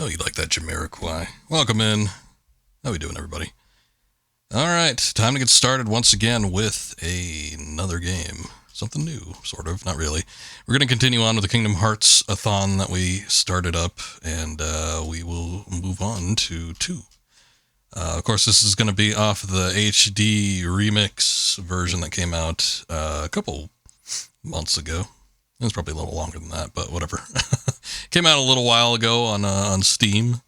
know you like that Jamiroquai. Welcome in. How we doing, everybody? Alright, time to get started once again with another game. Something new, sort of, not really. We're going to continue on with the Kingdom Hearts-a-thon that we started up, and we will move on to 2. Of course, this is going to be off the HD ReMix version that came out a couple months ago. It was probably a little longer than that, but whatever. Came out a little while ago on Steam,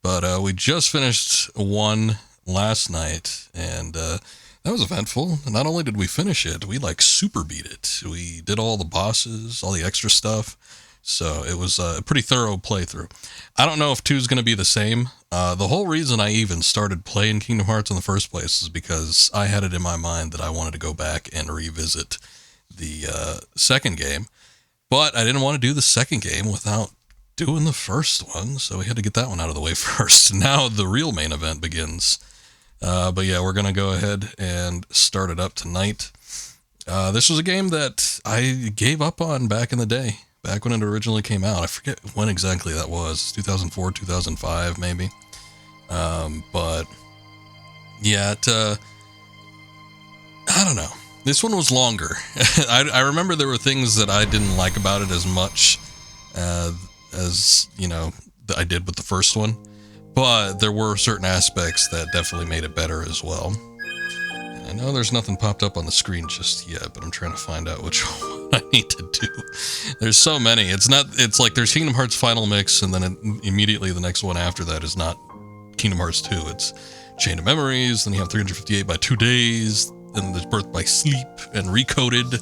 but we just finished 1 last night, and that was eventful. Not only did we finish it, we super beat it. We did all the bosses, all the extra stuff, so it was a pretty thorough playthrough. I don't know if 2 is going to be the same. The whole reason I even started playing Kingdom Hearts in the first place is because I had it in my mind that I wanted to go back and revisit the second game, but I didn't want to do the second game without doing the first one, so we had to get that one out of the way first. Now the real main event begins. But yeah, we're going to go ahead and start it up tonight. This was a game that I gave up on back in the day, back when it originally came out. I forget when exactly that was, 2004, 2005 maybe. But yeah, I don't know. This one was longer. I remember there were things that I didn't like about it as much as, you know, I did with the first one. But there were certain aspects that definitely made it better as well. And I know there's nothing popped up on the screen just yet, but I'm trying to find out which one I need to do. There's so many. It's like there's Kingdom Hearts Final Mix, and then immediately the next one after that is not Kingdom Hearts 2. It's Chain of Memories, then you have 358 by 2 days, then there's Birth by Sleep and Recoded.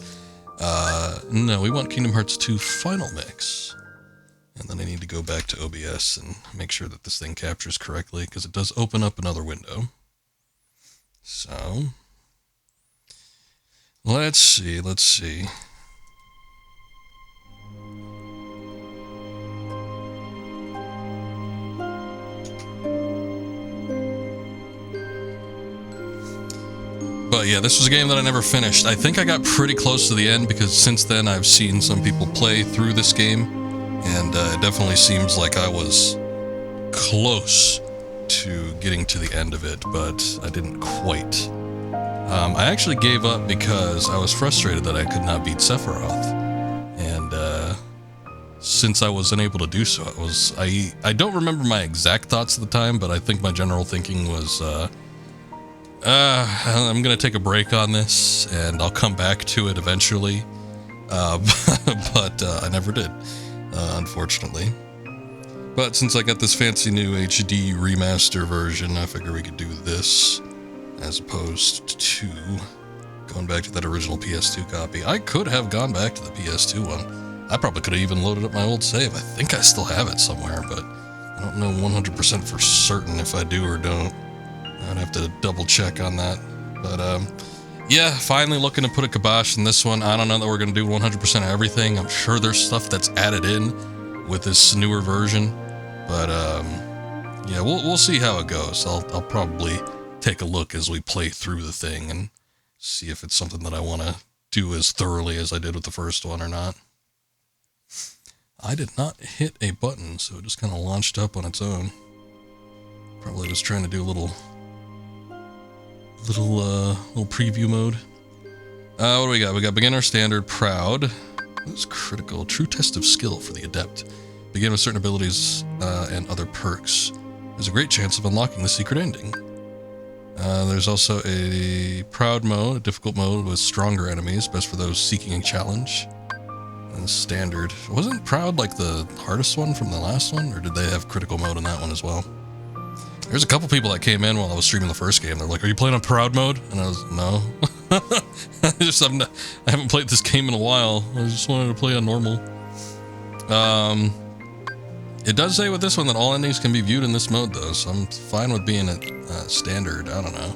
No, we want Kingdom Hearts 2 Final Mix. And then I need to go back to OBS and make sure that this thing captures correctly, because it does open up another window. So, let's see. But yeah, this was a game that I never finished. I think I got pretty close to the end, because since then I've seen some people play through this game. And it definitely seems like I was close to getting to the end of it, but I didn't quite. I actually gave up because I was frustrated that I could not beat Sephiroth. And since I wasn't able to do so, I don't remember my exact thoughts at the time, but I think my general thinking was, I'm going to take a break on this, and I'll come back to it eventually. But I never did. Unfortunately. But since I got this fancy new HD remaster version, I figure we could do this as opposed to going back to that original PS2 copy. I could have gone back to the PS2 one. I probably could have even loaded up my old save. I think I still have it somewhere, but I don't know 100% for certain if I do or don't. I'd have to double check on that. But yeah, finally looking to put a kibosh in this one. I don't know that we're going to do 100% of everything. I'm sure there's stuff that's added in with this newer version. But, yeah, we'll see how it goes. I'll probably take a look as we play through the thing and see if it's something that I want to do as thoroughly as I did with the first one or not. I did not hit a button, so it just kind of launched up on its own. Probably was trying to do a little preview mode. What do we got? We got beginner, standard, proud. That's critical. True test of skill for the adept. Begin with certain abilities and other perks. There's a great chance of unlocking the secret ending. There's also a proud mode, a difficult mode with stronger enemies, best for those seeking a challenge. And standard. Wasn't proud like the hardest one from the last one, or did they have critical mode in that one as well? There's a couple people that came in while I was streaming the first game. They're like, "Are you playing on proud mode?" And I was, "No." I haven't played this game in a while. I just wanted to play on normal. It does say with this one that all endings can be viewed in this mode, though, so I'm fine with being at standard. I don't know.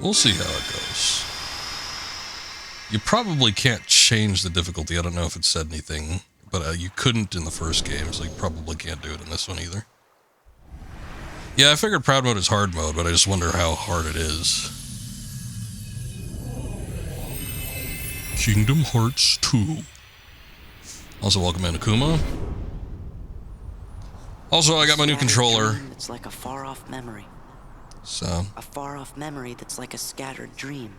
We'll see how it goes. You probably can't change the difficulty. I don't know if it said anything. But you couldn't in the first game, so you probably can't do it in this one either. Yeah, I figured proud mode is hard mode, but I just wonder how hard it is. Kingdom Hearts 2. Also, welcome in Akuma. Also, I got my new controller. It's like a far-off memory. So. A far-off memory that's like a scattered dream.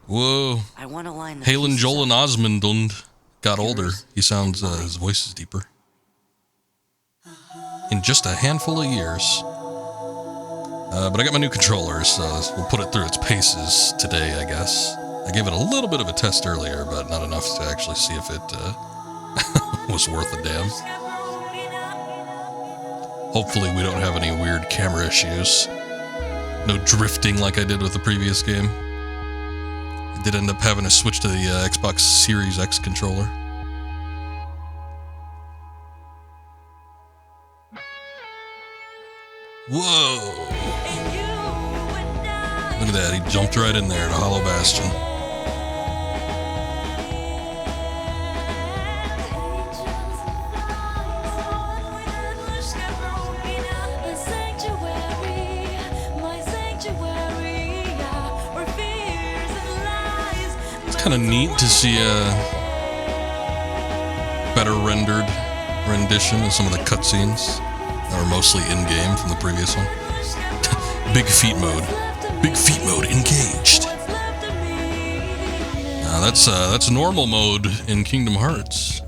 Whoa. I want to line the Halen, pieces Joel, and up. Osmond got older. He sounds, his voice is deeper. In just a handful of years. But I got my new controller, so we'll put it through its paces today, I guess. I gave it a little bit of a test earlier, but not enough to actually see if it was worth a damn. Hopefully we don't have any weird camera issues. No drifting like I did with the previous game. I did end up having to switch to the Xbox Series X controller. Whoa! Look at that, he jumped right in there to Hollow Bastion. It's kind of neat to see a better rendered rendition of some of the cutscenes that were mostly in-game from the previous one. Big feet mode. Big feet mode engaged. That's normal mode in Kingdom Hearts.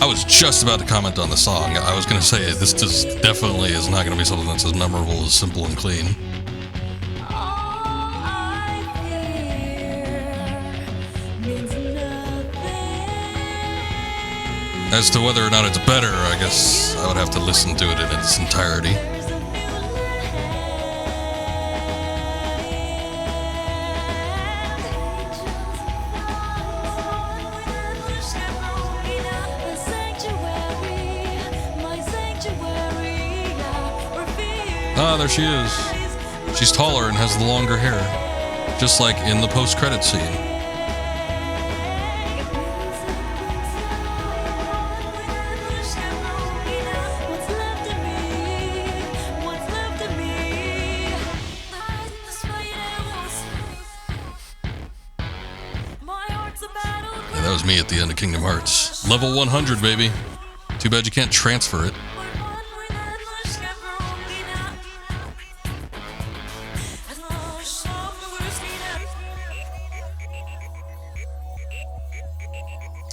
I was just about to comment on the song. I was going to say this definitely is not going to be something that's as memorable as Simple and Clean. As to whether or not it's better, I guess I would have to listen to it in its entirety. Ah, there she is. She's taller and has the longer hair, just like in the post-credit scene. That was me at the end of Kingdom Hearts. Level 100, baby. Too bad you can't transfer it.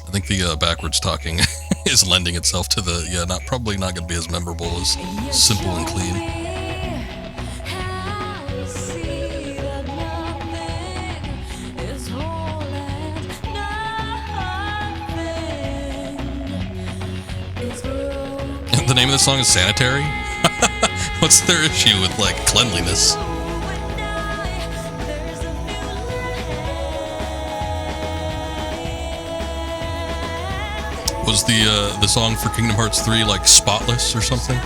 I think the backwards talking is lending itself to the, probably not going to be as memorable as Simple and Clean. The name of the song is Sanitary? What's their issue with, like, cleanliness? Was the song for Kingdom Hearts 3 like Spotless or something?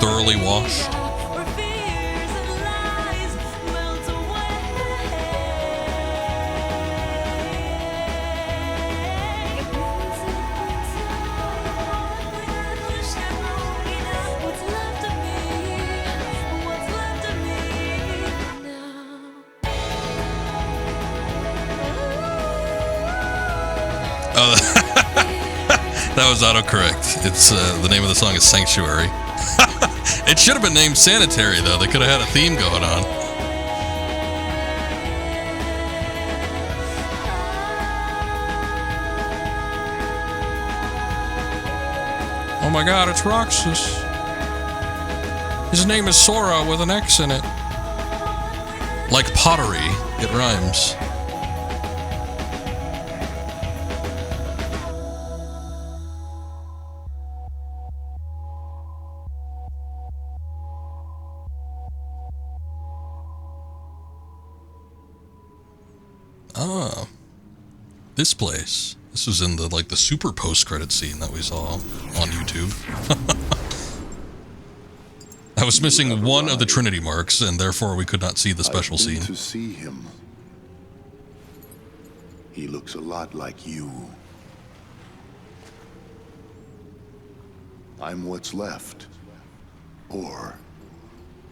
Thoroughly washed? Oh, that was autocorrect. It's the name of the song is Sanctuary. It should have been named Sanitary, though. They could have had a theme going on. Oh my god, it's Roxas. His name is Sora with an X in it. Like pottery, it rhymes. Ah, this place. This was in the super post-credit scene that we saw on YouTube. I was missing one of the Trinity marks, and therefore we could not see the special scene. To see him, he looks a lot like you. I'm what's left, or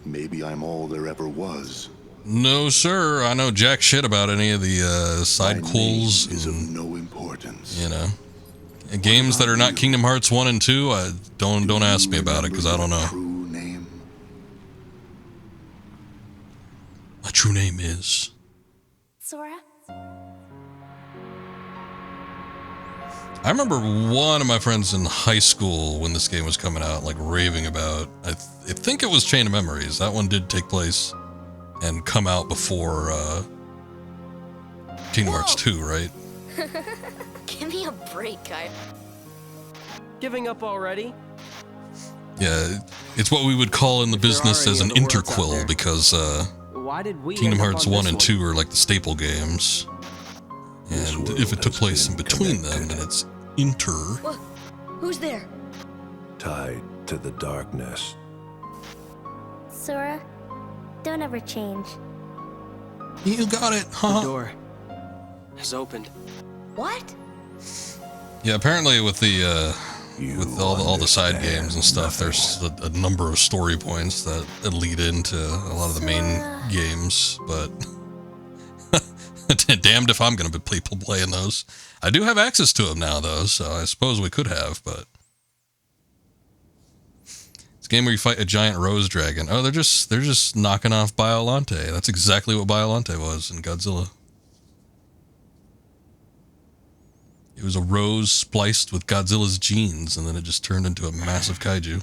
maybe I'm all there ever was No, sir. I know jack shit about any of the side My quels. name is of no importance. You know, and games that are not Kingdom Hearts 1 and 2. Don't ask me about it because I don't know. True name? My true name is Sora? I remember one of my friends in high school when this game was coming out, like raving about. I think it was Chain of Memories. That one did take place and come out before Kingdom Hearts 2, right? Give me a break, guy. Giving up already? Yeah, it's what we would call in the business as an interquill because Why did we Kingdom end up Hearts on 1 this and 2 are like the staple games. And if it took place in between them, then it's inter. Whoa, who's there? Tied to the darkness. Sora, don't ever change. You got it, The huh? door has opened. What? Yeah, apparently with the with all the side games and stuff, there's a number of story points that lead into a lot of the main games, but damned if I'm going to be people playing those. I do have access to them now, though, so I suppose we could have, but it's a game where you fight a giant rose dragon. Oh, they're just knocking off Biollante. That's exactly what Biollante was in Godzilla. It was a rose spliced with Godzilla's genes, and then it just turned into a massive kaiju.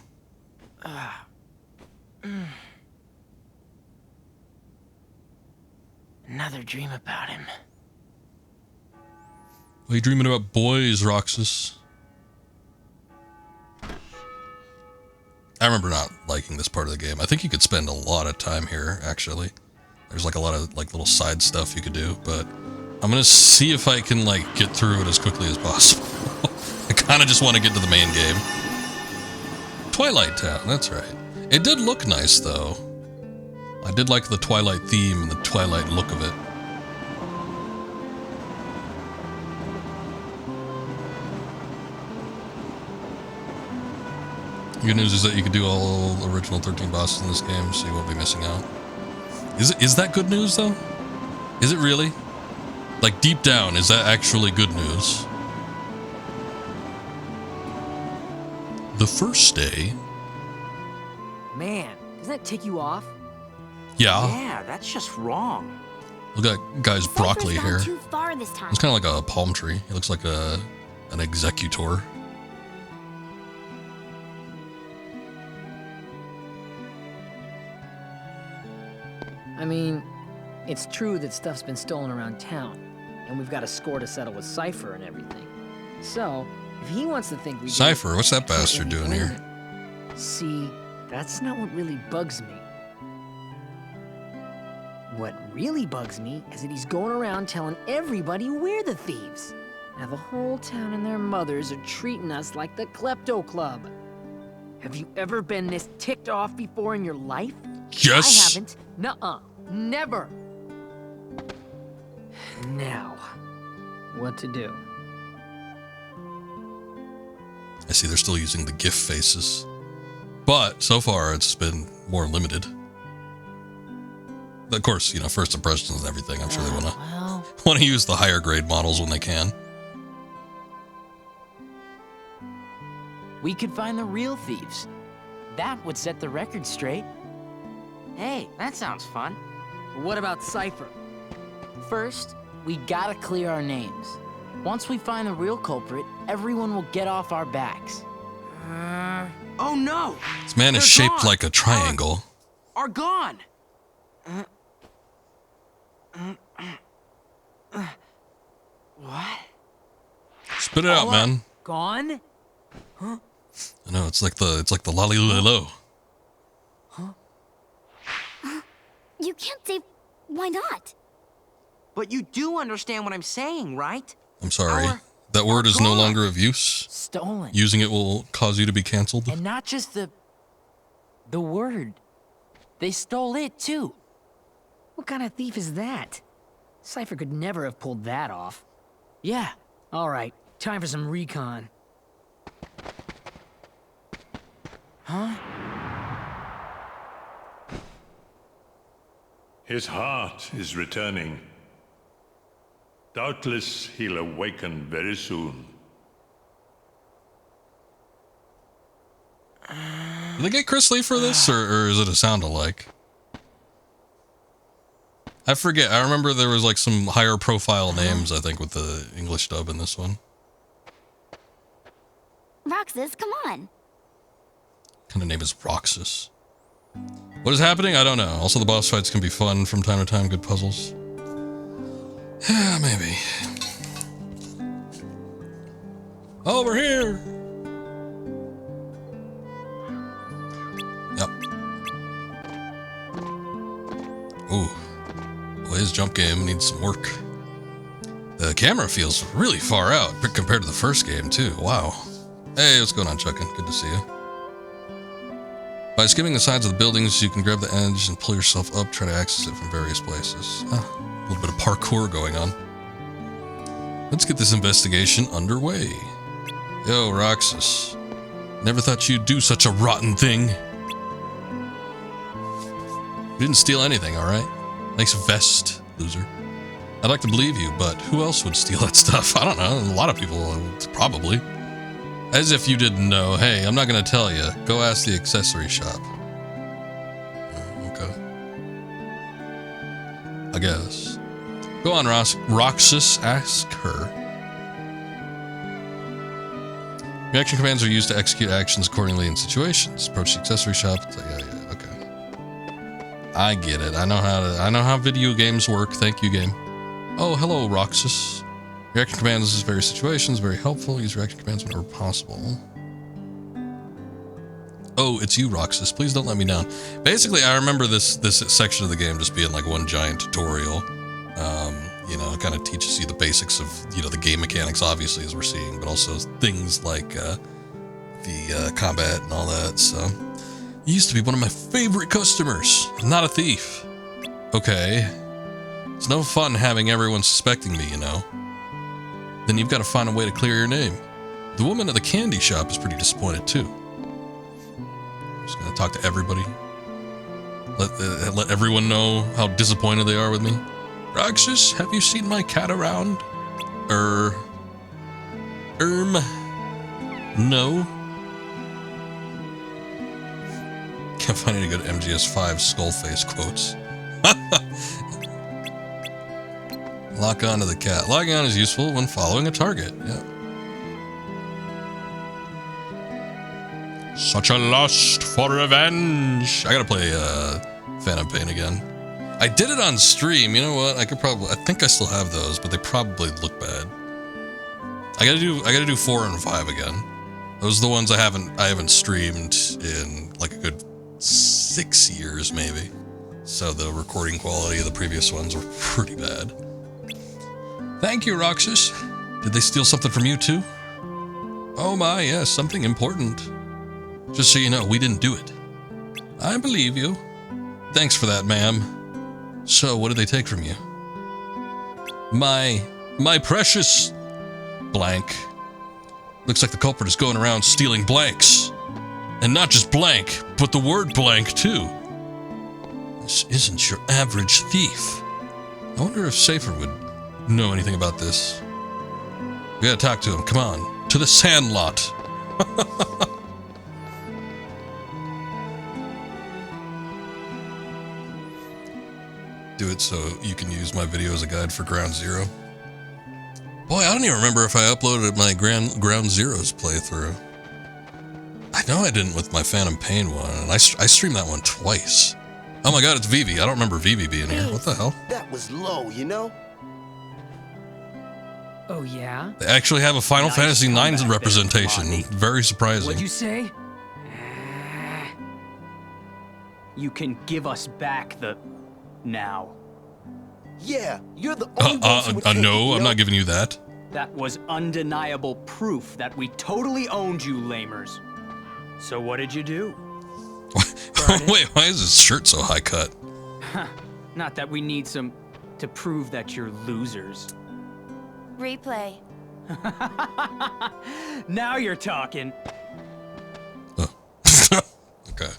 Another dream about him. What are you dreaming about, boys, Roxas? I remember not liking this part of the game. I think you could spend a lot of time here, actually. There's like a lot of like little side stuff you could do, but I'm gonna see if I can like get through it as quickly as possible. I kind of just want to get to the main game. Twilight Town, that's right. It did look nice, though. I did like the Twilight theme and the Twilight look of it. Good news is that you can do all original 13 bosses in this game, so you won't be missing out. Is that good news, though? Is it really? Like, deep down, is that actually good news? The first day... Man, doesn't that tick you off? Yeah. Yeah, that's just wrong. Look at that guy's broccoli Cypher's gone here. too far this time. It's kind of like a palm tree. It looks like an executor. I mean, it's true that stuff's been stolen around town, and we've got a score to settle with Cypher and everything. So, if he wants to think we Cypher, what's that bastard doing here? See, that's not what really bugs me. What really bugs me is that he's going around telling everybody we're the thieves. Now the whole town and their mothers are treating us like the Klepto Club. Have you ever been this ticked off before in your life? Yes. I haven't. Nuh-uh. Never. Now, what to do? I see they're still using the GIF faces. But so far it's been more limited. Of course, you know, first impressions and everything. I'm sure they want to use the higher grade models when they can. We could find the real thieves. That would set the record straight. Hey, that sounds fun. What about Cypher? First, we gotta clear our names. Once we find the real culprit, everyone will get off our backs. Oh no! This man is They're shaped gone. like a triangle. Are gone! What? Spit it out, man. Gone? I know it's like the lolly lilo. You can't say, why not? But you do understand what I'm saying, right? I'm sorry. Our- That word is no gone. longer of use. Stolen. Using it will cause you to be canceled. And not just the word. They stole it too. What kind of thief is that? Cypher could never have pulled that off. Yeah. All right, time for some recon. Huh? His heart is returning. Doubtless he'll awaken very soon. Did they get Chris Lee for this, or is it a sound-alike? I forget. I remember there was like some higher profile names, I think, with the English dub in this one. Roxas, come on. What kind of name is Roxas? What is happening? I don't know. Also, the boss fights can be fun from time to time. Good puzzles. Yeah, maybe. Over here! Yep. Ooh. Well, his jump game needs some work. The camera feels really far out compared to the first game, too. Wow. Hey, what's going on, Chuckin? Good to see you. By skimming the sides of the buildings, you can grab the edge and pull yourself up, try to access it from various places. A little bit of parkour going on. Let's get this investigation underway. Yo, Roxas. Never thought you'd do such a rotten thing. You didn't steal anything, alright? Nice vest, loser. I'd like to believe you, but who else would steal that stuff? I don't know. A lot of people, probably. As if you didn't know. Hey, I'm not going to tell you. Go ask the accessory shop. Okay. I guess. Go on, Roxas. Ask her. Reaction commands are used to execute actions accordingly in situations. Approach the accessory shop. Yeah, okay. I get it. I know how video games work. Thank you, game. Oh, hello, Roxas. Reaction commands in various situations, very helpful. Use reaction commands whenever possible. Oh, it's you, Roxas. Please don't let me down. Basically, I remember this section of the game just being like one giant tutorial. You know, it kind of teaches you the basics of, you know, the game mechanics, obviously, as we're seeing, but also things like the combat and all that. So, you used to be one of my favorite customers. I'm not a thief. Okay. It's no fun having everyone suspecting me, you know. Then you've got to find a way to clear your name. The woman at the candy shop is pretty disappointed too. I'm just gonna talk to everybody. Let everyone know how disappointed they are with me. Roxas, have you seen my cat around? No. Can't find any good MGS5 Skullface quotes. Lock on to the cat. Logging on is useful when following a target. Yeah. Such a lust for revenge. I gotta play Phantom Pain again. I did it on stream. You know what? I think I still have those, but they probably look bad. I gotta do 4 and 5 again. Those are the ones I haven't streamed in like a good 6 years maybe. So the recording quality of the previous ones were pretty bad. Thank you, Roxas. Did they steal something from you too? Oh my, yes, something important. Just so you know, we didn't do it. I believe you. Thanks for that, ma'am. So, what did they take from you? My precious blank. Looks like the culprit is going around stealing blanks. And not just blank, but the word blank too. This isn't your average thief. I wonder if Safer would know anything about this. We gotta talk to him. Come on. To the Sandlot. Do it so you can use my video as a guide for Ground Zero. Boy, I don't even remember if I uploaded my Ground Zero's playthrough. I know I didn't with my Phantom Pain one, and I streamed that one twice. Oh my god, it's Vivi. I don't remember Vivi being here. What the hell? That was low, you know? Oh, yeah? They actually have a Final Fantasy IX representation. Very surprising. What'd you say? You can give us back the... now. Yeah, you're the only one who would take it, no, you know? I'm not giving you that. That was undeniable proof that we totally owned you, lamers. So what did you do? Wait, why is his shirt so high cut? Not that we need some to prove that you're losers. Replay. Now you're talking. Okay.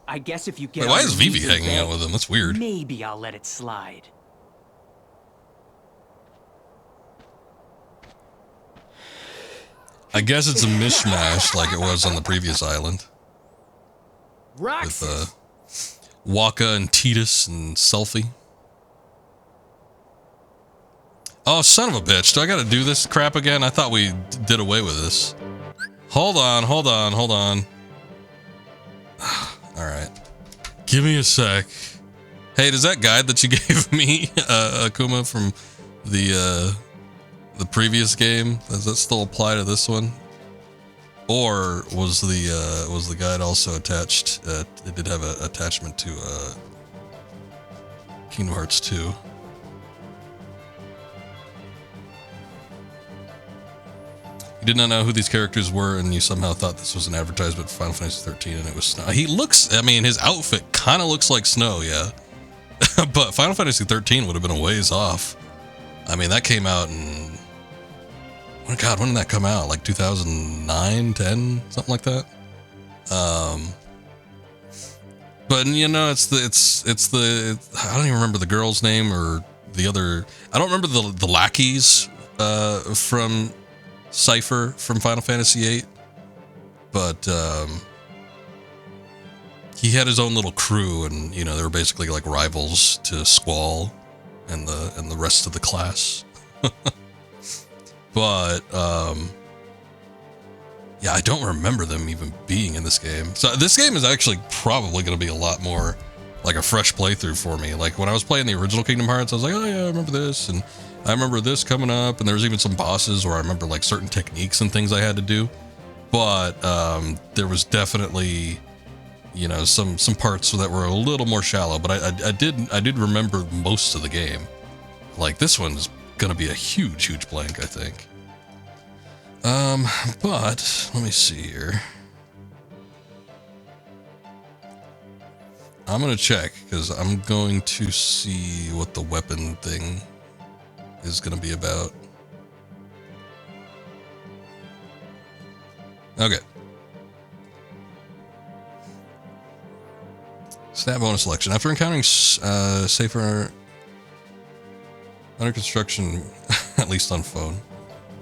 I guess if you get Wait, why on is your Vivi knees and hanging out beg, with him? That's weird. maybe I'll let it slide. I guess it's a mishmash like it was on the previous island. Roxas. With Waka and Titus and Selfie. Oh, son of a bitch. Do I gotta do this crap again? I thought we did away with this. Hold on. Alright. Give me a sec. Hey, does that guide that you gave me, Akuma, from the previous game, does that still apply to this one? Or was the guide also attached? It did have an attachment to Kingdom Hearts 2. You did not know who these characters were, and you somehow thought this was an advertisement for Final Fantasy 13, and it was Snow. He looks, I mean, his outfit kind of looks like Snow, yeah. But Final Fantasy 13 would have been a ways off. I mean, that came out in... Oh God, when did that come out? Like 2009, 10, something like that. But you know, it's the I don't even remember the girl's name or the other. I don't remember the lackeys from Cypher from Final Fantasy VIII. But he had his own little crew, and you know they were basically like rivals to Squall and the rest of the class. But, yeah, I don't remember them even being in this game. So this game is actually probably going to be a lot more like a fresh playthrough for me. Like when I was playing the original Kingdom Hearts, I was like, oh yeah, I remember this. And I remember this coming up. And there was even some bosses where I remember like certain techniques and things I had to do. But there was definitely, you know, some parts that were a little more shallow. But I did remember most of the game. Like this one's gonna be a huge blank, I think. But let me see here. I'm gonna check because I'm going to see what the weapon thing is gonna be about. Okay. Stat bonus selection. After encountering safer under construction, at least on phone.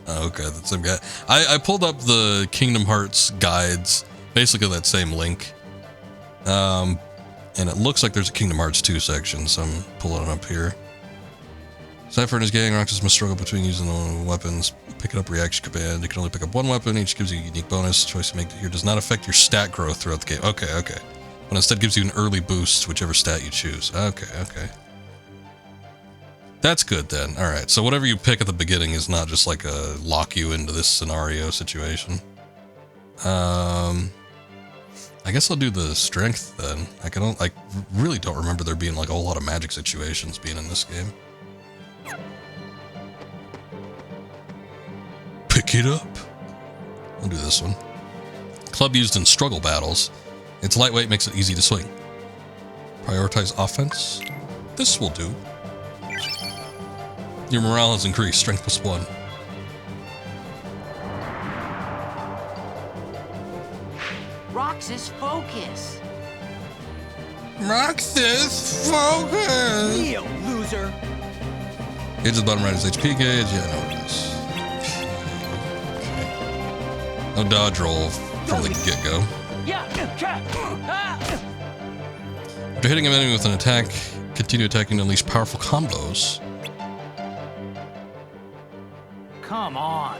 Oh, okay, that's the same guy. I pulled up the Kingdom Hearts guides, basically that same link. And it looks like there's a Kingdom Hearts 2 section, so I'm pulling it up here. Cypher and his gang, Roxas must struggle between using the weapons. Pick it up reaction command. You can only pick up one weapon, each gives you a unique bonus. Choice you make here does not affect your stat growth throughout the game. Okay. But instead gives you an early boost, whichever stat you choose. Okay. That's good then. All right. So whatever you pick at the beginning is not just like a lock you into this scenario situation. I guess I'll do the strength then. I really don't remember there being like a whole lot of magic situations being in this game. Pick it up. I'll do this one. Club used in struggle battles. It's lightweight, makes it easy to swing. Prioritize offense. This will do. Your morale has increased, strength +1. Roxas, focus. Roxas, focus! Kneel, loser! Gauge the bottom right is HP gauge. Yeah, I know what it is. Okay. No dodge roll from the get-go. After hitting an enemy with an attack, continue attacking to unleash powerful combos. Come on.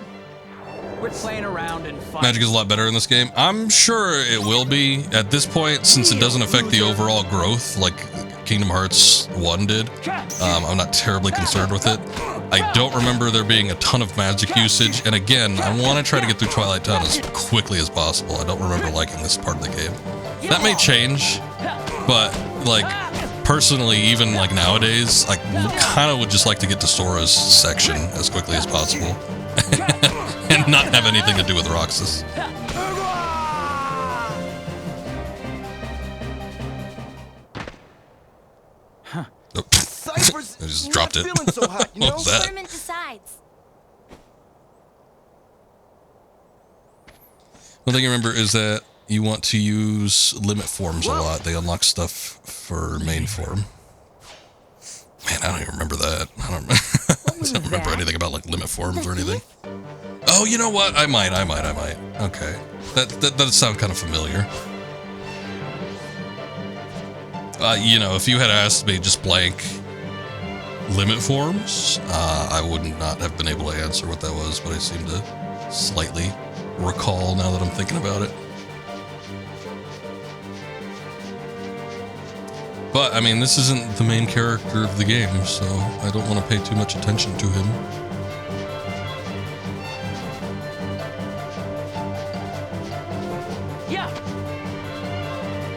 Quit playing around and fight. Magic is a lot better in this game. I'm sure it will be at this point, since it doesn't affect the overall growth like Kingdom Hearts 1 did. I'm not terribly concerned with it. I don't remember there being a ton of magic usage, and again, I want to try to get through Twilight Town as quickly as possible. I don't remember liking this part of the game. That may change, but like personally, even like nowadays, I kind of would just like to get to Sora's section as quickly as possible. And not have anything to do with Roxas. Huh. Oh. I just dropped it. Feeling so hot, you know? What was that? Tournament decides. One thing you remember is that you want to use limit forms a lot. They unlock stuff for main form. Man, I don't even remember that. I don't remember anything about like limit forms or anything. Oh, you know what? I might. Okay. That does sound kind of familiar. You know, if you had asked me just blank limit forms, I would not have been able to answer what that was, but I seem to slightly recall now that I'm thinking about it. But, I mean, this isn't the main character of the game, so I don't want to pay too much attention to him. Yeah.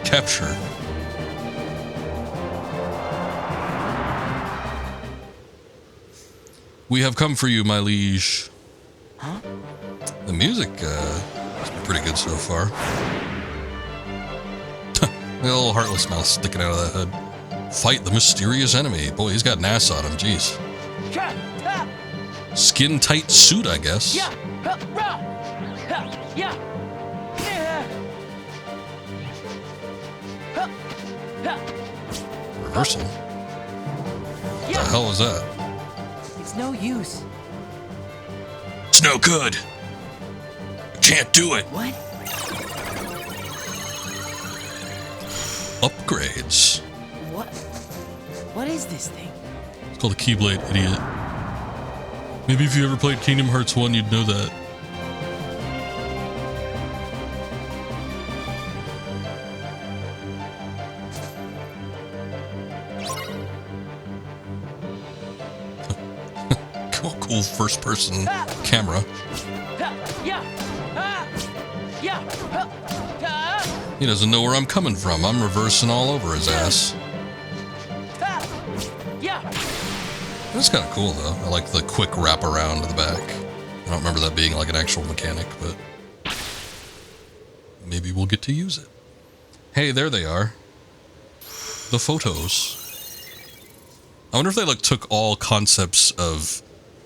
Capture. We have come for you, my liege. Huh? The music has been pretty good so far. A little heartless mouth sticking out of that head. Fight the mysterious enemy. Boy, he's got an ass on him, jeez. Skin-tight suit, I guess. Reversal? What the hell was that? It's no use. It's no good. I can't do it. What? Upgrades. What is this thing? It's called a Keyblade, idiot. Maybe if you ever played Kingdom Hearts 1, you'd know that. Cool first-person camera. He doesn't know where I'm coming from. I'm reversing all over his ass. That's kind of cool, though. I like the quick wrap around to the back. I don't remember that being like an actual mechanic, but maybe we'll get to use it. Hey, there they are. The photos. I wonder if they like took all concepts of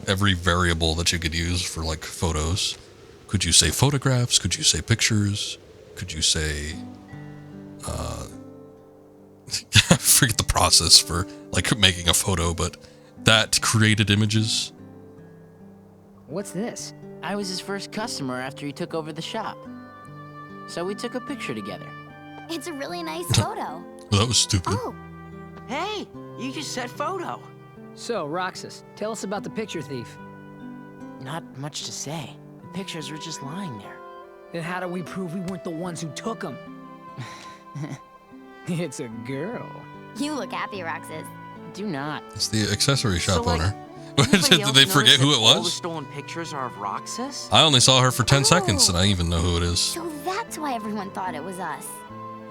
every variable that you could use for like photos. Could you say photographs? Could you say pictures? Could you say, I forget the process for like making a photo, but that created images. What's this? I was his first customer after he took over the shop. So we took a picture together. It's a really nice photo. Well, that was stupid. Oh, Hey, you just said photo. So, Roxas, tell us about the picture thief. Not much to say. The pictures were just lying there. Then how do we prove we weren't the ones who took them? It's a girl. you look happy, Roxas. Do not. It's the accessory shop owner. Anybody Did else they forget notice who that it all the was? stolen pictures are of Roxas? I only saw her for 10 seconds and I even know who it is. So that's why everyone thought it was us.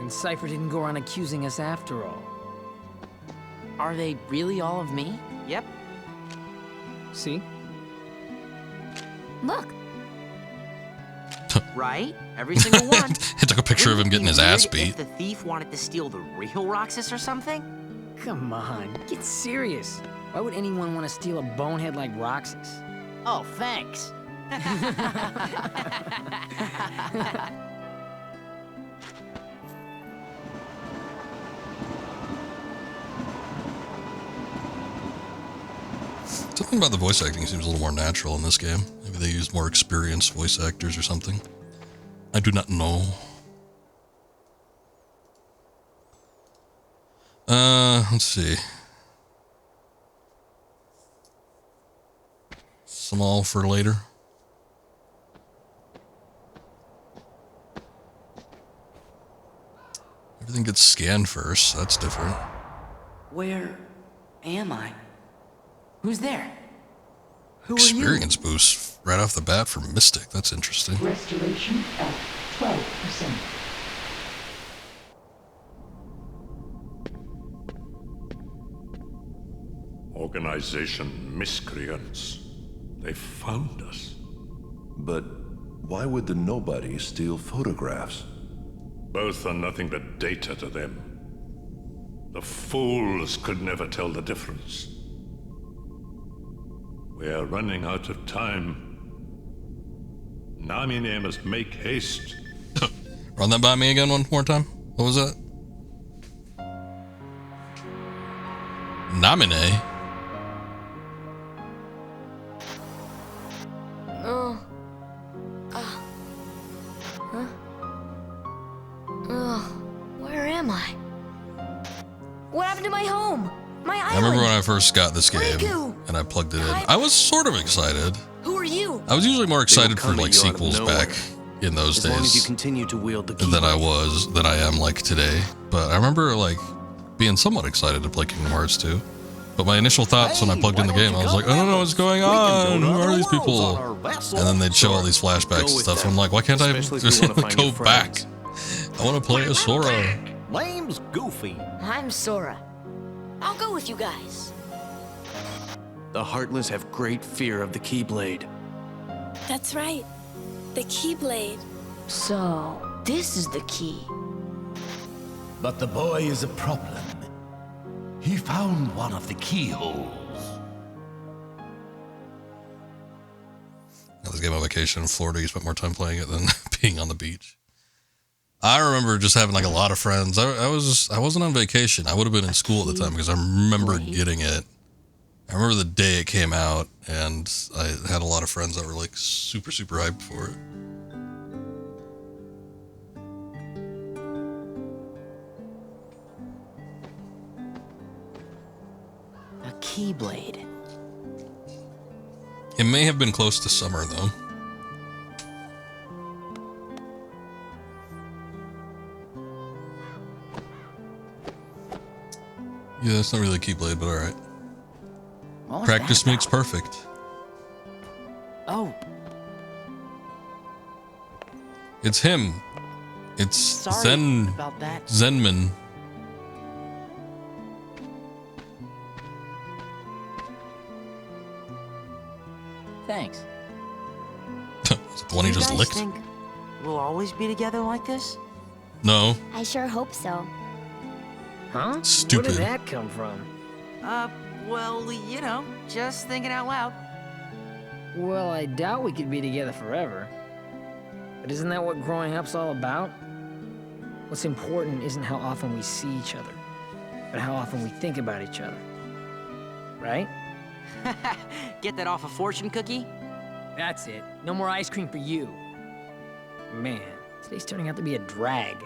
And Cypher didn't go around accusing us after all. Are they really all of me? Yep. See? Look, Right? Every single one. It took a picture of him getting his ass If beat. the thief wanted to steal the real Roxas or something? Come on, get serious. Why would anyone want to steal a bonehead like Roxas? Oh, thanks. Something about the voice acting seems a little more natural in this game. Maybe they used more experienced voice actors or something. I do not know. Let's see. Some all for later. Everything gets scanned first. That's different. Where am I? Who's there? Who are you? Experience boost right off the bat for Mystic. That's interesting. Restoration at 12%. Organization miscreants. They found us. But why would the nobodies steal photographs? Both are nothing but data to them. The fools could never tell the difference. We are running out of time. Namine must make haste. Run that by me again one more time. What was that? Namine? Where am I? What happened to my home? My island? I remember when I first got this game Riku! and I plugged it in. I was sort of excited. Who are you? I was usually more excited for like sequels back in those As long as you days continue to wield the key. than I am like today. But I remember like being somewhat excited to play Kingdom Hearts 2. But my initial thoughts when I plugged in the game, I was like, I don't know what's going on. Who are these people? And then they'd show all these flashbacks and stuff. So I'm like, why can't I just go back? I want to play as Sora. Name's Goofy. I'm Sora. I'll go with you guys. The Heartless have great fear of the Keyblade. That's right. The Keyblade. So, this is the key. But the boy is a problem. He found one of the keyholes. Now, this game on vacation in Florida, you spent more time playing it than being on the beach. I remember just having like a lot of friends. I wasn't on vacation. I would have been in school at the time because I remember getting it. I remember the day it came out, and I had a lot of friends that were like super, super hyped for it. A Keyblade. It may have been close to summer though. Yeah, it's not really a Keyblade, but alright. Practice makes perfect. Oh. It's him. It's Sorry about that. Zenman. Thanks. It's the one he Do you just guys licked. think we'll always be together like this? No. I sure hope so. Huh? Stupid. Where did that come from? Well, you know, just thinking out loud. Well, I doubt we could be together forever. But isn't that what growing up's all about? What's important isn't how often we see each other, but how often we think about each other. Right? Get that off a fortune cookie? That's it. No more ice cream for you. Man, today's turning out to be a drag.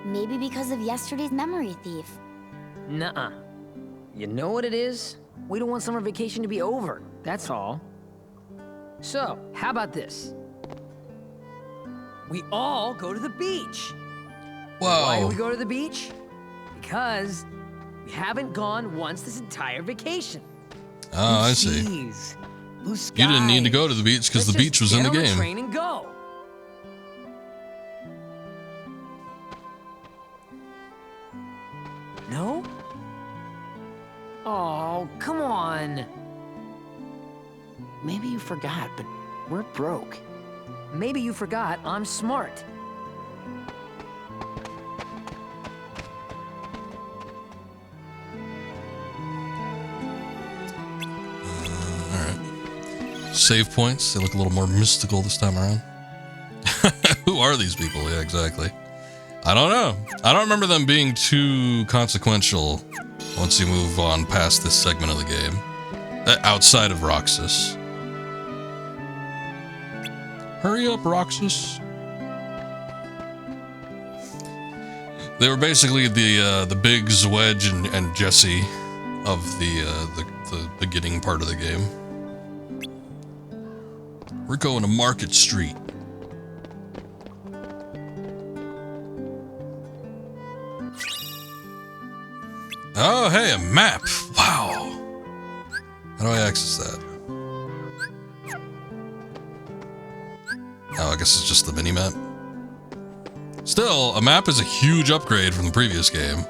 Maybe because of yesterday's memory thief. Nuh-uh. You know what it is? We don't want summer vacation to be over. That's all. So, how about this? We all go to the beach. Whoa. Why do we go to the beach? Because we haven't gone once this entire vacation. Oh, I see. Jeez. Blue skies. You didn't need to go to the beach because the Let's beach just was in get the on game. Train and go. No? Oh, come on. Maybe you forgot, but we're broke. Maybe you forgot I'm smart. Alright. Save points. They look a little more mystical this time around. Who are these people? Yeah, exactly. I don't know. I don't remember them being too consequential once you move on past this segment of the game. Outside of Roxas. Hurry up, Roxas. They were basically the Biggs, Wedge, and Jesse of the beginning part of the game. We're going to Market Street. Oh, hey, a map. Wow. How do I access that? Oh, I guess it's just the mini-map. Still, a map is a huge upgrade from the previous game.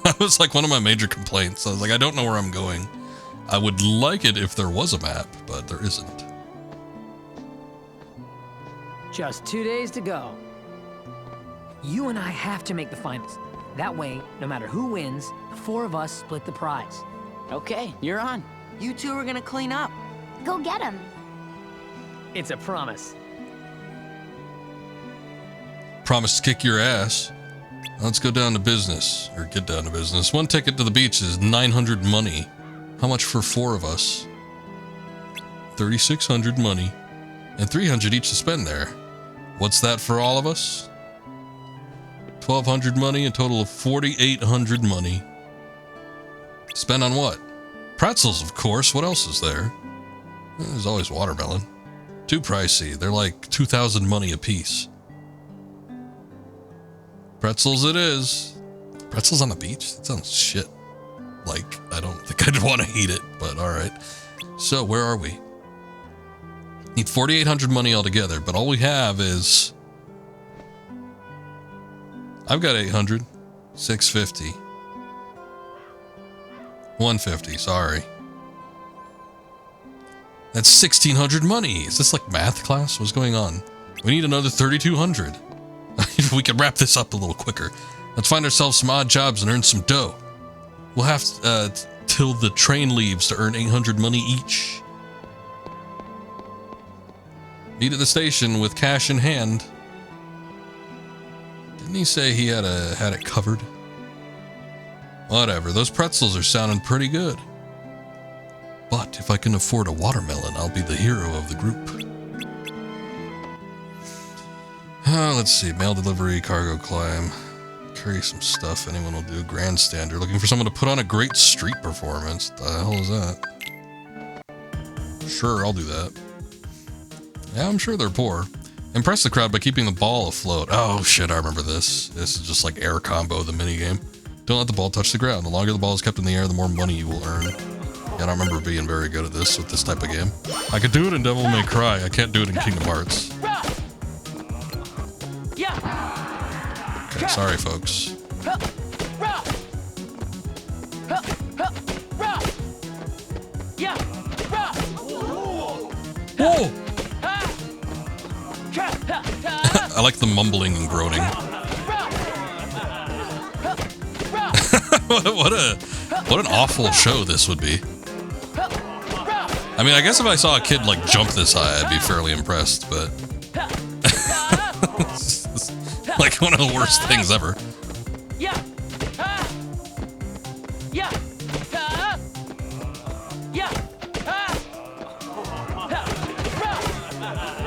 That was like one of my major complaints. I was like, I don't know where I'm going. I would like it if there was a map, but there isn't. Just 2 days to go. You and I have to make the finals. That way, no matter who wins, the four of us split the prize. Okay, you're on. You two are gonna clean up. Go get him. It's a promise. promise to kick your ass. Let's go down to business, or get down to business. 1 ticket to the beach is 900 money. How much for 4 of us? 3,600 money, and 300 each to spend there. What's that for all of us? 1,200 money, a total of 4,800 money. Spend on what? Pretzels, of course. What else is there? There's always watermelon. Too pricey. They're like 2,000 money a piece. Pretzels it is. Pretzels on the beach? That sounds shit. Like, I don't think I'd want to eat it, but alright. So, where are we? Need 4,800 money altogether, but all we have is... I've got 800. 650. 150, sorry. That's 1,600 money. Is this like math class? What's going on? We need another 3,200. If we could wrap this up a little quicker. Let's find ourselves some odd jobs and earn some dough. We'll have till the train leaves to earn 800 money each. Meet at the station with cash in hand. Didn't he say he had it covered? Whatever, those pretzels are sounding pretty good. But if I can afford a watermelon, I'll be the hero of the group. Let's see, mail delivery, cargo climb, carry some stuff, anyone will do. Grandstander, looking for someone to put on a great street performance. The hell is that? Sure, I'll do that. Yeah, I'm sure they're poor. Impress the crowd by keeping the ball afloat. Oh shit, I remember this. This is just like air combo, the minigame. Don't let the ball touch the ground. The longer the ball is kept in the air, the more money you will earn. Yeah, I don't remember being very good at this with this type of game. I could do it in Devil May Cry. I can't do it in Kingdom Hearts. Okay, sorry folks. Whoa! I like the mumbling and groaning. what an awful show this would be. I mean, I guess if I saw a kid like jump this high, I'd be fairly impressed, but like one of the worst things ever.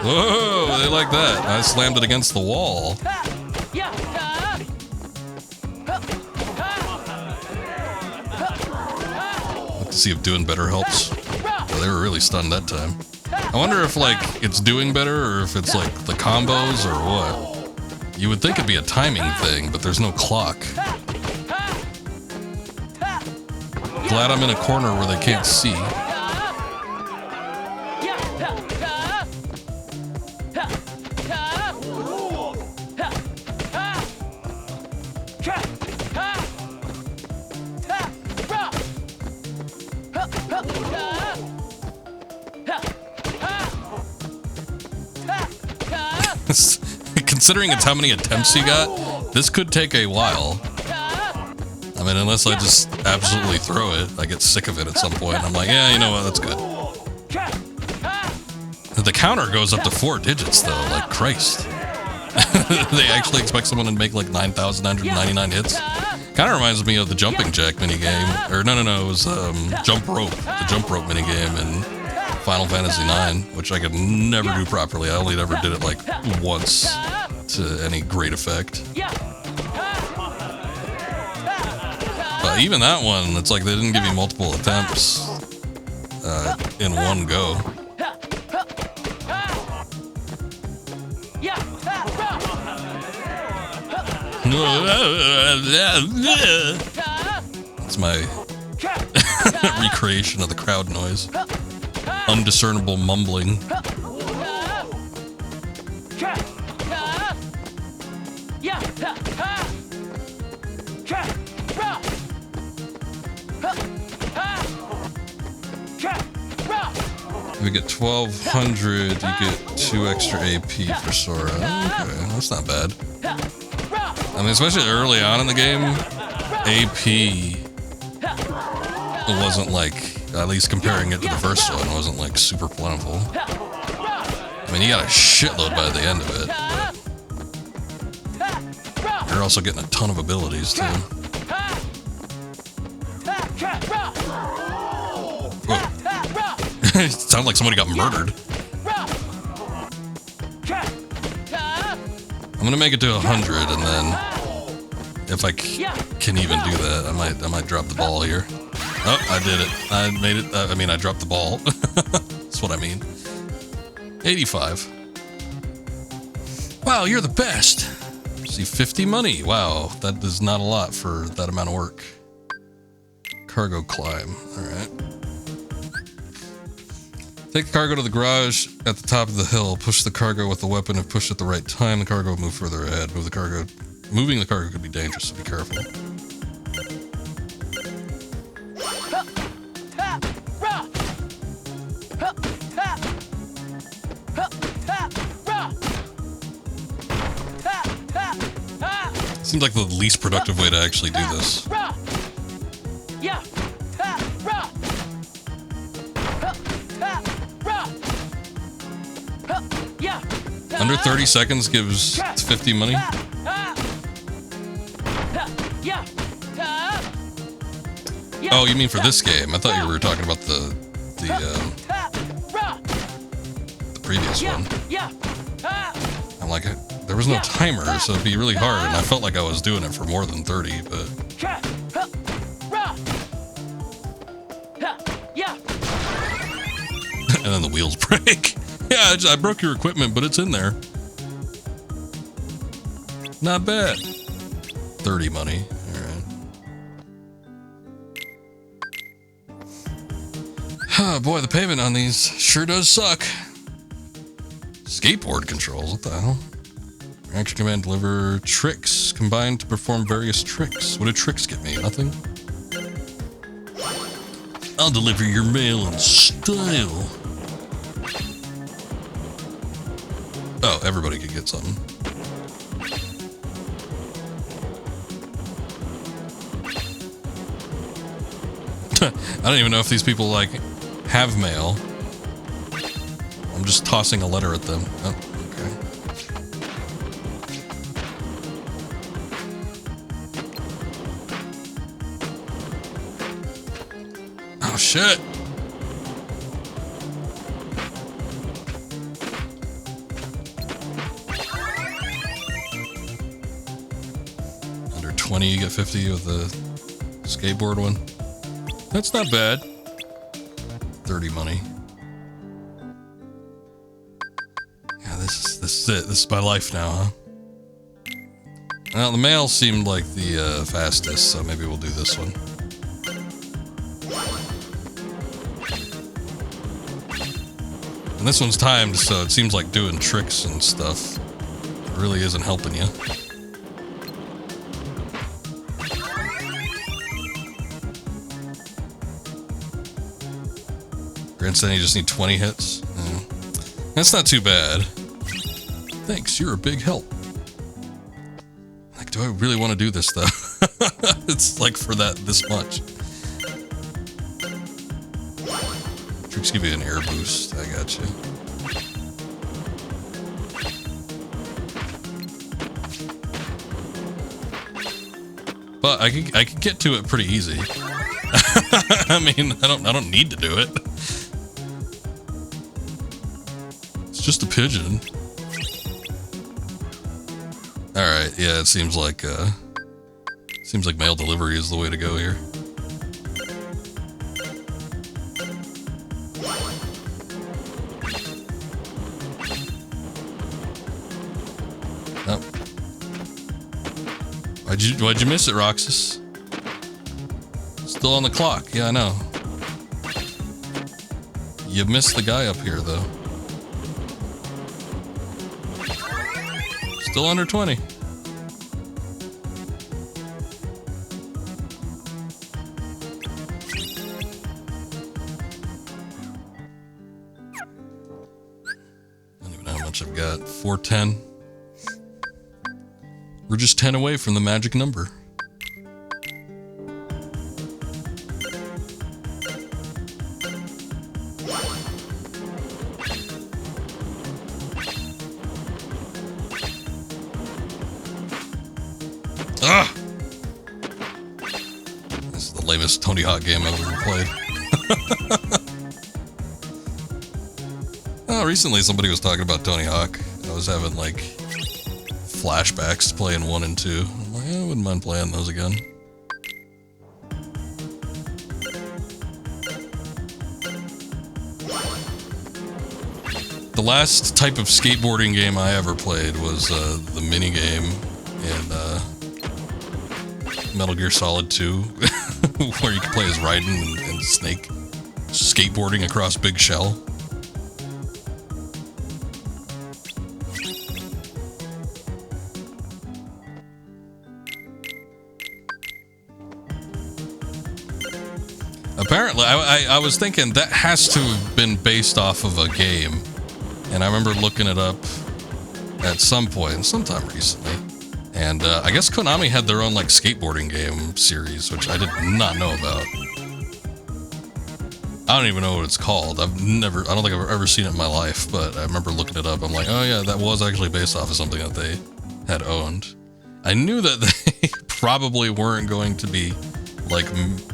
Whoa, they like that. I slammed it against the wall. Let's see if doing better helps. Oh, they were really stunned that time. I wonder if like it's doing better or if it's like the combos or what. You would think it'd be a timing thing, but there's no clock. Glad I'm in a corner where they can't see. Considering it's how many attempts you got, this could take a while. I mean, unless I just absolutely throw it, I get sick of it at some point. I'm like, yeah, you know what, that's good. The counter goes up to 4 digits, though. Like, Christ. They actually expect someone to make like 9,999 hits. Kind of reminds me of the jumping jack minigame. Or no, it was jump rope. The jump rope minigame in Final Fantasy IX, which I could never do properly. I only ever did it like once to any great effect. But even that one, it's like they didn't give you multiple attempts in one go. That's my recreation of the crowd noise. Undiscernible mumbling. If you get 1,200, you get 2 extra AP for Sora. Okay, that's not bad. I mean, especially early on in the game, AP wasn't like, at least comparing it to the first one, wasn't like super plentiful. I mean, you got a shitload by the end of it. You're also getting a ton of abilities, too. It sounded like somebody got murdered. I'm gonna make it to 100, and then if I can even do that, I might drop the ball here. Oh, I did it. I made it. I mean, I dropped the ball. That's what I mean. 85. Wow, you're the best. See, 50 money. Wow, that is not a lot for that amount of work. Cargo climb. All right. Take the cargo to the garage at the top of the hill. Push the cargo with the weapon. If pushed at the right time, the cargo will move further ahead. Moving the cargo could be dangerous, so be careful. Seems like the least productive way to actually do this. Under 30 seconds gives 50 money. Oh, you mean for this game? I thought you were talking about the previous one. I'm like, there was no timer, so it'd be really hard, and I felt like I was doing it for more than 30, but... And then the wheels break. Yeah, I broke your equipment, but it's in there. Not bad. 30 money. Alright. Oh boy, the payment on these sure does suck. Skateboard controls, what the hell? Action command deliver tricks combined to perform various tricks. What do tricks get me? Nothing? I'll deliver your mail in style. Oh, everybody could get something. I don't even know if these people, like, have mail. I'm just tossing a letter at them. Oh, okay. Oh, shit. Under 20, you get 50 with the skateboard one. That's not bad. 30 money. Yeah, this is it. This is my life now, huh? Well, the mail seemed like the fastest, so maybe we'll do this one. And this one's timed, so it seems like doing tricks and stuff really isn't helping you. Grandson, you just need 20 hits. Yeah. That's not too bad. Thanks, you're a big help. Like, do I really want to do this though? It's like for this much. Tricks give you an air boost. I got you. But I could get to it pretty easy. I mean, I don't need to do it. It's just a pigeon. All right, yeah, it seems like mail delivery is the way to go here. Oh. Why'd you miss it, Roxas? Still on the clock. Yeah, I know. You missed the guy up here, though. Still under 20. I don't even know how much I've got. 410. We're just 10 away from the magic number. lamest Tony Hawk game I've ever played. Oh, recently somebody was talking about Tony Hawk. I was having like flashbacks to playing 1 and 2. I'm like, I wouldn't mind playing those again. The last type of skateboarding game I ever played was the mini game in Metal Gear Solid 2, where you can play as Raiden and Snake skateboarding across Big Shell. Apparently, I was thinking that has to have been based off of a game. And I remember looking it up at some point, sometime recently. And I guess Konami had their own like skateboarding game series, which I did not know about. I don't even know what it's called. I don't think I've ever seen it in my life, but I remember looking it up. I'm like, oh yeah, that was actually based off of something that they had owned. I knew that they probably weren't going to be like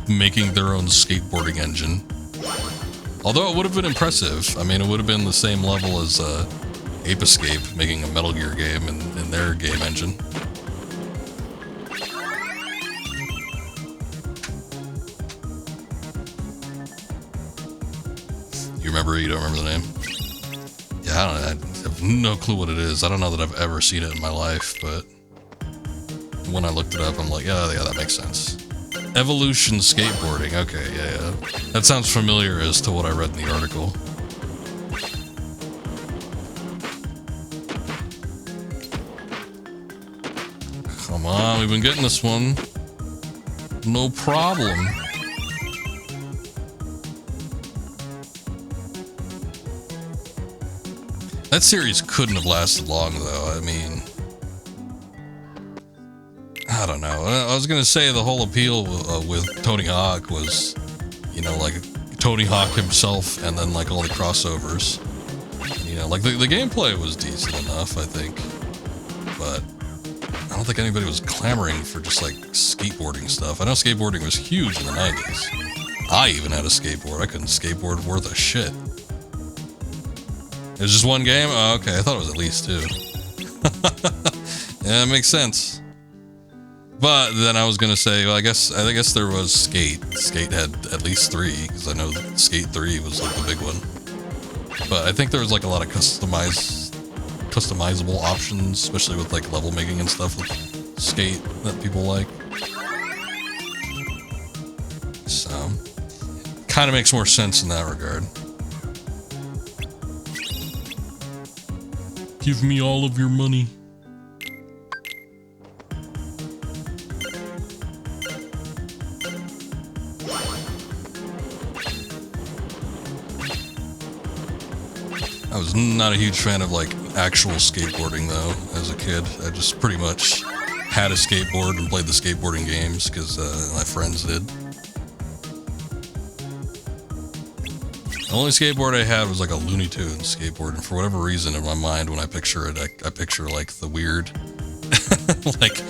making their own skateboarding engine. Although it would have been impressive. I mean, it would have been the same level as Ape Escape making a Metal Gear game in their game engine. You remember it? You don't remember the name? Yeah, I have no clue what it is. I don't know that I've ever seen it in my life, but when I looked it up, I'm like, oh, yeah, that makes sense. Evolution Skateboarding. Okay, yeah. That sounds familiar as to what I read in the article. Come on, we've been getting this one. No problem. That series couldn't have lasted long, though. I mean, I don't know. I was gonna say the whole appeal with Tony Hawk was, you know, like Tony Hawk himself, and then like all the crossovers. You know, like the gameplay was decent enough, I think, but I don't think anybody was clamoring for just like skateboarding stuff. I know skateboarding was huge in the 90s. I even had a skateboard. I couldn't skateboard worth a shit. It was just one game? Oh, okay, I thought it was at least 2. Yeah, it makes sense. But then I was gonna say, well, I guess there was Skate. Skate had at least 3, because I know that Skate 3 was like the big one. But I think there was like a lot of customizable options, especially with like level making and stuff with Skate that people like. So, kind of makes more sense in that regard. Give me all of your money. I was not a huge fan of like actual skateboarding though as a kid. I just pretty much had a skateboard and played the skateboarding games because my friends did. The only skateboard I had was like a Looney Tunes skateboard, and for whatever reason in my mind when I picture it, I picture like the weird like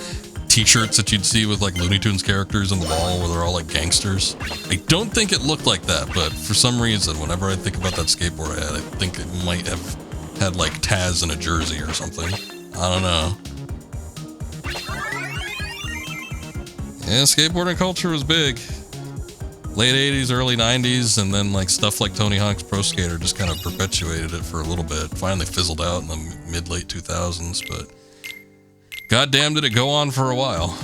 t-shirts that you'd see with like Looney Tunes characters on the wall where they're all like gangsters. I don't think it looked like that, but for some reason whenever I think about that skateboard I had, I think it might have had like Taz in a jersey or something. I don't know. Yeah, skateboarding culture was big. Late 80s, early 90s, and then like stuff like Tony Hawk's Pro Skater just kind of perpetuated it for a little bit. Finally fizzled out in the mid-late 2000s, but goddamn did it go on for a while.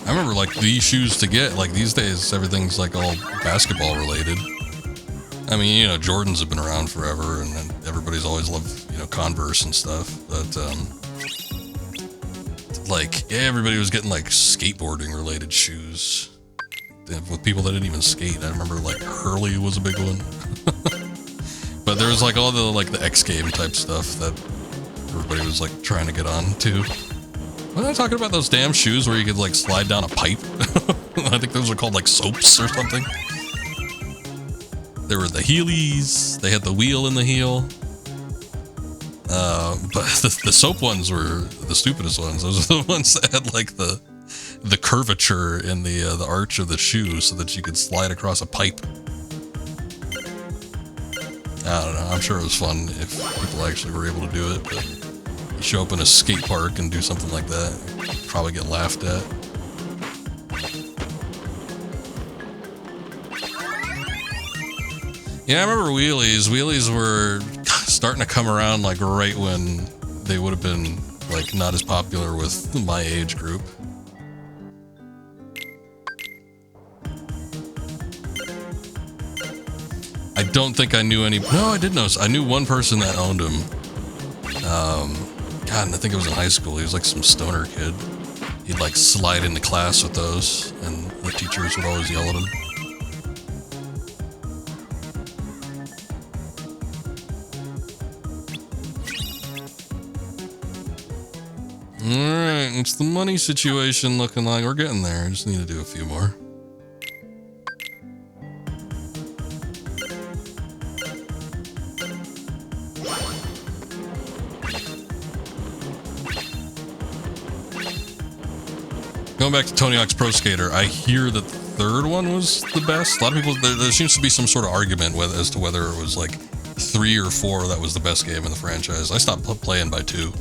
I remember like these shoes to get, like these days everything's like all basketball related. I mean, you know, Jordans have been around forever, and everybody's always loved, you know, Converse and stuff. But, like, yeah, everybody was getting, like, skateboarding-related shoes with people that didn't even skate. I remember, like, Hurley was a big one. But there was, like, all the, like, the X Game type stuff that everybody was, like, trying to get on, too. Wasn't I talking about those damn shoes where you could, like, slide down a pipe? I think those are called, like, soaps or something. There were the Heelys. They had the wheel in the heel. But the soap ones were the stupidest ones. Those are the ones that had like the curvature in the arch of the shoe so that you could slide across a pipe. I don't know. I'm sure it was fun if people actually were able to do it, but you show up in a skate park and do something like that, you'd probably get laughed at. Yeah, I remember wheelies. Wheelies were starting to come around like right when they would have been like not as popular with my age group. I don't think I knew any. No, I did know. I knew one person that owned them. God, I think it was in high school. He was like some stoner kid. He'd like slide into class with those, and the teachers would always yell at him. Alright, what's the money situation looking like? We're getting there. I just need to do a few more. Going back to Tony Hawk's Pro Skater, I hear that the third one was the best. A lot of people, there seems to be some sort of argument as to whether it was like 3 or 4 that was the best game in the franchise. I stopped playing by 2.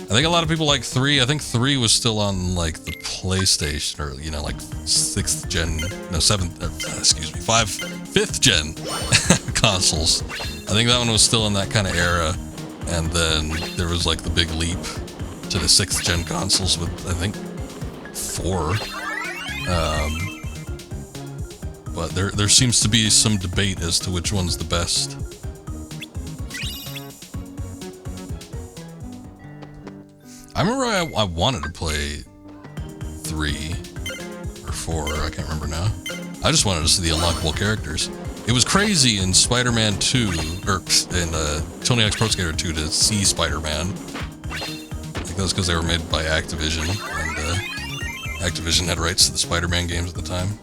I think a lot of people like 3. I think 3 was still on like the PlayStation, or you know, like 6th gen, no 7th, excuse me, 5th gen consoles. I think that one was still in that kind of era, and then there was like the big leap to the 6th gen consoles with I think 4. But there seems to be some debate as to which one's the best. I remember I wanted to play 3 or 4, I can't remember now. I just wanted to see the unlockable characters. It was crazy in Spider-Man 2, or in Tony Hawk's Pro Skater 2 to see Spider-Man. I think that was because they were made by Activision, and Activision had rights to the Spider-Man games at the time.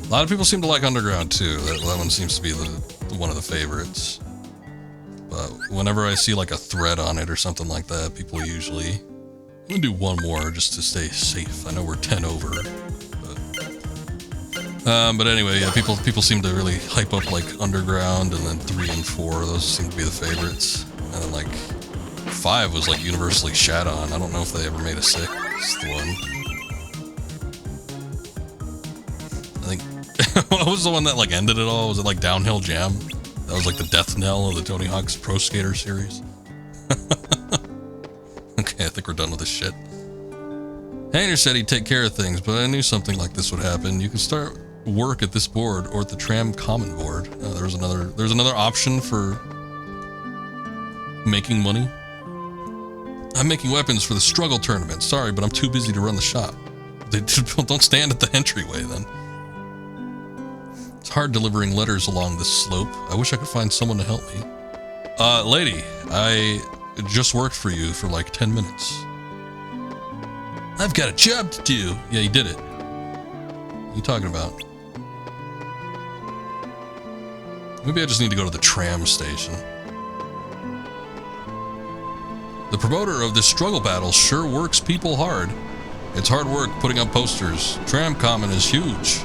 A lot of people seem to like Underground too. That one seems to be one of the favorites. But whenever I see like a thread on it or something like that, people usually... I'm gonna do one more just to stay safe. I know we're 10 over. But anyway, yeah, people seem to really hype up like Underground, and then 3 and 4, those seem to be the favorites. And then like 5 was like universally shat on. I don't know if they ever made a 6th one. I think... what was the one that like ended it all? Was it like Downhill Jam? That was like the death knell of the Tony Hawk's Pro Skater series. Okay, I think we're done with this shit. Hayner said he'd take care of things, but I knew something like this would happen. You can start work at this board or at the Tram Common board. There's another option for making money. I'm making weapons for the struggle tournament. Sorry, but I'm too busy to run the shop. They don't stand at the entryway then. It's hard delivering letters along this slope. I wish I could find someone to help me. Lady, I just worked for you for like 10 minutes. I've got a job to do. Yeah, you did it. What are you talking about? Maybe I just need to go to the tram station. The promoter of this struggle battle sure works people hard. It's hard work putting up posters. Tram Common is huge.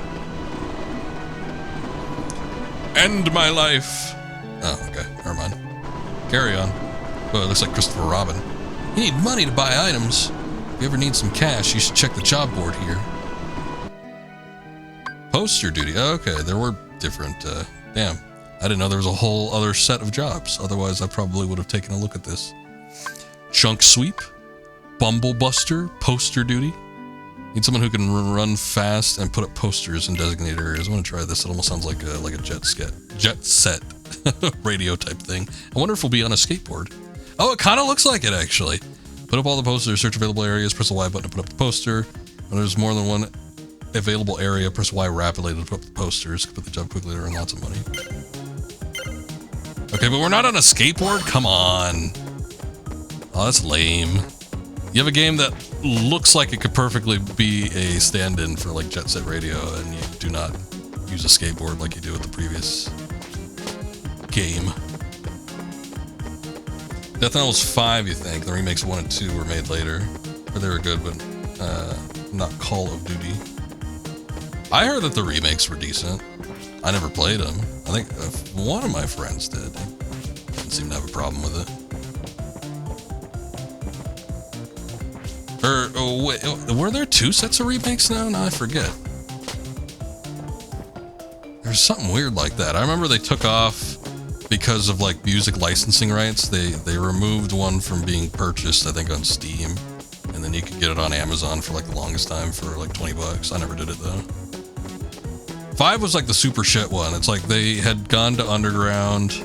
End my life. Oh, okay. Never mind. Carry on. Oh, it looks like Christopher Robin. You need money to buy items. If you ever need some cash, you should check the job board here. Poster duty. Oh, okay, there were different, damn. I didn't know there was a whole other set of jobs. Otherwise, I probably would have taken a look at this. Chunk sweep. Bumble buster. Poster duty. Need someone who can run fast and put up posters in designated areas. I want to try this. It almost sounds like a jet set radio type thing. I wonder if we'll be on a skateboard. Oh, it kind of looks like it, actually. Put up all the posters, search available areas, press the Y button to put up the poster. When there's more than one available area, press Y rapidly to put up the posters. Put the job quickly to earn lots of money. Okay, but we're not on a skateboard? Come on. Oh, that's lame. You have a game that looks like it could perfectly be a stand-in for like Jet Set Radio, and you do not use a skateboard like you do with the previous game. Death Knell's 5, you think? The remakes 1 and 2 were made later. Or they were good, but not Call of Duty. I heard that the remakes were decent. I never played them. I think one of my friends did. Didn't seem to have a problem with it. Wait, were there 2 sets of remakes now? No, I forget. There's something weird like that. I remember they took off because of like music licensing rights. They removed one from being purchased, I think, on Steam, and then you could get it on Amazon for like the longest time for like $20. I never did it though. 5 was like the super shit one. It's like they had gone to Underground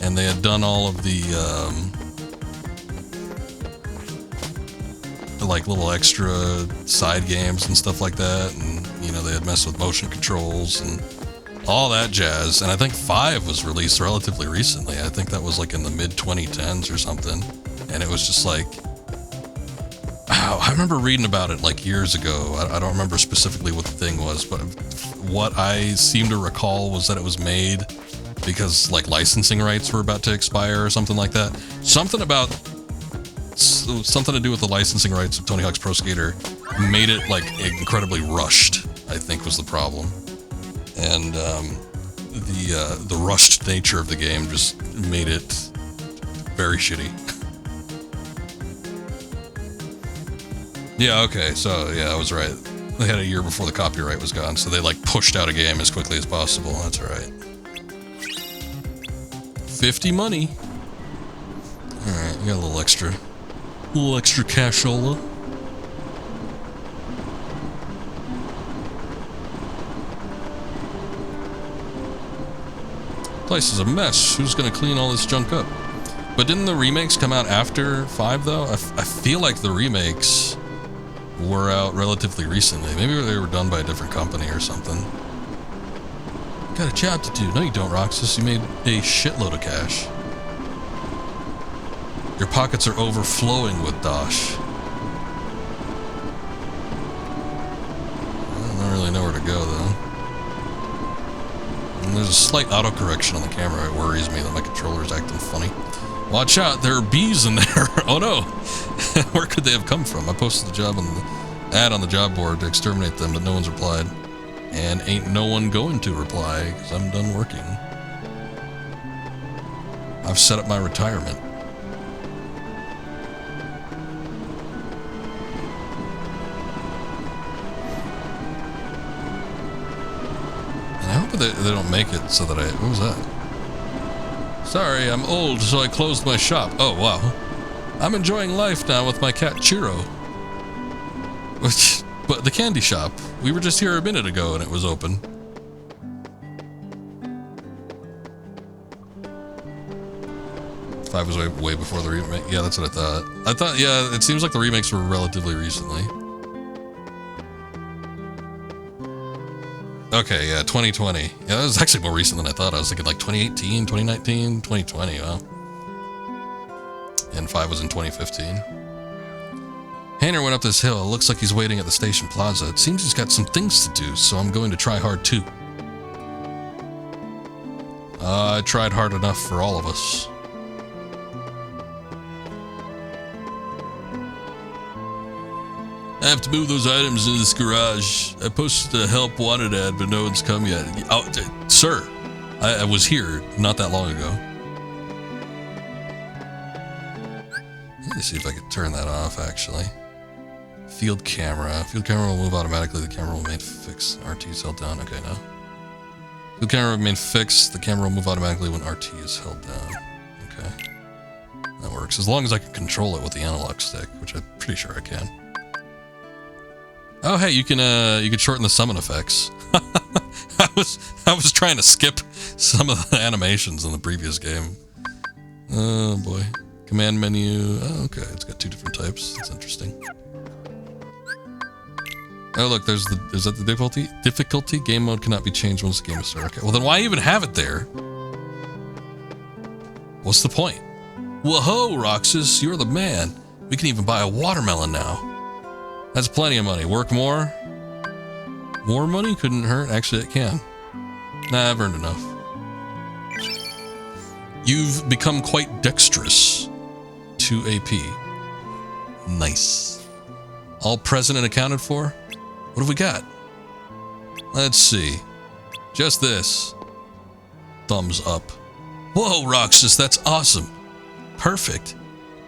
and they had done all of the like little extra side games and stuff like that, and you know, they had messed with motion controls and all that jazz. And I think 5 was released relatively recently. I think that was like in the mid 2010s or something, and it was just like, I remember reading about it like years ago. I don't remember specifically what the thing was, but what I seem to recall was that it was made because like licensing rights were about to expire or something like that. Something to do with the licensing rights of Tony Hawk's Pro Skater made it like incredibly rushed, I think, was the problem. And the rushed nature of the game just made it very shitty. Yeah, okay, so yeah, I was right. They had a year before the copyright was gone, so they like pushed out a game as quickly as possible. That's alright. 50 money. Alright, we got a little extra cashola. Place is a mess. Who's gonna clean all this junk up? But didn't the remakes come out after 5 though? I feel like the remakes were out relatively recently. Maybe they were done by a different company or something. Got a job to do. No, you don't, Roxas. You made a shitload of cash. Your pockets are overflowing with dosh. I don't really know where to go, though. And there's a slight autocorrection on the camera. It worries me that my controller's acting funny. Watch out, there are bees in there. Oh no. Where could they have come from? I posted the ad on the job board to exterminate them, but no one's replied. And ain't no one going to reply, because I'm done working. I've set up my retirement. And I hope they don't make it so that what was that? Sorry, I'm old, so I closed my shop. Oh, wow. I'm enjoying life now with my cat Chiro. But the candy shop, we were just here a minute ago and it was open. Five was way before the remake. Yeah, that's what I thought. Yeah, it seems like the remakes were relatively recently. Okay, yeah, 2020. Yeah, that was actually more recent than I thought. I was thinking like 2018, 2019, 2020, wow. And 5 was in 2015. Hayner went up this hill. It looks like he's waiting at the station plaza. It seems he's got some things to do, so I'm going to try hard too. I tried hard enough for all of us. I have to move those items into this garage. I posted a help wanted ad, but no one's come yet. Oh, sir, I was here not that long ago. Let me see if I can turn that off, actually. Field camera. Field camera will move automatically. The camera will remain fixed. RT is held down. Okay, no. Field camera will remain fixed. The camera will move automatically when RT is held down. Okay. That works. As long as I can control it with the analog stick, which I'm pretty sure I can. Oh, hey, you can shorten the summon effects. I was trying to skip some of the animations in the previous game. Oh boy. Command menu. Oh, okay, it's got 2 different types. That's interesting. Oh, look, is that the difficulty? Difficulty? Game mode cannot be changed once the game is started. Okay, well then why even have it there? What's the point? Whoa, Roxas, you're the man. We can even buy a watermelon now. That's plenty of money. Work more. More money couldn't hurt. Actually, it can. Nah, I've earned enough. You've become quite dexterous. 2 AP. Nice. All present and accounted for? What have we got? Let's see. Just this. Thumbs up. Whoa, Roxas, that's awesome. Perfect.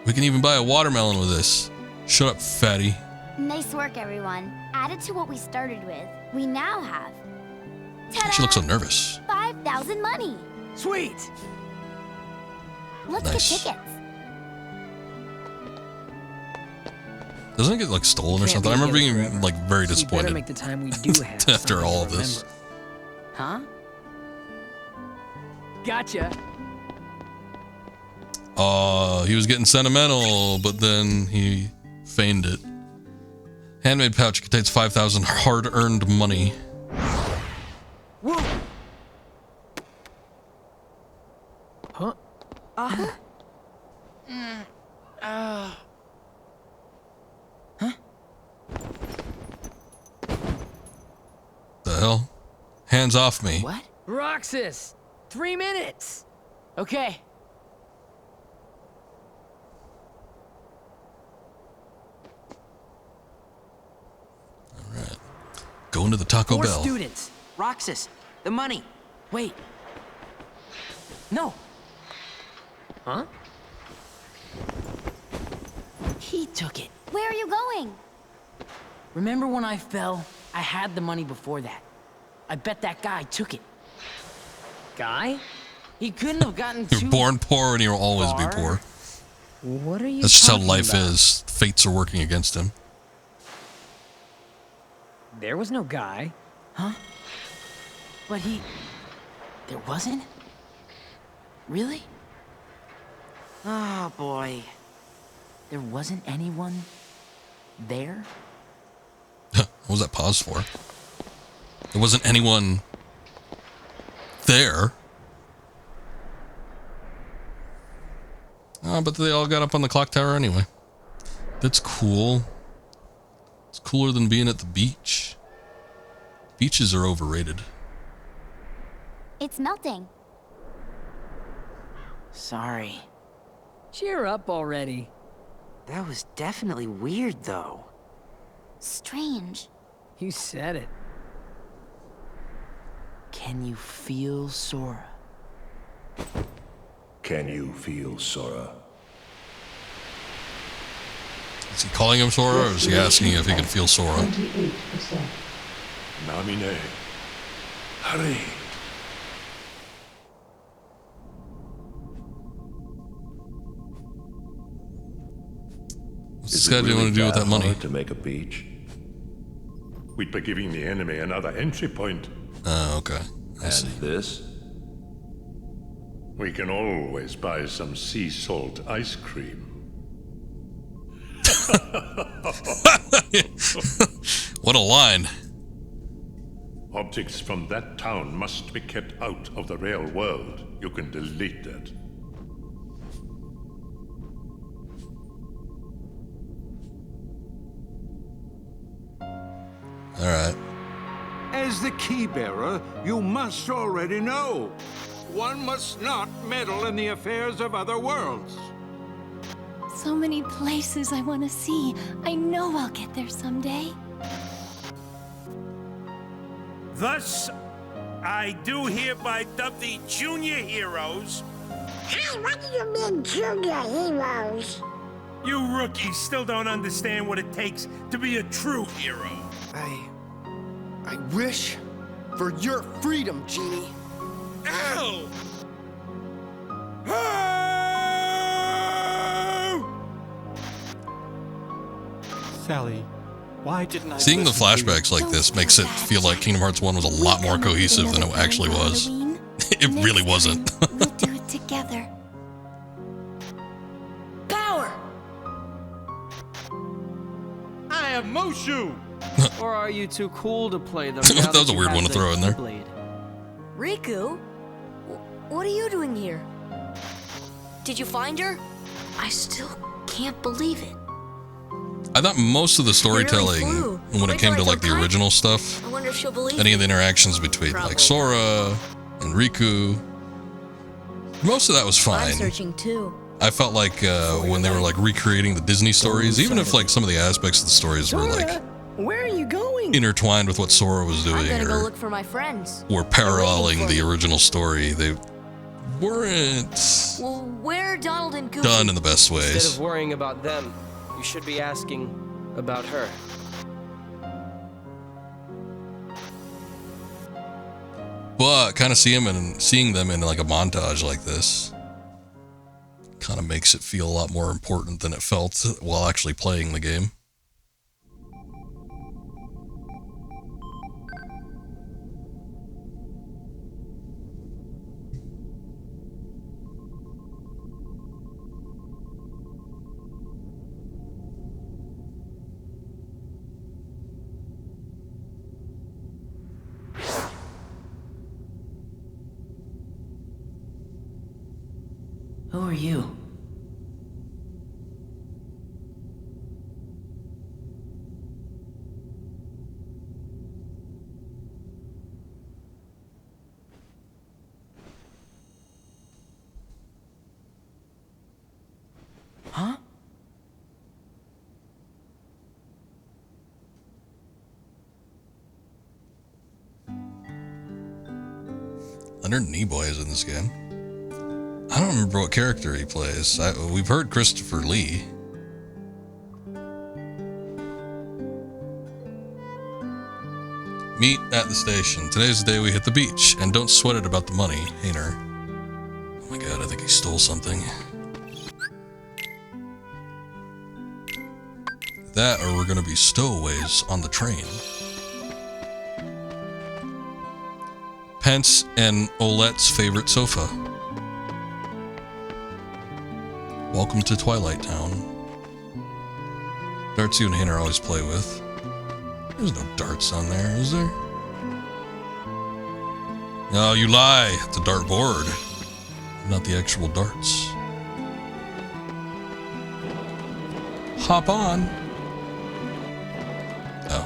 We can even buy a watermelon with this. Shut up, fatty. Nice work, everyone. Added to what we started with, we now have... She looks so nervous. 5,000 money. Sweet. Let's Nice. get tickets. Doesn't it get like stolen or Can't something? I be remember here being forever. like very So we better disappointed make the time we do have after something all to of this. remember. Huh? Gotcha. He was getting sentimental, but then he feigned it. Handmade pouch contains 5,000 hard-earned money. Whoa. Huh? The hell? Hands off me. What? Roxas! 3 minutes! Okay. Alright. Going to the Taco More Bell. students. Roxas, the money. Wait. No. Huh? He took it. Where are you going? Remember when I fell? I had the money before that. I bet that guy took it. Guy? He couldn't have gotten You're too born poor and you'll always be far. poor. What are you That's just how talking life about? is. Fates are working against him. There was no guy. Huh? But he... There wasn't? Really? Oh, boy. There wasn't anyone there? What was that pause for? There wasn't anyone there. But they all got up on the clock tower anyway. That's cool. It's cooler than being at the beach. Beaches are overrated. It's melting. Sorry. Cheer up already. That was definitely weird, though. Strange. You said it. Can you feel Sora? Can you feel Sora? Is he calling him Sora, or is he asking if he can feel Sora? 28%. Namine. Hurry. What's this guy want to do with that money? hard to make a beach? We'd be giving the enemy another entry point. Oh, okay. I And see. this? We can always buy some sea salt ice cream. What a line. Objects from that town must be kept out of the real world. You can delete that. All right. As the key bearer, you must already know. One must not meddle in the affairs of other worlds. So many places I want to see. I know I'll get there someday. Thus, I do hereby dub the junior heroes. Hey, what do you mean, junior heroes? You rookies still don't understand what it takes to be a true hero. I wish for your freedom, Genie. Ow! Sally, why didn't I... Seeing the flashbacks like this makes it feel like Kingdom Hearts 1 was a lot more cohesive than it actually was. It really wasn't. We'll do it together. Power! I am Mushu! Or are you too cool to play them? That was a weird one to throw in there. Riku? What are you doing here? Did you find her? I still can't believe it. I thought most of the storytelling, when it came to like the original stuff, I wonder if she'll believe any of the interactions between like Sora and Riku, most of that was fine. I'm searching too. I felt like when they were like recreating the Disney stories, even if like some of the aspects of the stories were like Where are you going? intertwined with what Sora was doing, I'm gonna go or look for my friends. were paralleling the original story, they weren't Well, where are Donald and Goofy? done in the best ways. Instead of worrying about them, you should be asking about her. But kind of seeing them in like a montage like this kind of makes it feel a lot more important than it felt while actually playing the game. Who are you? Huh? Leonard Nimoy is in this game. I don't remember what character he plays. We've heard Christopher Lee. Meet at the station. Today's the day we hit the beach. And don't sweat it about the money, Hainer. Oh my god, I think he stole something. That or we're gonna be stowaways on the train. Pence and Olette's favorite sofa. Welcome to Twilight Town. Darts you and Hainer always play with. There's no darts on there, is there? No, you lie. It's a dartboard, not the actual darts. Hop on. Oh,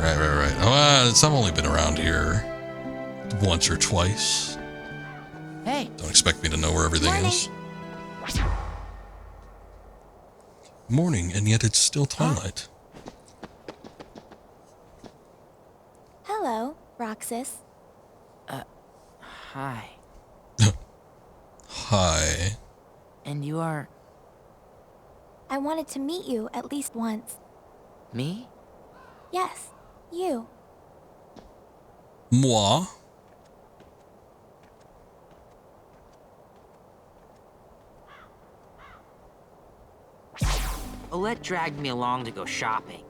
right. Oh, I've only been around here once or twice. Hey. Don't expect me to know where everything is. Morning, and yet it's still twilight. Hello, Roxas. Hi. Hi. And you are... I wanted to meet you at least once. Me? Yes, you. Moi? Olette dragged me along to go shopping.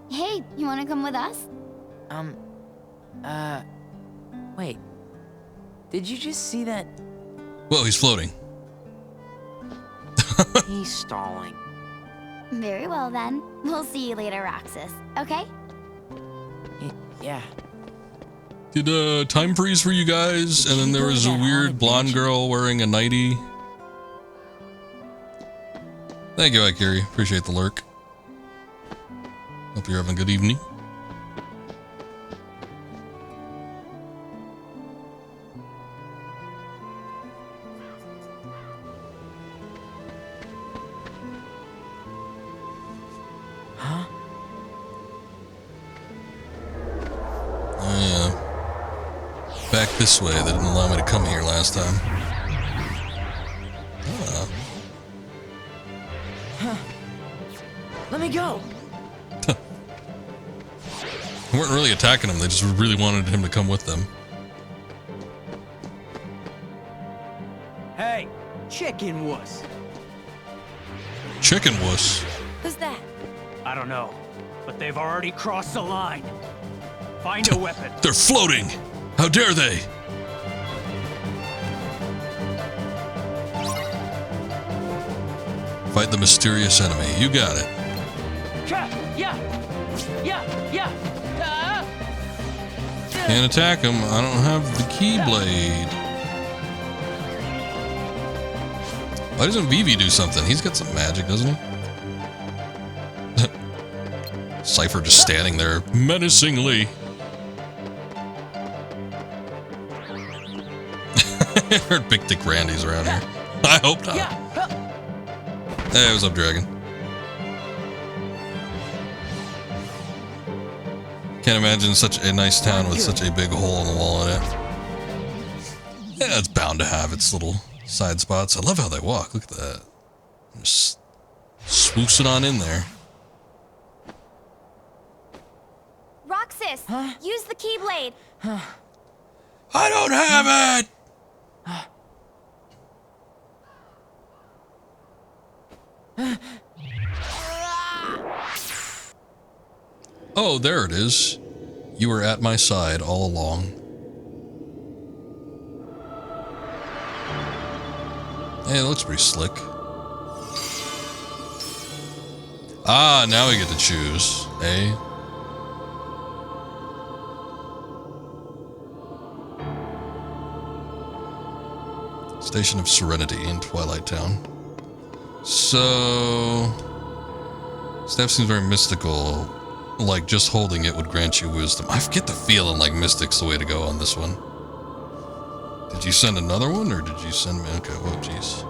Hey, you wanna come with us? Wait. Did you just see that? Whoa, he's floating. He's stalling. Very well then. We'll see you later, Roxas. Okay? Yeah. Did time freeze for you guys? And then there was a weird blonde girl wearing a nightie. Thank you, Ikiri. Appreciate the lurk. Hope you're having a good evening. Huh? Oh, yeah. Back this way. They didn't allow me to come here last time. Ah. Let me go. They weren't really attacking him. They just really wanted him to come with them. Hey, chicken wuss. Chicken wuss. Who's that? I don't know, but they've already crossed the line. Find a weapon. They're floating. How dare they? Fight the mysterious enemy. You got it. Can't attack him. I don't have the Keyblade. Why doesn't Vivi do something? He's got some magic, doesn't he? Cypher just standing there menacingly. Heard Big Dick Randy's around here. I hope not. Hey, what's up, Dragon? Can't imagine such a nice town with such a big hole in the wall in it. Yeah, it's bound to have its little side spots. I love how they walk. Look at that. Just swoosing on in there. Roxas, use the Keyblade. I don't have it! Oh, there it is. You were at my side all along. Hey, it looks pretty slick. Ah, now we get to choose, eh? Station of Serenity in Twilight Town. So... Staff seems very mystical. Like, just holding it would grant you wisdom. I get the feeling like Mystic's the way to go on this one. Did you send another one, or did you send me? Okay, well, jeez.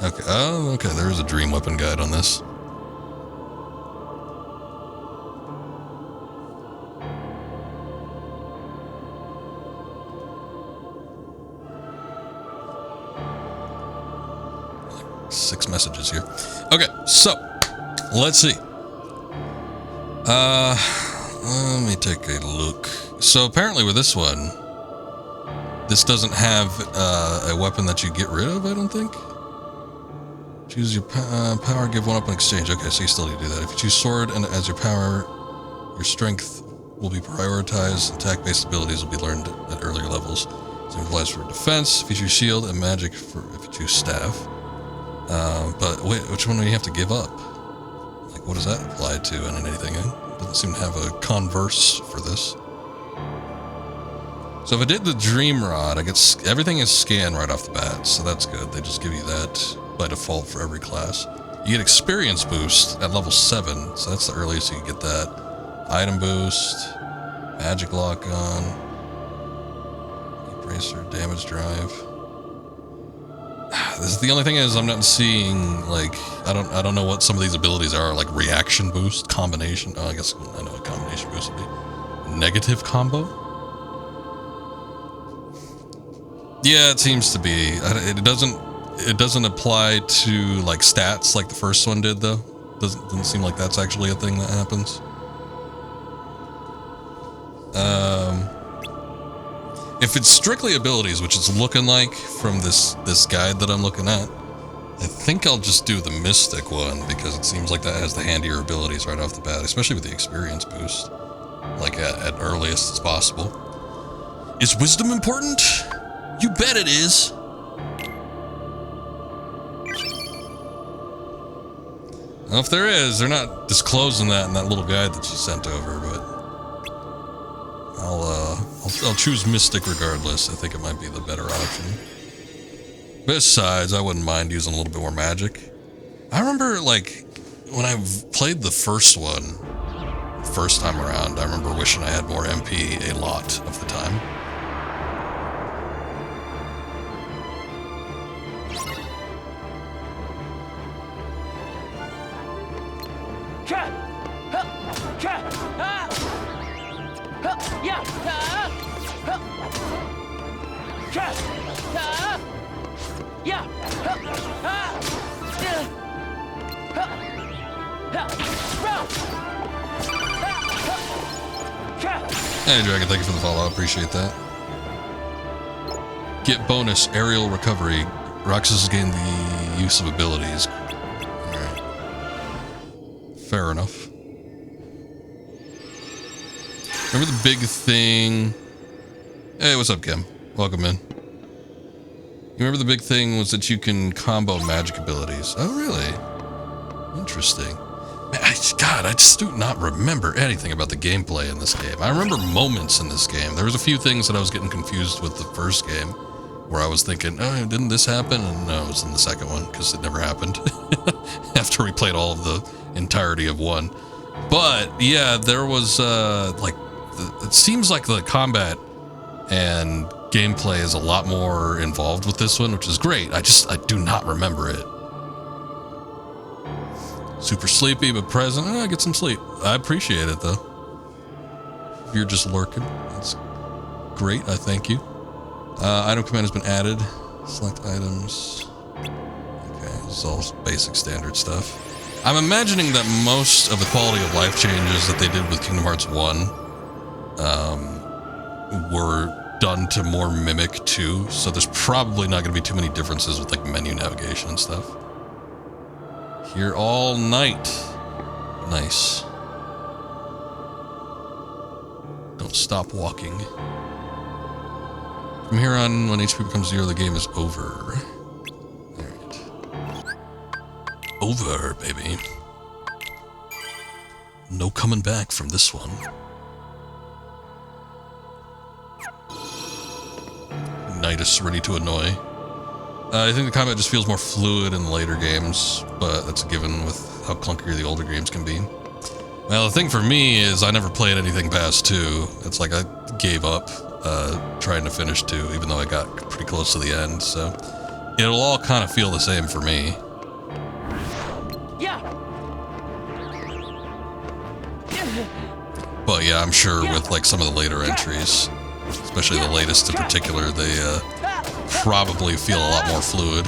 Okay, oh, okay, there is a dream weapon guide on this. Like 6 messages here. Okay, so, let's see. Let me take a look. So apparently with this one, this doesn't have a weapon that you get rid of, I don't think. Choose your power, give one up in exchange. Okay, so you still need to do that. If you choose sword and as your power, your strength will be prioritized. Attack-based abilities will be learned at earlier levels. Same applies for defense, if you choose shield, and magic for if you choose staff. But wait, which one do you have to give up? Like, what does that apply to and anything? It doesn't seem to have a converse for this. So if I did the Dream Rod, I get everything is scanned right off the bat, so that's good. They just give you that by default for every class. You get experience boost at level 7, so that's the earliest you can get that. Item boost, magic lock on, bracer, damage drive. This is the only thing is I'm not seeing, like, I don't know what some of these abilities are, like reaction boost, combination. Oh, I guess I know what combination boost would be. Negative combo? Yeah, it seems to be. It doesn't apply to like stats like the first one did though. Doesn't seem like that's actually a thing that happens. If it's strictly abilities, which it's looking like from this guide that I'm looking at, I think I'll just do the Mystic one because it seems like that has the handier abilities right off the bat, especially with the experience boost, like at earliest as possible. Is wisdom important? You bet it is. Well, if there is, they're not disclosing that in that little guide that she sent over, but I'll choose Mystic regardless. I think it might be the better option. Besides, I wouldn't mind using a little bit more magic. I remember, like, when I played the first one, first time around, I remember wishing I had more MP a lot of the time. Hey Dragon, thank you for the follow, I appreciate that. Get bonus aerial recovery. Roxas has gained the use of abilities. Alright. Fair enough. Remember the big thing? Hey, what's up, Kim? Welcome in. You remember the big thing was that you can combo magic abilities? Oh, really? Interesting. Man, I just do not remember anything about the gameplay in this game. I remember moments in this game. There was a few things that I was getting confused with the first game, where I was thinking, oh, didn't this happen? And no, it was in the second one, because it never happened after we played all of the entirety of 1. But yeah, there was it seems like the combat and gameplay is a lot more involved with this one, which is great. I do not remember it. Super sleepy, but present. I get some sleep. I appreciate it, though. If you're just lurking, that's great. I thank you. Item command has been added. Select items. Okay, this is all basic standard stuff. I'm imagining that most of the quality of life changes that they did with Kingdom Hearts 1 were done to more mimic 2, so there's probably not going to be too many differences with like menu navigation and stuff. Here all night. Nice. Don't stop walking. From here on, when HP becomes 0, the game is over. Alright. Over, baby. No coming back from this one. Nidus ready to annoy. I think the combat just feels more fluid in the later games, but that's a given with how clunkier the older games can be. Well, the thing for me is I never played anything past 2. It's like I gave up trying to finish 2, even though I got pretty close to the end, so it'll all kind of feel the same for me. But yeah, I'm sure with like some of the later entries, especially the latest in particular, they probably feel a lot more fluid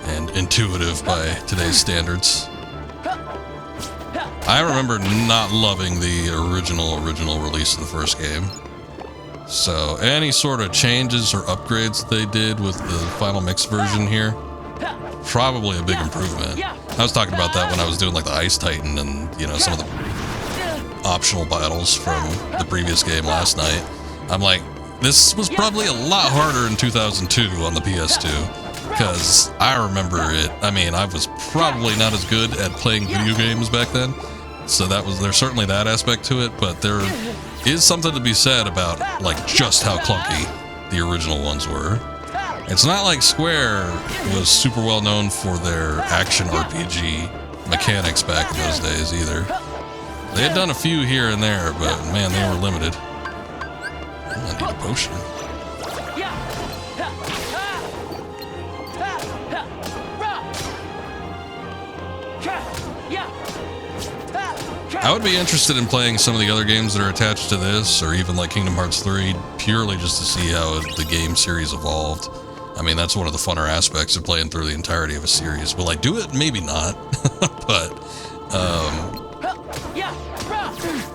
and intuitive by today's standards. I remember not loving the original release of the first game. So any sort of changes or upgrades they did with the final mix version here, probably a big improvement. I was talking about that when I was doing like the Ice Titan and, you know, some of the optional battles from the previous game last night. I'm like, this was probably a lot harder in 2002 on the PS2, because I remember it. I mean, I was probably not as good at playing video games back then, so there's certainly that aspect to it, but there is something to be said about like just how clunky the original ones were. It's not like Square was super well known for their action RPG mechanics back in those days either. They had done a few here and there, but man, they were limited. I need a potion. I would be interested in playing some of the other games that are attached to this, or even like Kingdom Hearts 3, purely just to see how the game series evolved. I mean, that's one of the funner aspects of playing through the entirety of a series. Will I do it? Maybe not. But,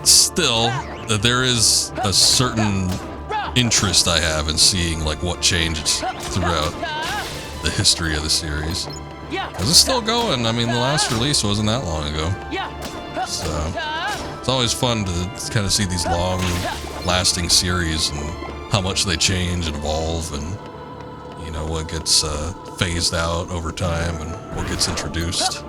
still, there is a certain interest I have in seeing like what changed throughout the history of the series. Because it's still going. I mean, the last release wasn't that long ago. So it's always fun to kind of see these long lasting series and how much they change and evolve, and you know what gets phased out over time and what gets introduced.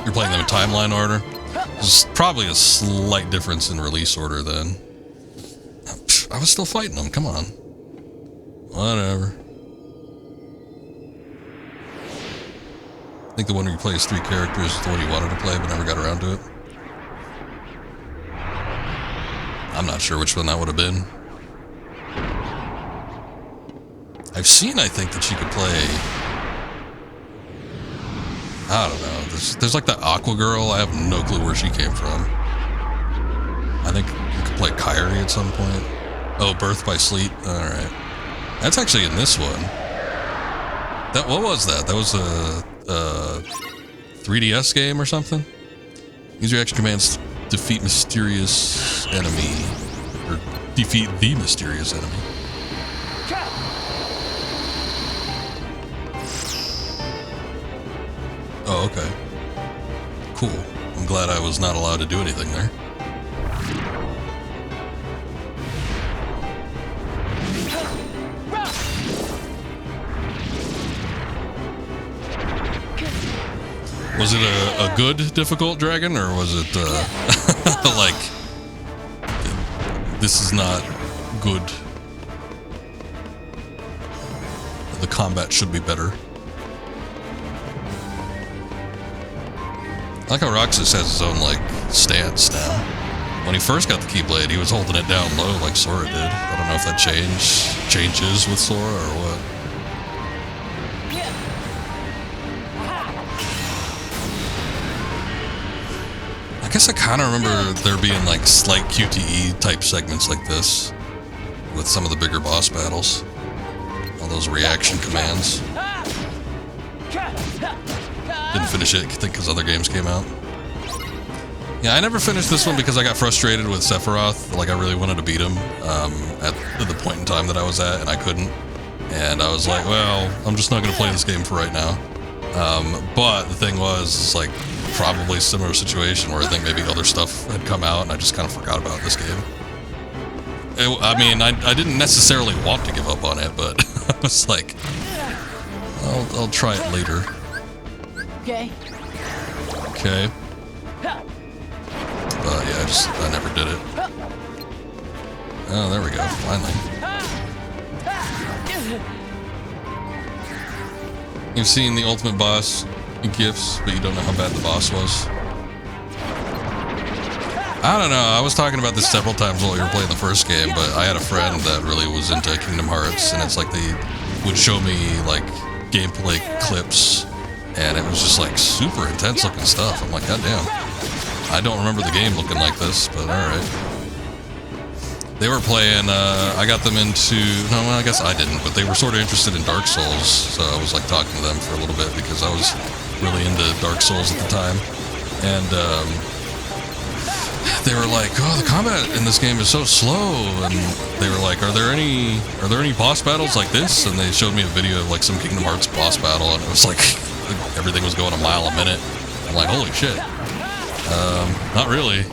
You're playing them in timeline order. There's probably a slight difference in release order then. I was still fighting them, come on. Whatever. I think the one where you play as 3 characters is the one you wanted to play but never got around to it. I'm not sure which one that would have been. I've seen, I think, that you could play... I don't know. There's like that Aqua Girl. I have no clue where she came from. I think you could play Kyrie at some point. Oh, Birth by Sleep. Alright. That's actually in this one. What was that? That was a 3DS game or something? Use your action commands to defeat mysterious enemy. Or defeat the mysterious enemy. Oh, okay. Cool. I'm glad I was not allowed to do anything there. Was it a good difficult dragon, or was it like this is not good. The combat should be better. I like how Roxas has his own, like, stance now. When he first got the Keyblade, he was holding it down low like Sora did. I don't know if that changes with Sora or what. I guess I kind of remember there being, like, slight QTE type segments like this with some of the bigger boss battles. All those reaction commands. Didn't finish it, I think, because other games came out. Yeah, I never finished this one because I got frustrated with Sephiroth. Like, I really wanted to beat him at the point in time that I was at, and I couldn't. And I was like, well, I'm just not going to play this game for right now. But the thing was, it's like, probably a similar situation where I think maybe other stuff had come out, and I just kind of forgot about this game. I mean, I didn't necessarily want to give up on it, but I was like, I'll try it later. Okay. Okay. But yeah, I never did it. Oh, there we go, finally. You've seen the ultimate boss gifs, but you don't know how bad the boss was. I don't know, I was talking about this several times while we were playing the first game, but I had a friend that really was into Kingdom Hearts, and it's like they would show me, like, gameplay clips, and it was just, like, super intense looking stuff. I'm like, goddamn. I don't remember the game looking like this, but alright. They were playing, I got them into, no, I guess I didn't, but they were sort of interested in Dark Souls, so I was, like, talking to them for a little bit, because I was really into Dark Souls at the time, and, they were like, oh, the combat in this game is so slow, and they were like, are there any boss battles like this? And they showed me a video of, like, some Kingdom Hearts boss battle, and it was like, everything was going a mile a minute. I'm like, holy shit. Not really.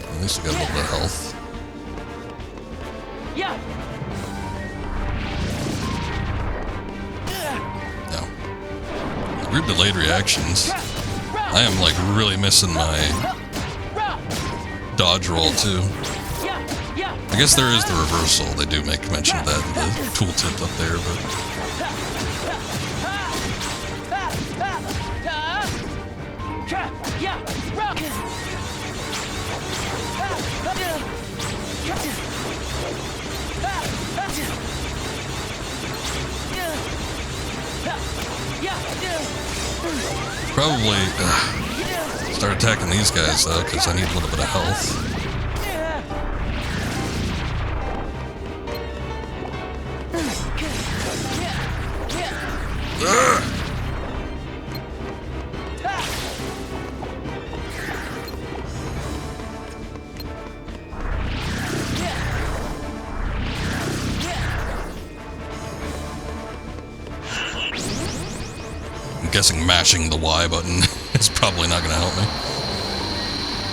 At least we got a little bit of health. Weird delayed reactions. I am, like, really missing my dodge roll too. I guess there is the reversal. They do make mention of that in the tooltip up there, but probably start attacking these guys though, because I need a little bit of health. I'm guessing mashing the Y button is probably not going to help me.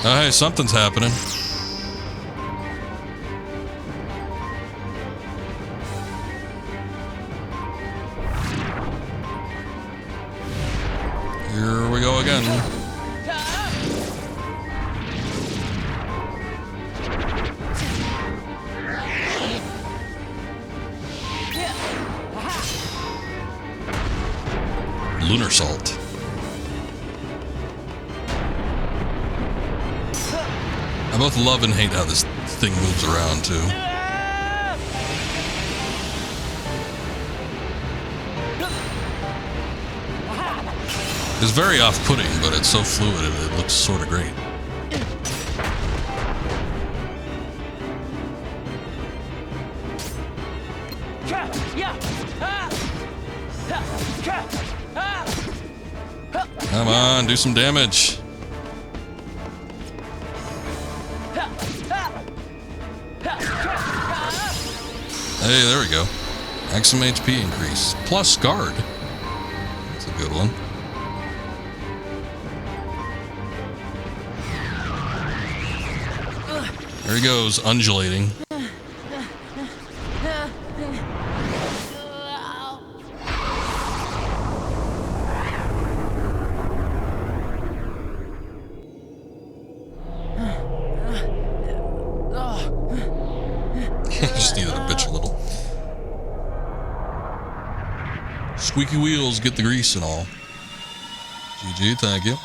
Oh, hey, something's happening. Here we go again. Lunar Salt. I both love and hate how this thing moves around too. It's very off-putting, but it's so fluid it looks sort of great. Come on, do some damage. Hey, there we go. Maximum HP increase. Plus guard. That's a good one. There he goes, undulating. Just needed to bitch a little. Squeaky wheels get the grease and all. GG, thank you.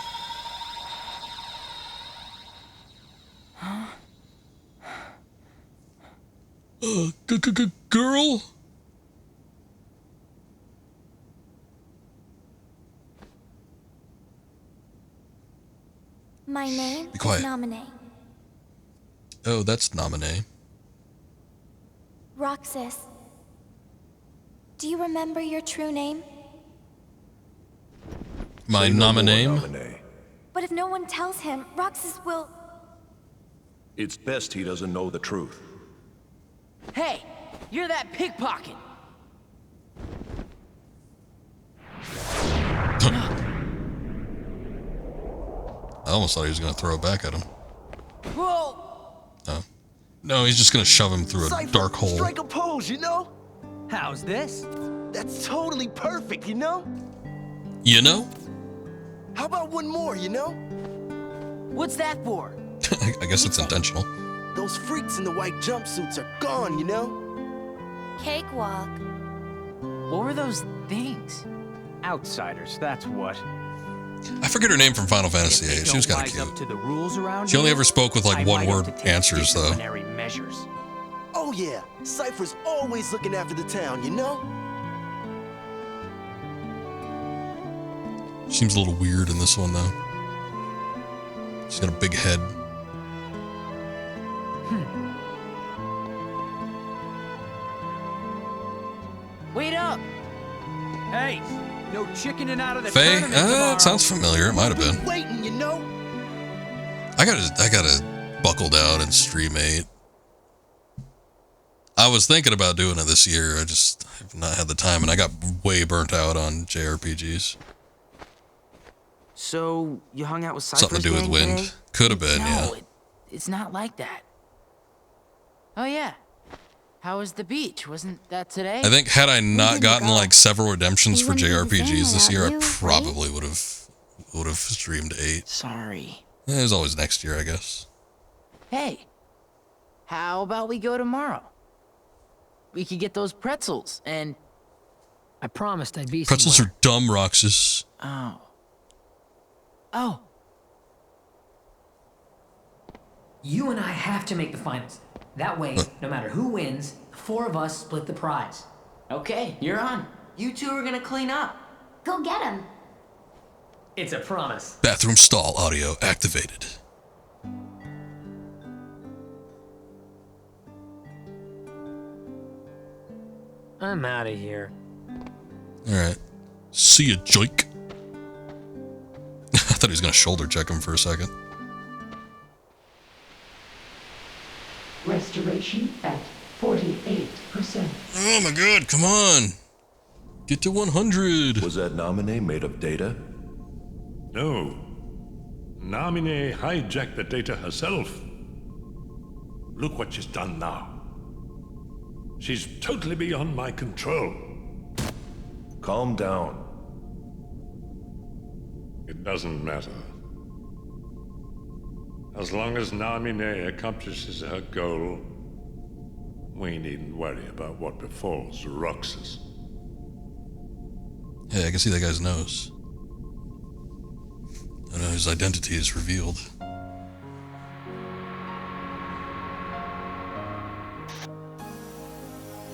Girl? My name Be quiet. is Nominee. Oh, that's Nominee. Roxas. Do you remember your true name? My nominee? But if no one tells him, Roxas will... It's best he doesn't know the truth. Hey, you're that pickpocket. I almost thought he was going to throw it back at him. Whoa! Oh. No, he's just going to shove him through a dark hole. Strike a pose, you know? How's this? That's totally perfect, you know? You know? How about one more, you know? What's that for? I guess it's intentional. Those freaks in the white jumpsuits are gone, you know? Cakewalk. What were those things? Outsiders, that's what. I forget her name from Final Fantasy VIII. She was kind of cute. To the rules around She only here, ever spoke with like I might have one-word to take answers, though. disciplinary measures. Oh yeah, Cypher's always looking after the town, you know? Seems a little weird in this one, though. She's got a big head. Wait up! Hey, no chickening out of the Faye? tournament tomorrow. It sounds familiar. It might have been. Waiting, you know? I gotta buckle down and stream 8. I was thinking about doing it this year. I just have not had the time, and I got way burnt out on JRPGs. So, you hung out with Cypher's Something to do with gang wind. today? Could have been, yeah. No, it's not like that. Oh yeah. How was the beach? Wasn't that today? I think had I not gotten like several redemptions We for wouldn't be the same JRPGs this year, I without you, probably would have streamed 8. Sorry. There's always next year, I guess. Hey, how about we go tomorrow? We could get those pretzels and... I promised I'd be Pretzels somewhere. are dumb, Roxas. Oh. Oh. You and I have to make the finals. That way, no matter who wins, the 4 of us split the prize. Okay, you're on. You two are gonna clean up. Go get him. It's a promise. Bathroom stall audio activated. I'm out of here. Alright. See ya, joik. I thought he was going to shoulder check him for a second. Restoration at 48%. Oh my god, come on. Get to 100. Was that nominee made of data? No. Namine hijacked the data herself. Look what she's done now. She's totally beyond my control. Calm down. It doesn't matter. As long as Namine accomplishes her goal, we needn't worry about what befalls Roxas. Hey, I can see that guy's nose. I know his identity is revealed.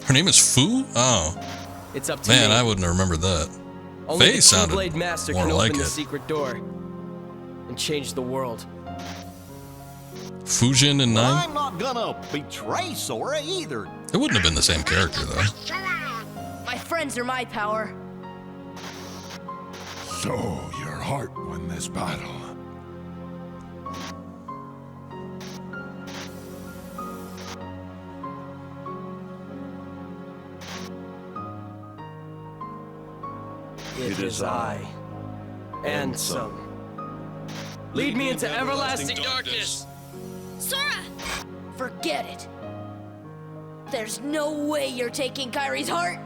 Her name is Fu? Oh. It's up to Man, me. I wouldn't have remembered that. Only Faye the sounded Keyblade Master more can like open the it. secret door and change the world. Fujin and 9? I'm not gonna betray Sora either. It wouldn't have been the same character, though. My friends are my power. So your heart won this battle. It is I, and some. Lead me into everlasting darkness. Sora! Forget it. There's no way you're taking Kairi's heart.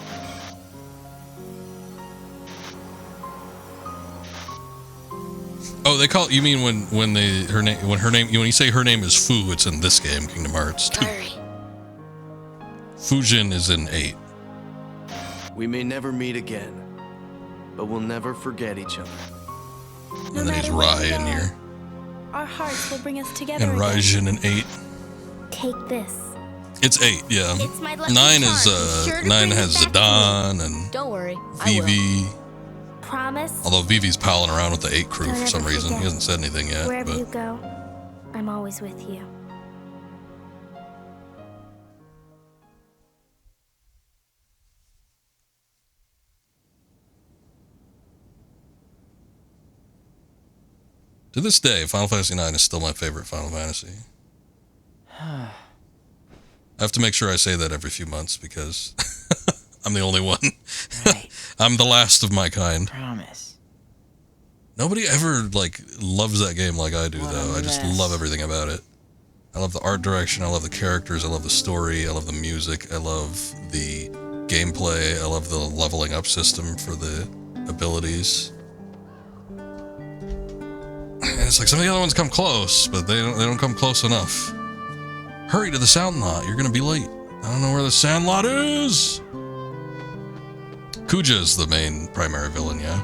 Oh, they call you mean when you say her name is Fu, it's in this game, Kingdom Hearts 2. Kairi. Fujin is in 8. We may never meet again, but we'll never forget each other. And then he's Rai in here. Our hearts will bring us together. And Raijin in 8. Take this. It's 8, yeah. It's my lucky 9 charm. is Be sure to 9 bring has it back to Zidane and Don't worry. Vivi. Promise. Although Vivi's palling around with the 8 crew for some reason. He hasn't said anything yet. Wherever But you go, I'm always with you. to this day, Final Fantasy IX is still my favorite Final Fantasy. I have to make sure I say that every few months because I'm the only one. Right. I'm the last of my kind. Promise. Nobody ever loves that game like I do, though. I just love everything about it. I love the art direction. I love the characters. I love the story. I love the music. I love the gameplay. I love the leveling up system for the abilities. And it's like some of the other ones come close, but they don't come close enough. Hurry to the Sandlot. You're gonna be late. I don't know where the Sandlot is. Kuja is the main primary villain, yeah.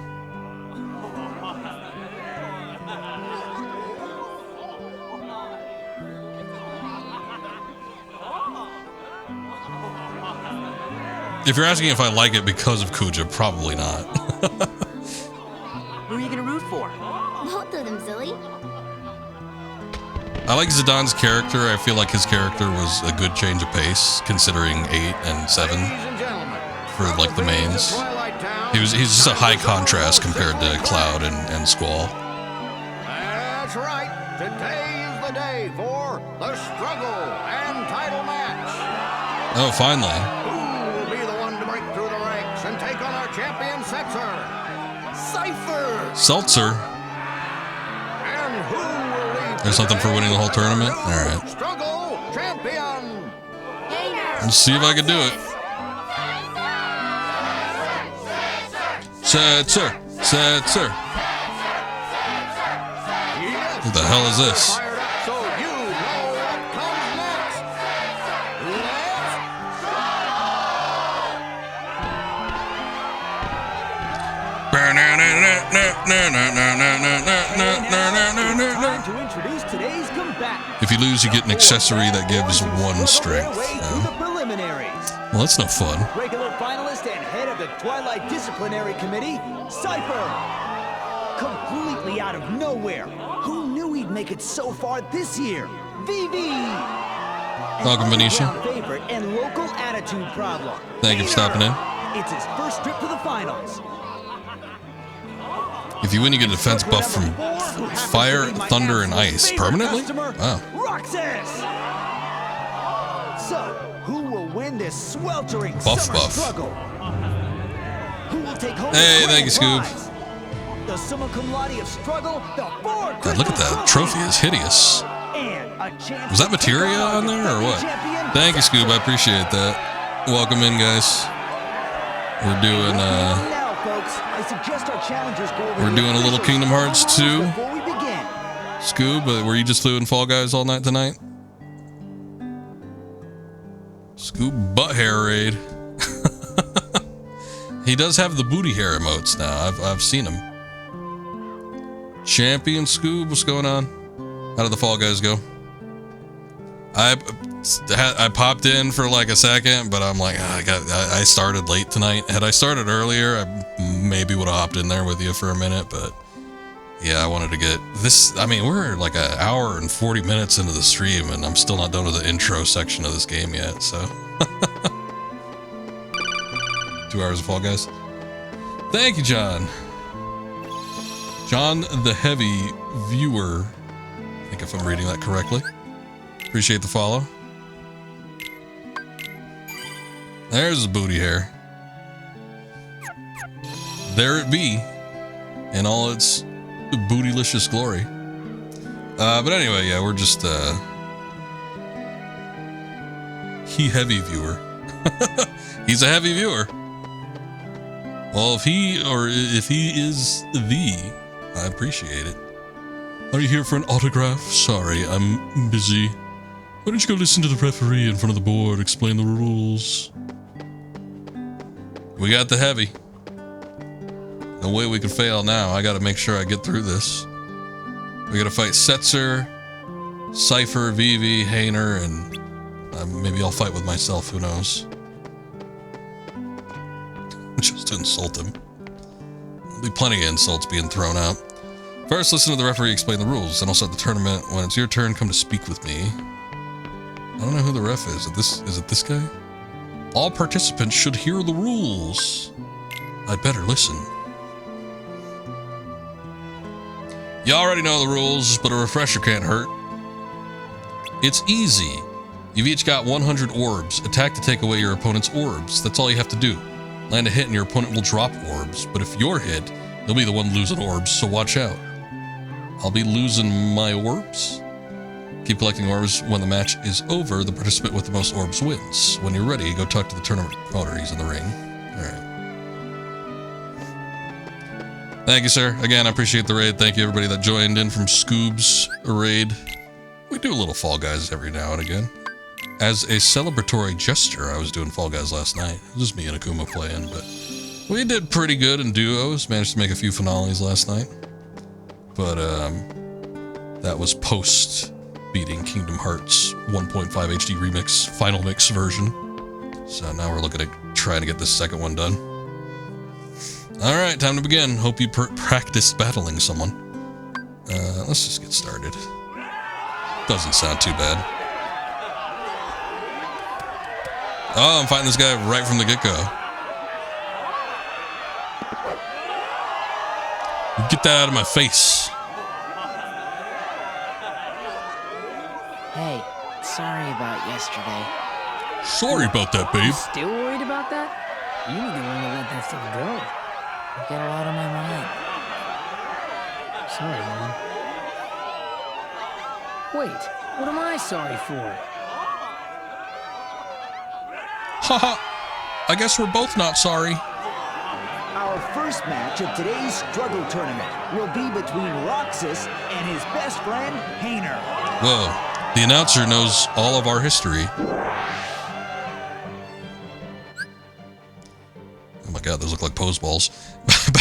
If you're asking if I like it because of Kuja, probably not. Who are you gonna root for? Both of them, silly. I like Zidane's character. I feel like his character was a good change of pace, considering 8 and 7 for the mains. He's just a high contrast compared to Cloud and Squall. That's right. Today is the day for the struggle and title match. Oh, finally. Who will be the one to break through the ranks and take on our champion, Setzer? Cypher! Seltzer. And who will lead There's something for winning the whole tournament? Alright. struggle champion? Let's see if I can do it. Setzer. Setzer. What the hell is this? So you know what comes next. Time to introduce today's combatant. If you lose, you get an accessory that gives 1 strength. The preliminaries. Well, that's no fun. Regular finalist and head of the Twilight Disciplinary Committee, Cypher. Completely out of nowhere. Who knew he'd make it so far this year? Vivi. Welcome, Venetia. Favorite and local attitude problem. Thank you for stopping in. It's his first trip to the finals. If you win, you get a defense buff from fire, thunder, and ice permanently? Wow. Roxas. So, who will win this sweltering Buff summer buff. struggle? Who will take home Hey, the thank you, Scoob. prize? The summa cum laude of struggle, the 4 God, look at that. Trophy is hideous. and a chance Was that to take materia our on there or what? champion, Thank you, Scoob. I appreciate that. Welcome in, guys. We're doing Now, folks, I suggest our challengers go over we're the doing a little official Kingdom Hearts 2. before we begin. Scoob, were you just doing Fall Guys all night tonight? Scoob butt hair raid. He does have the booty hair emotes now. I've seen him. Champion Scoob, what's going on? How did the Fall Guys go? I popped in for like a second, but I'm like, I started late tonight. Had I started earlier, I maybe would have hopped in there with you for a minute, but yeah, I wanted to get this. I mean, we're like an hour and 40 minutes into the stream, and I'm still not done with the intro section of this game yet, so. 2 hours of Fall Guys. Thank you, John. John the Heavy Viewer. I think if I'm reading that correctly. Appreciate the follow. There's the booty hair. There it be. In all its bootylicious glory. But anyway, yeah, we're just, he heavy viewer. He's a heavy viewer. Well, if he is the, I appreciate it. Are you here for an autograph? Sorry, I'm busy Why don't you go listen to the referee in front of the board explain the rules? We got the heavy. No way we could fail now. I gotta make sure I get through this. We gotta fight Setzer, Cypher, Vivi, Hayner, and maybe I'll fight with myself, who knows. Just to insult him. There'll be plenty of insults being thrown out. First, listen to the referee explain the rules, then I'll start the tournament. When it's your turn, come to speak with me. I don't know who the ref is. Is it this guy? All participants should hear the rules. I'd better listen. You already know the rules, but a refresher can't hurt. It's easy. You've each got 100 orbs. Attack to take away your opponent's orbs. That's all you have to do. Land a hit and your opponent will drop orbs, but if you're hit, you'll be the one losing orbs, so watch out. I'll be losing my orbs? Keep collecting orbs. When the match is over, the participant with the most orbs wins. When you're ready, go talk to the tournament promoter. He's in the ring. Alright. Thank you, sir. Again, I appreciate the raid. Thank you, everybody that joined in from Scoob's raid. We do a little Fall Guys every now and again. As a celebratory gesture, I was doing Fall Guys last night. It was just me and Akuma playing, but we did pretty good in duos. Managed to make a few finales last night. But, that was post beating Kingdom Hearts 1.5 HD ReMix Final Mix version. So now we're looking at trying to get this second one done. Alright, time to begin. Hope you practice battling someone. Let's just get started. Doesn't sound too bad. Oh, I'm fighting this guy right from the get-go. Get that out of my face. Hey, sorry about yesterday. Sorry about that, babe. Still worried about that? You need to learn to let that stuff go. I've got a lot on my mind. Sorry, man. Wait, what am I sorry for? Haha, I guess we're both not sorry. Our first match of today's struggle tournament will be between Roxas and his best friend, Hayner. Whoa, the announcer knows all of our history. Oh my god, those look like pose balls.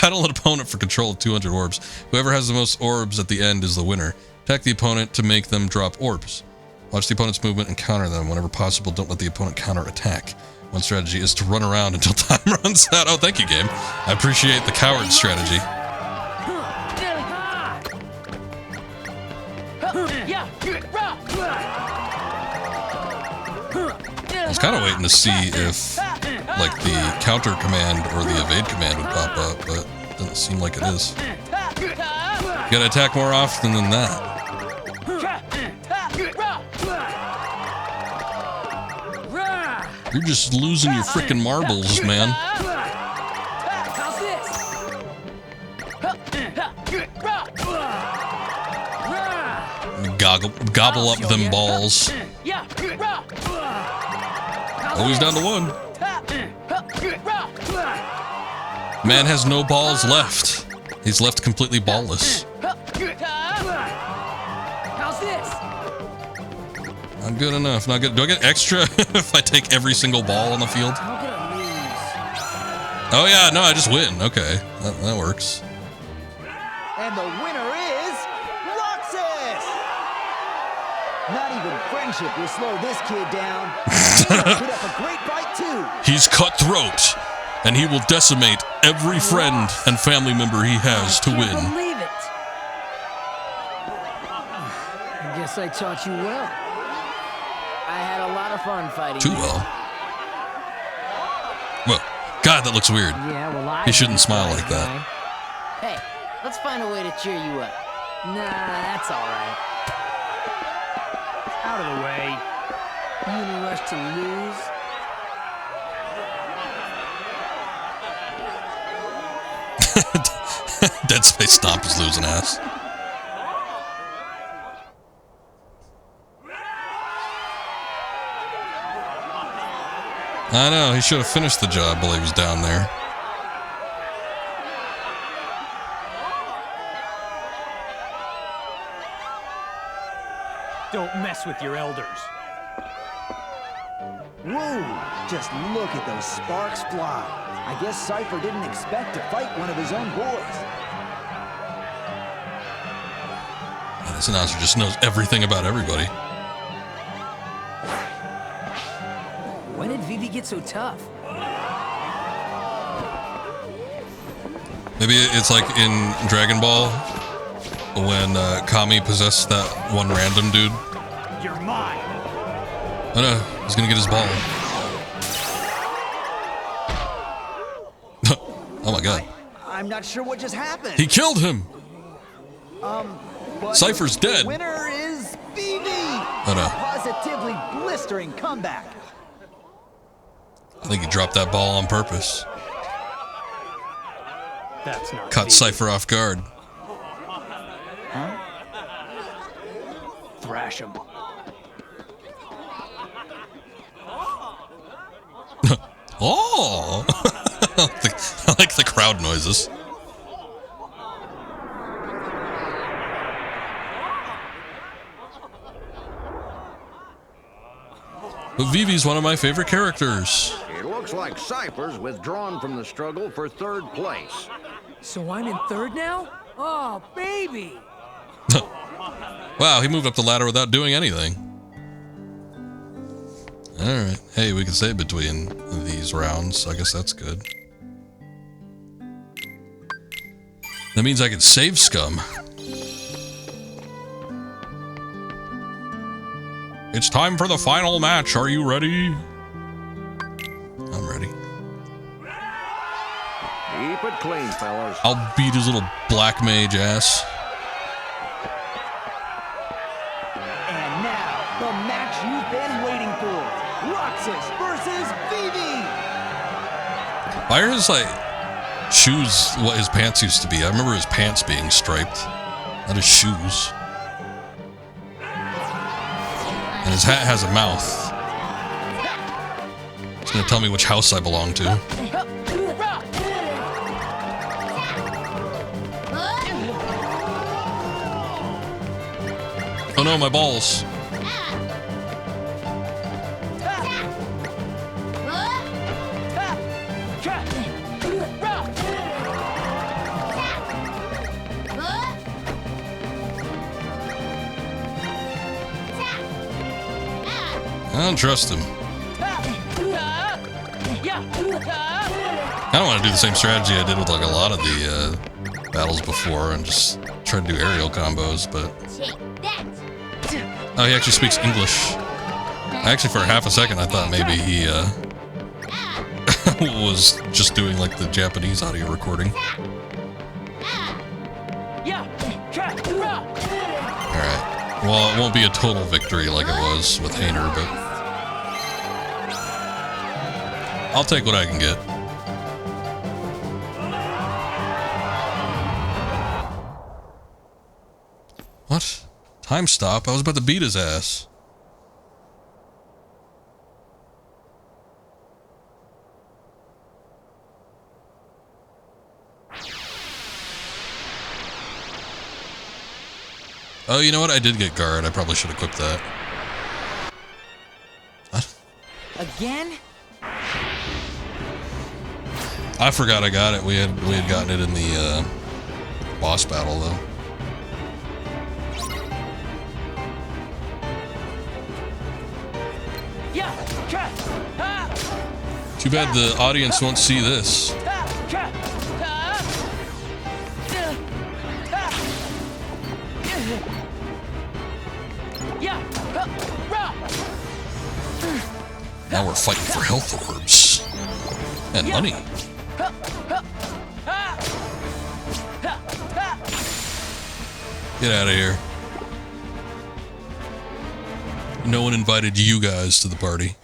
Battle an opponent for control of 200 orbs. Whoever has the most orbs at the end is the winner. Attack the opponent to make them drop orbs. Watch the opponent's movement and counter them. Whenever possible, don't let the opponent counter-attack. One strategy is to run around until time runs out. Oh, thank you, game. I appreciate the coward strategy. I was kind of waiting to see if, like, the counter command or the evade command would pop up, but it doesn't seem like it is. You gotta attack more often than that. You're just losing your frickin' marbles, man. How's this? Gobble up them balls. Oh, he's down to one. Man has no balls left. He's left completely ballless. How's this? Not good enough. Not good. Do I get extra if I take every single ball on the field? Oh yeah, no, I just win. Okay, that works. And the winner is Roxas! Not even friendship will slow this kid down. He put up a great fight too. He's cutthroat, and he will decimate every friend and family member he has to win. Believe it. I guess I taught you well. I had a lot of fun fighting. Too well. Well, God, that looks weird. Yeah, well, He shouldn't smile like that. Hey, let's find a way to cheer you up. Nah, that's all right. Out of the way. You in a rush to lose? Dead Space Stomp is losing ass. I know, he should have finished the job while he was down there. Don't mess with your elders. Whoa! Just look at those sparks fly. I guess Cypher didn't expect to fight one of his own boys. This announcer just knows everything about everybody. When did Vivi get so tough? Maybe it's like in Dragon Ball when Kami possessed that one random dude. You're mine. Oh no, he's gonna get his ball. Oh my god. I'm not sure what just happened. He killed him! But Cypher's dead. The winner is Vivi! Oh no. Positively blistering comeback. I think he dropped that ball on purpose. That's not Caught Cypher off guard. Huh? Thrash him. Oh! I like the crowd noises. But Vivi's one of my favorite characters. It looks like Cypher's withdrawn from the struggle for third place. So I'm in third now? Oh, baby! Wow, he moved up the ladder without doing anything. Alright. Hey, we can save between these rounds. I guess that's good. That means I can save scum. It's time for the final match. Are you ready? I'm ready. Keep it clean, fellas. I'll beat his little black mage ass. And now, the match you've been waiting for. Roxas versus Vivi! Why are his, like, shoes what his pants used to be? I remember his pants being striped, not his shoes. And his hat has a mouth. It's gonna tell me which house I belong to. Oh no, my balls. I don't trust him. I don't want to do the same strategy I did with like a lot of the battles before and just try to do aerial combos, but... Oh, he actually speaks English. Actually, for half a second, I thought maybe he was just doing like the Japanese audio recording. Alright. Well, it won't be a total victory like it was with Hainer, but... I'll take what I can get. What? Time stop? I was about to beat his ass. Oh, you know what? I did get guard. I probably should equip that. What? Again? I forgot I got it. We had gotten it in the boss battle though. Too bad the audience won't see this. Now we're fighting for health orbs and money. Get out of here. No one invited you guys to the party.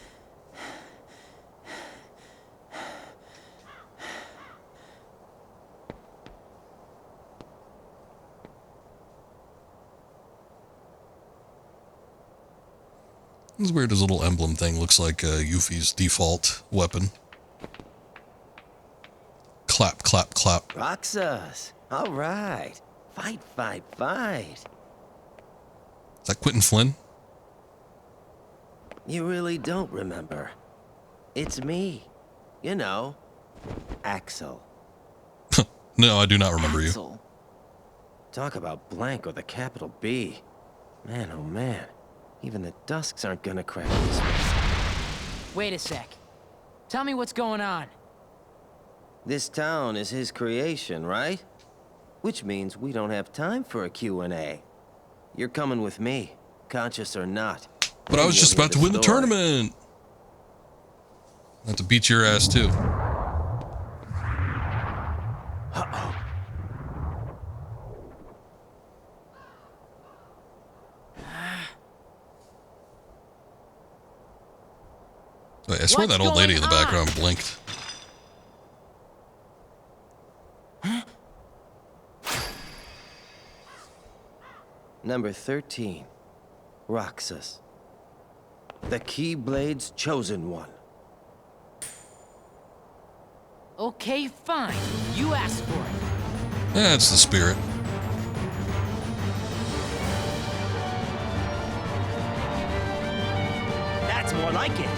It's weird his little emblem thing looks like Yuffie's default weapon. Clap, clap, clap. Roxas. All right. Fight, fight, fight. Is that Quentin Flynn? You really don't remember. It's me. You know, Axel. No, I do not remember you. Talk about blank with a capital B. Man, oh man. Even the Dusks aren't gonna crack this one. Wait a sec. Tell me what's going on. This town is his creation, right? Which means we don't have time for a Q&A. You're coming with me, conscious or not. But I was just about to win the tournament. I have to beat your ass too. Uh-oh. Wait, I swear that old lady in the background blinked. Number 13, Roxas. The Keyblade's chosen one. Okay, fine. You asked for it. That's the spirit. That's more like it.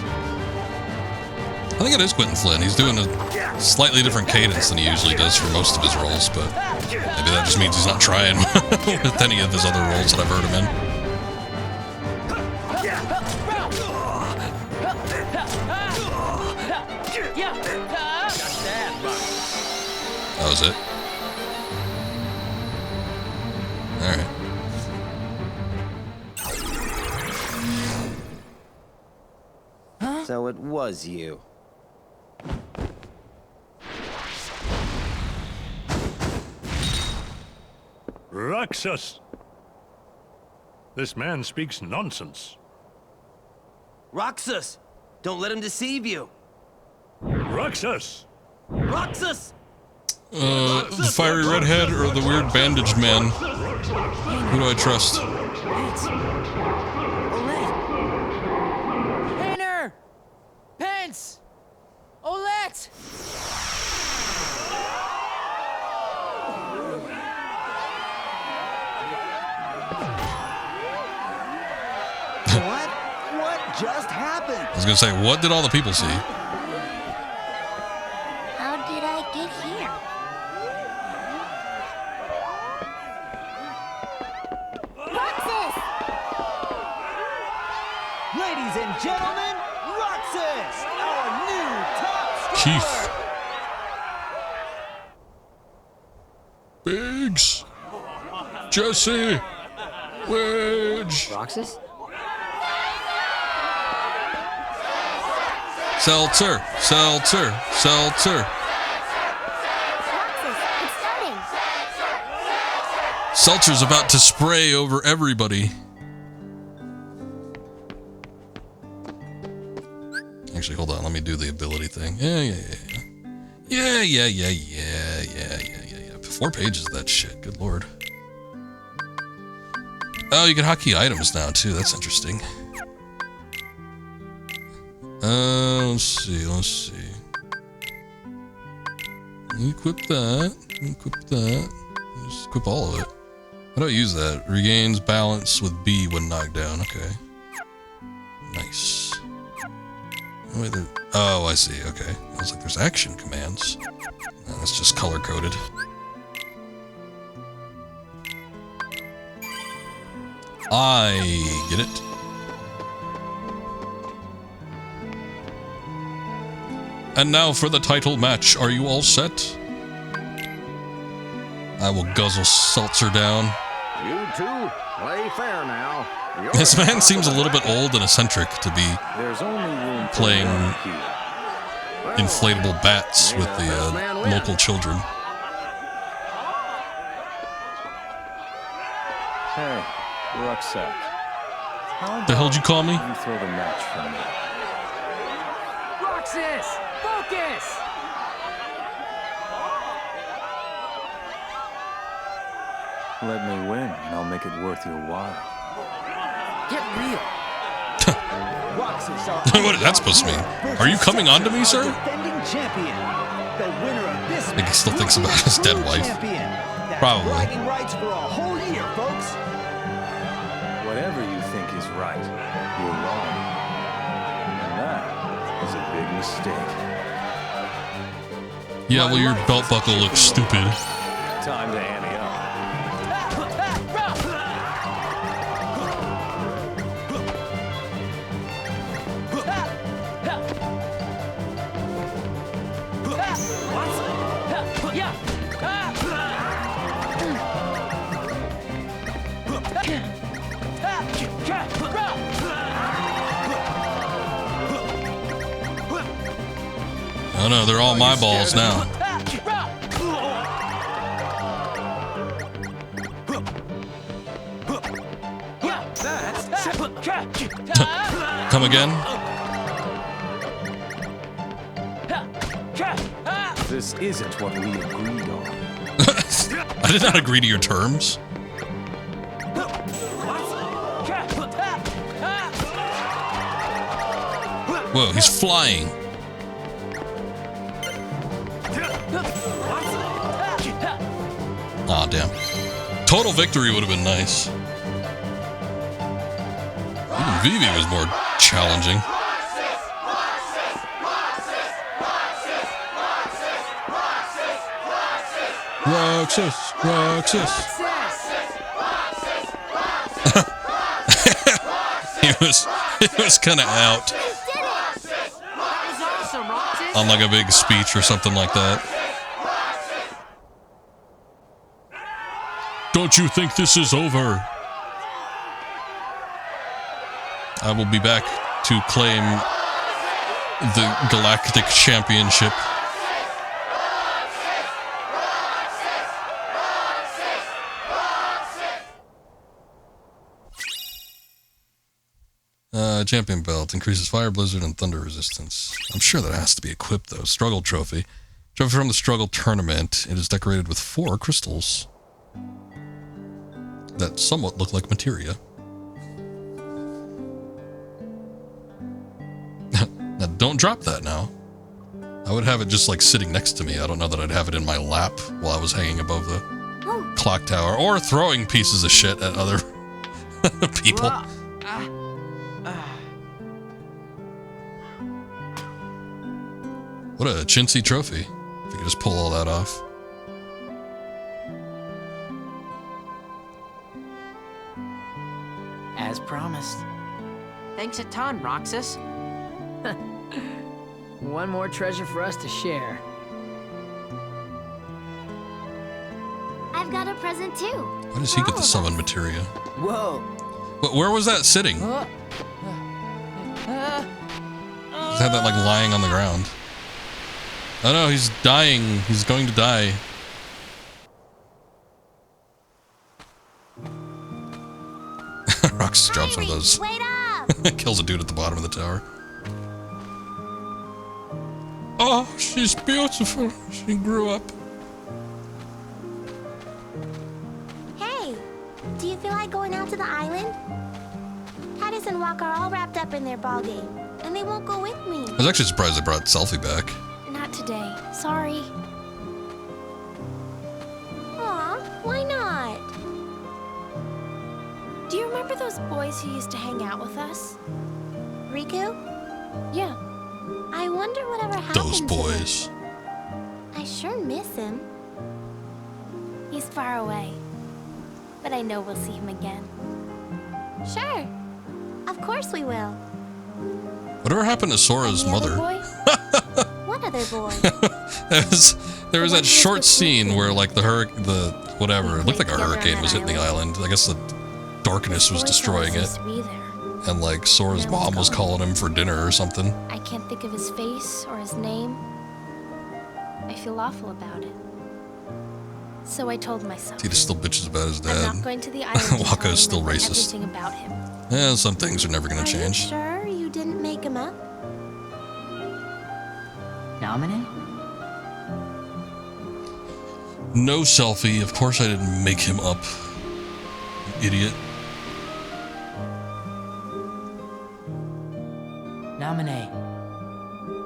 I think it is Quentin Flynn. He's doing a slightly different cadence than he usually does for most of his roles, but maybe that just means he's not trying with any of his other roles that I've heard him in. That was it. Alright. So it was you. Roxas! This man speaks nonsense. Roxas! Don't let him deceive you! Roxas! Roxas! The fiery redhead or the weird bandaged man? Who do I trust? Painter! Pence! Olette! What just happened? I was gonna say, what did all the people see? How did I get here? Roxas! Ladies and gentlemen, Roxas, our new top scorer. Keith. Biggs. Jesse. Wedge. Roxas? Seltzer. Seltzer. Seltzer. Roxas, it's starting. Seltzer's about to spray over everybody. Actually, hold on. Let me do the ability thing. Yeah. 4 pages of that shit. Good lord. Oh, you can hotkey items now, too. That's interesting. Let's see. Equip that. Just equip all of it. How do I use that? Regains balance with B when knocked down. Okay. Nice. Wait, oh, I see. Okay. I was like, there's action commands. No, that's just color-coded. I get it. And now for the title match. Are you all set? I will guzzle Seltzer down. You two, play fair now. This man seems a little bit old and eccentric to be playing inflatable bats with the local children. Hey, Rucksack. The hell'd you call me? You throw the match for me. Roxas! Focus! Let me win, and I'll make it worth your while. Get real. What is that supposed to mean? Are you coming on to me, sir? Defending champion. The winner of this I think he still thinks about his dead wife. Probably. bragging rights for a whole year, folks. Whatever you think is right, you're wrong. And that is a big mistake. Yeah, well, your belt buckle looks stupid. Time to ante up. Oh no, they're all my balls now. Come again? This isn't what we agreed on. I did not agree to your terms. Whoa, he's flying. Aw, damn. Total victory would have been nice. Even Vivi was more challenging. Roxas, Roxas. He was kind of out on like a big speech or something like that. Don't you think this is over? I will be back to claim the Galactic Championship. Champion belt increases fire, blizzard, and thunder resistance. I'm sure that has to be equipped though. Struggle trophy. Trophy from the struggle tournament. It is decorated with 4 crystals that somewhat look like materia. Now don't drop that now. I would have it just like sitting next to me. I don't know that I'd have it in my lap while I was hanging above the clock tower or throwing pieces of shit at other people. What a chintzy trophy. If you could just pull all that off. As promised. Thanks a ton, Roxas. One more treasure for us to share. I've got a present too. Why does he get the summon materia? Whoa. Where was that sitting? He had that like lying on the ground. Oh no, he's dying. He's going to die. Rox drops one of those. Kills a dude at the bottom of the tower. Oh, she's beautiful. She grew up. Hey, do you feel like going out to the island? Hatters and Walk are all wrapped up in their ball game, and they won't go with me. I was actually surprised they brought Selfie back. Not today. Sorry. Aw, why not? Do you remember those boys who used to hang out with us? Riku? Yeah. I wonder whatever happened Those boys. to him. I sure miss him. He's far away, but I know we'll see him again. Sure. Of course we will. Whatever happened to Sora's mother? What other boy? there was that short scene where like whatever, it looked like a hurricane was hitting the island. I guess the darkness was destroying it. And like Sora's mom was calling him for dinner or something. I can't think of his face or his name. I feel awful about it. So I told myself. He just still bitches about his dad. I'm not going to the island. Waka is still racist. Everything about him. Yeah, some things are never going to change. Sure, you didn't make him up. Nominate? No Selfie. Of course I didn't make him up. Idiot. Nominate.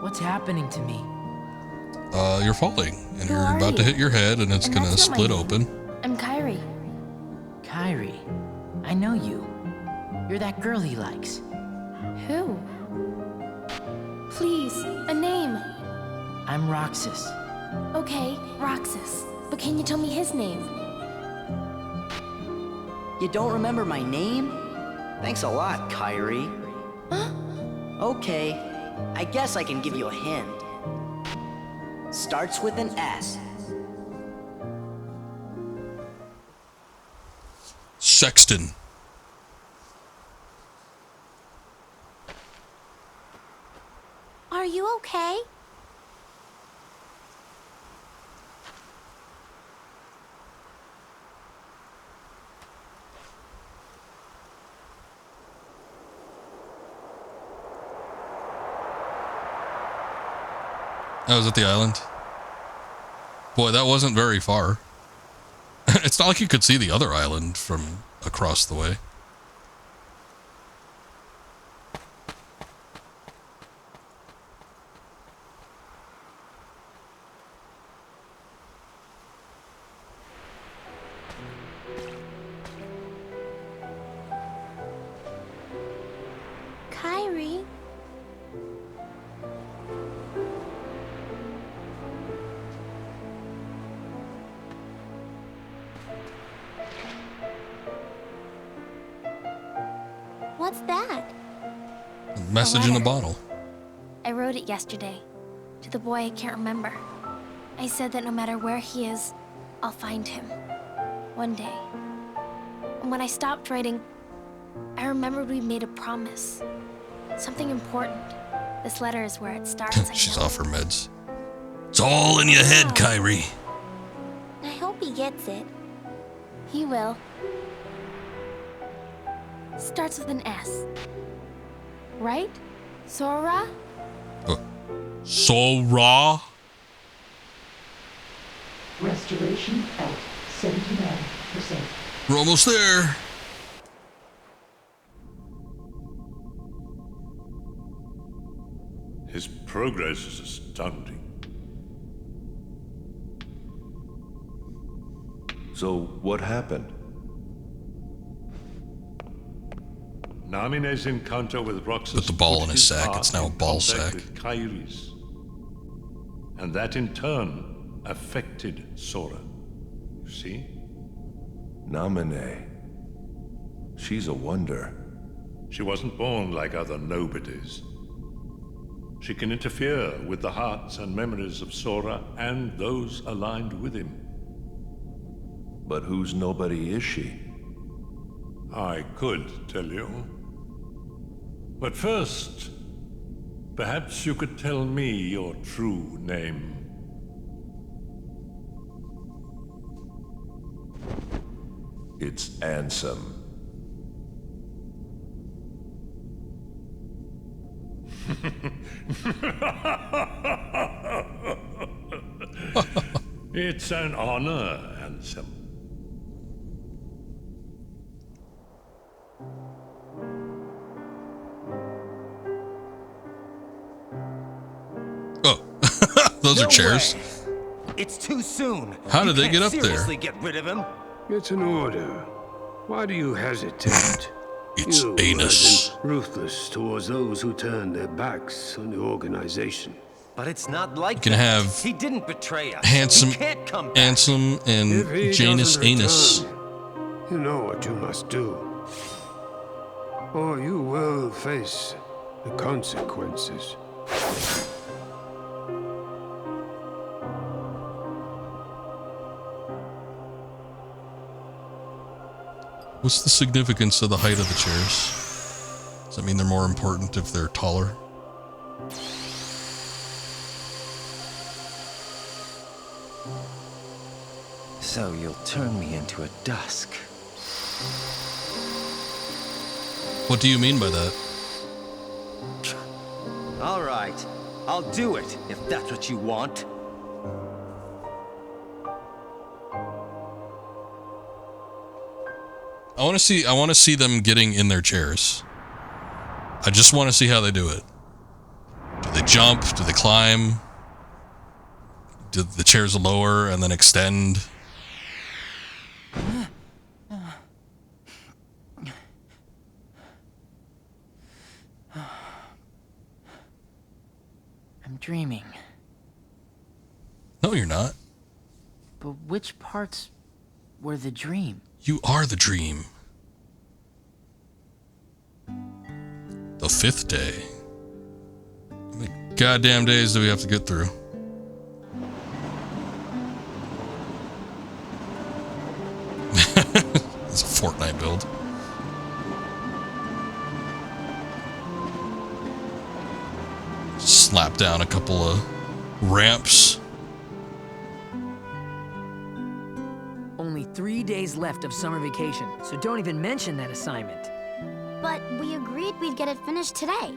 What's happening to me? You're falling, and you're about to hit your head, and it's gonna split open. I'm Kairi. Kairi. I know you. You're that girl he likes. Who? Please, a name. I'm Roxas. Okay, Roxas. But can you tell me his name? You don't remember my name? Thanks a lot, Kyrie. Huh? Okay, I guess I can give you a hint. Starts with an S. Sexton. Are you okay? I was at the island. Boy, that wasn't very far. It's not like you could see the other island from across the way. Kyrie? What's that? A message in a bottle. I wrote it yesterday. To the boy I can't remember. I said that no matter where he is, I'll find him. One day. And when I stopped writing, I remembered we made a promise. Something important. This letter is where it starts. She's off her meds. It's all in your head, Kyrie. I hope he gets it. He will. Starts with an S. Right? Sora? Sora? Restoration at 79%. We're almost there. His progress is astounding. So, what happened? Namine's encounter with Roxas Put the ball in his sack. heart It's now a in ball contact sack. with Kyrie's. And that in turn affected Sora. You see? Namine. She's a wonder. She wasn't born like other nobodies. She can interfere with the hearts and memories of Sora and those aligned with him. But whose nobody is she? I could tell you. But first, perhaps you could tell me your true name. It's Ansem. It's an honor, Ansem. Those are chairs. Way. It's too soon. How did You they get up can't there? seriously get rid of him. It's an order. Why do you hesitate? It's you anus. have been ruthless towards those who turn their backs on the organization. But it's not like You can that. have He didn't betray us. Handsome He can't come back. Ansem and If he Janus doesn't Anus. return, you know what you must do. Or you will face the consequences. What's the significance of the height of the chairs? Does that mean they're more important if they're taller? So you'll turn me into a dusk. What do you mean by that? All right. I'll do it, if that's what you want. I want to see them getting in their chairs. I just want to see how they do it. Do they jump? Do they climb? Do the chairs lower and then extend? I'm dreaming. No, you're not. But which parts were the dream? You are the dream. The 5th day. How many goddamn days do we have to get through? It's a Fortnite build. Slap down a couple of ramps. Only 3 days left of summer vacation, so don't even mention that assignment. But we agreed we'd get it finished today.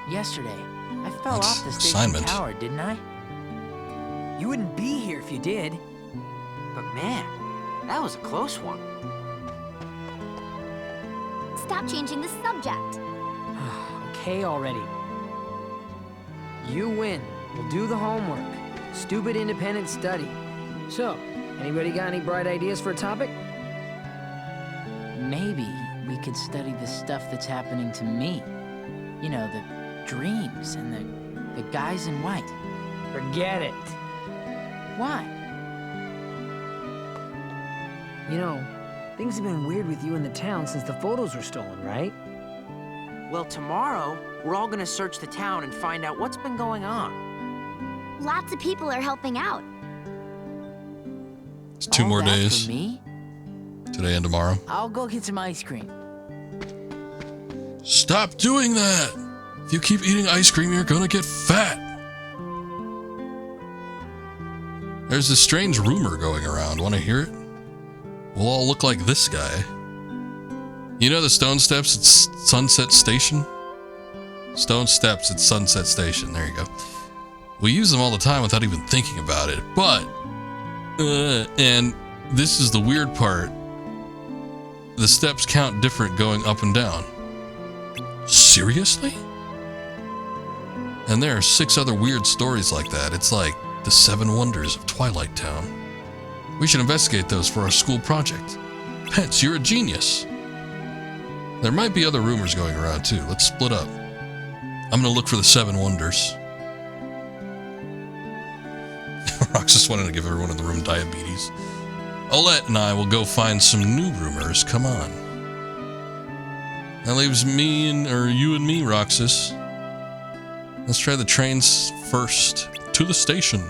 Yesterday, I fell off the station assignment. tower, didn't I? You wouldn't be here if you did. But man, that was a close one. Stop changing the subject. Okay already. You win. We'll do the homework. Stupid independent study. So, anybody got any bright ideas for a topic? Maybe we could study the stuff that's happening to me. You know, the dreams and the guys in white. Forget it. Why? You know, things have been weird with you in the town since the photos were stolen, right? Well, tomorrow, we're all gonna search the town and find out what's been going on. Lots of people are helping out. It's 2 more days. For me? Today and tomorrow. I'll go get some ice cream. Stop doing that! If you keep eating ice cream, you're gonna get fat. There's this strange rumor going around. Want to hear it? We'll all look like this guy. You know the stone steps at Sunset Station? Stone steps at Sunset Station. There you go. We use them all the time without even thinking about it. But, and this is the weird part. The steps count different going up and down. Seriously? And there are 6 other weird stories like that. It's like the 7 wonders of Twilight Town. We should investigate those for our school project. Pence, you're a genius. There might be other rumors going around too. Let's split up. I'm gonna look for the 7 wonders. Roxas wanted to give everyone in the room diabetes. Olette and I will go find some new rumors. Come on. That leaves me you and me, Roxas. Let's try the trains first. To the station.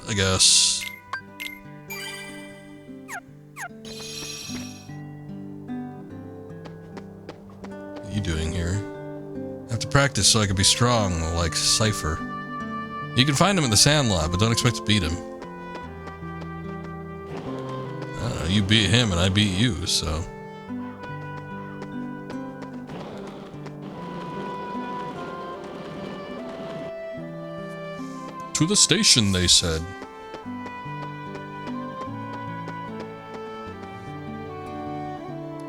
I guess. What are you doing here? I have to practice so I can be strong, like Cypher. You can find him in the sand lab, but don't expect to beat him. I don't know, you beat him and I beat you, so... To the station, they said.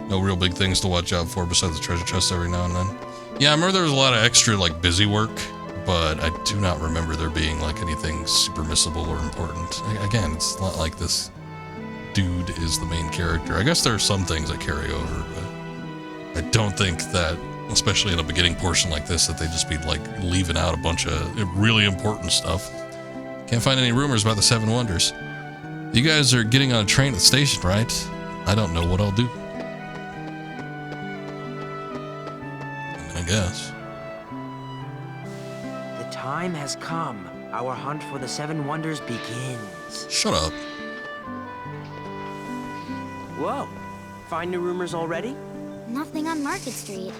No real big things to watch out for besides the treasure chest every now and then. Yeah, I remember there was a lot of extra, like, busy work, but I do not remember there being, like, anything super missable or important. Again, it's not like this dude is the main character. I guess there are some things that carry over, but I don't think that, especially in a beginning portion like this, that they'd just be, like, leaving out a bunch of really important stuff. Can't find any rumors about the 7 wonders. You guys are getting on a train at the station, right? I don't know what I'll do. I guess. The time has come. Our hunt for the 7 wonders begins. Shut up. Whoa. Find new rumors already? Nothing on Market Street.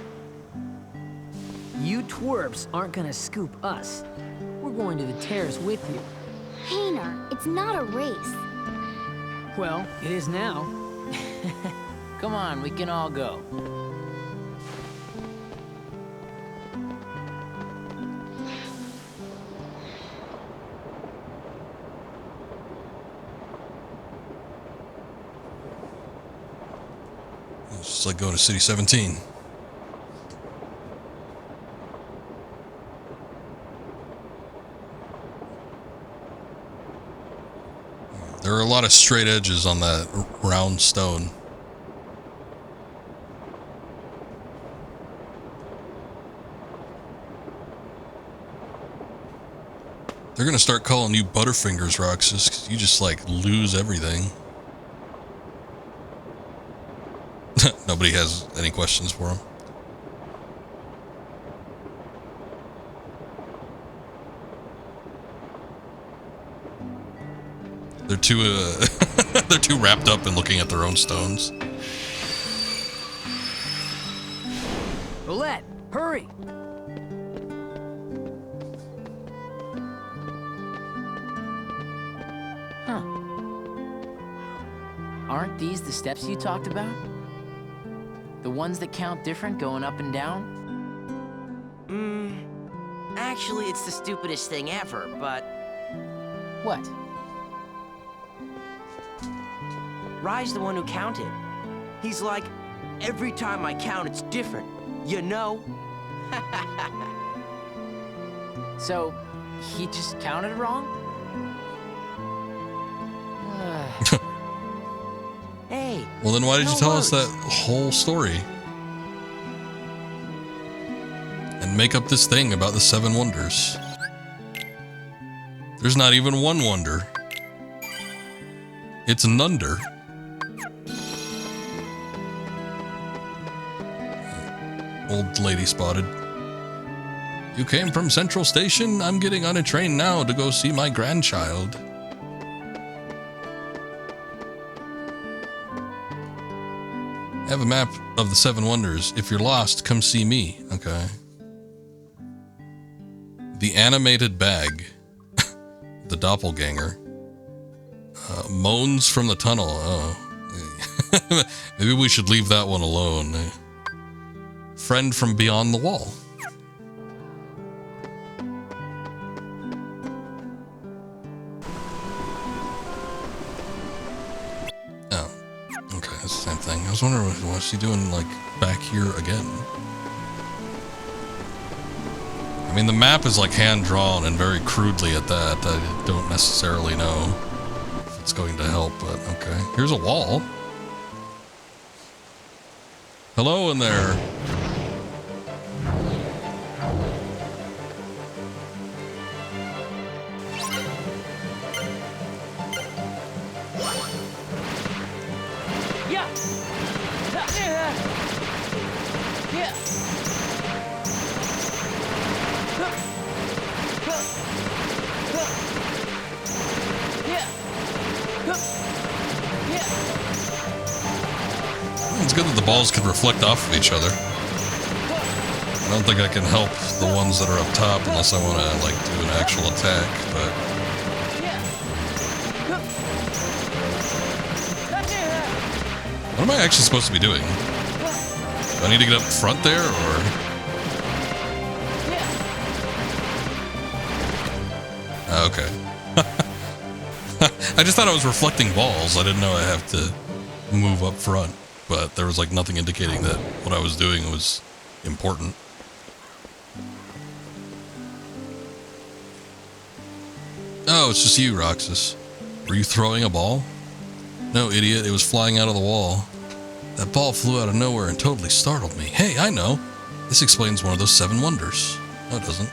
You twerps aren't gonna scoop us. We're going to the terrace with you. Hayner, it's not a race. Well, it is now. Come on, we can all go. It's just like going to City 17. There are a lot of straight edges on that round stone. They're gonna start calling you Butterfingers, Roxas, 'cause you just like lose everything. Nobody has any questions for him. They're too they're too wrapped up in looking at their own stones. Roulette, hurry! Huh. Aren't these the steps you talked about? The ones that count different going up and down? Actually, it's the stupidest thing ever, but... What? Rai's the one who counted. He's like, every time I count, it's different. You know? So, he just counted wrong? Hey. Well, then why did you no tell worries. us that whole story? And make up this thing about the 7 wonders. There's not even one wonder. It's an under. Old lady spotted. You came from Central Station? I'm getting on a train now to go see my grandchild. I have a map of the 7 wonders. If you're lost, come see me. Okay. The animated bag. The doppelganger. Moans from the tunnel. Oh. Maybe we should leave that one alone. Friend from beyond the wall. Oh. Okay, that's the same thing. I was wondering what's he doing, like, back here again? I mean, the map is, like, hand-drawn and very crudely at that. I don't necessarily know if it's going to help, but okay. Here's a wall. Hello in there. It's good that the balls can reflect off of each other. I don't think I can help the ones that are up top unless I want to, like, do an actual attack, but... What am I actually supposed to be doing? Do I need to get up front there, or...? Okay. I just thought I was reflecting balls. I didn't know I have to move up front. But there was, like, nothing indicating that what I was doing was important. Oh, it's just you, Roxas. Were you throwing a ball? No, idiot. It was flying out of the wall. That ball flew out of nowhere and totally startled me. Hey, I know. This explains one of those 7 wonders. No, it doesn't.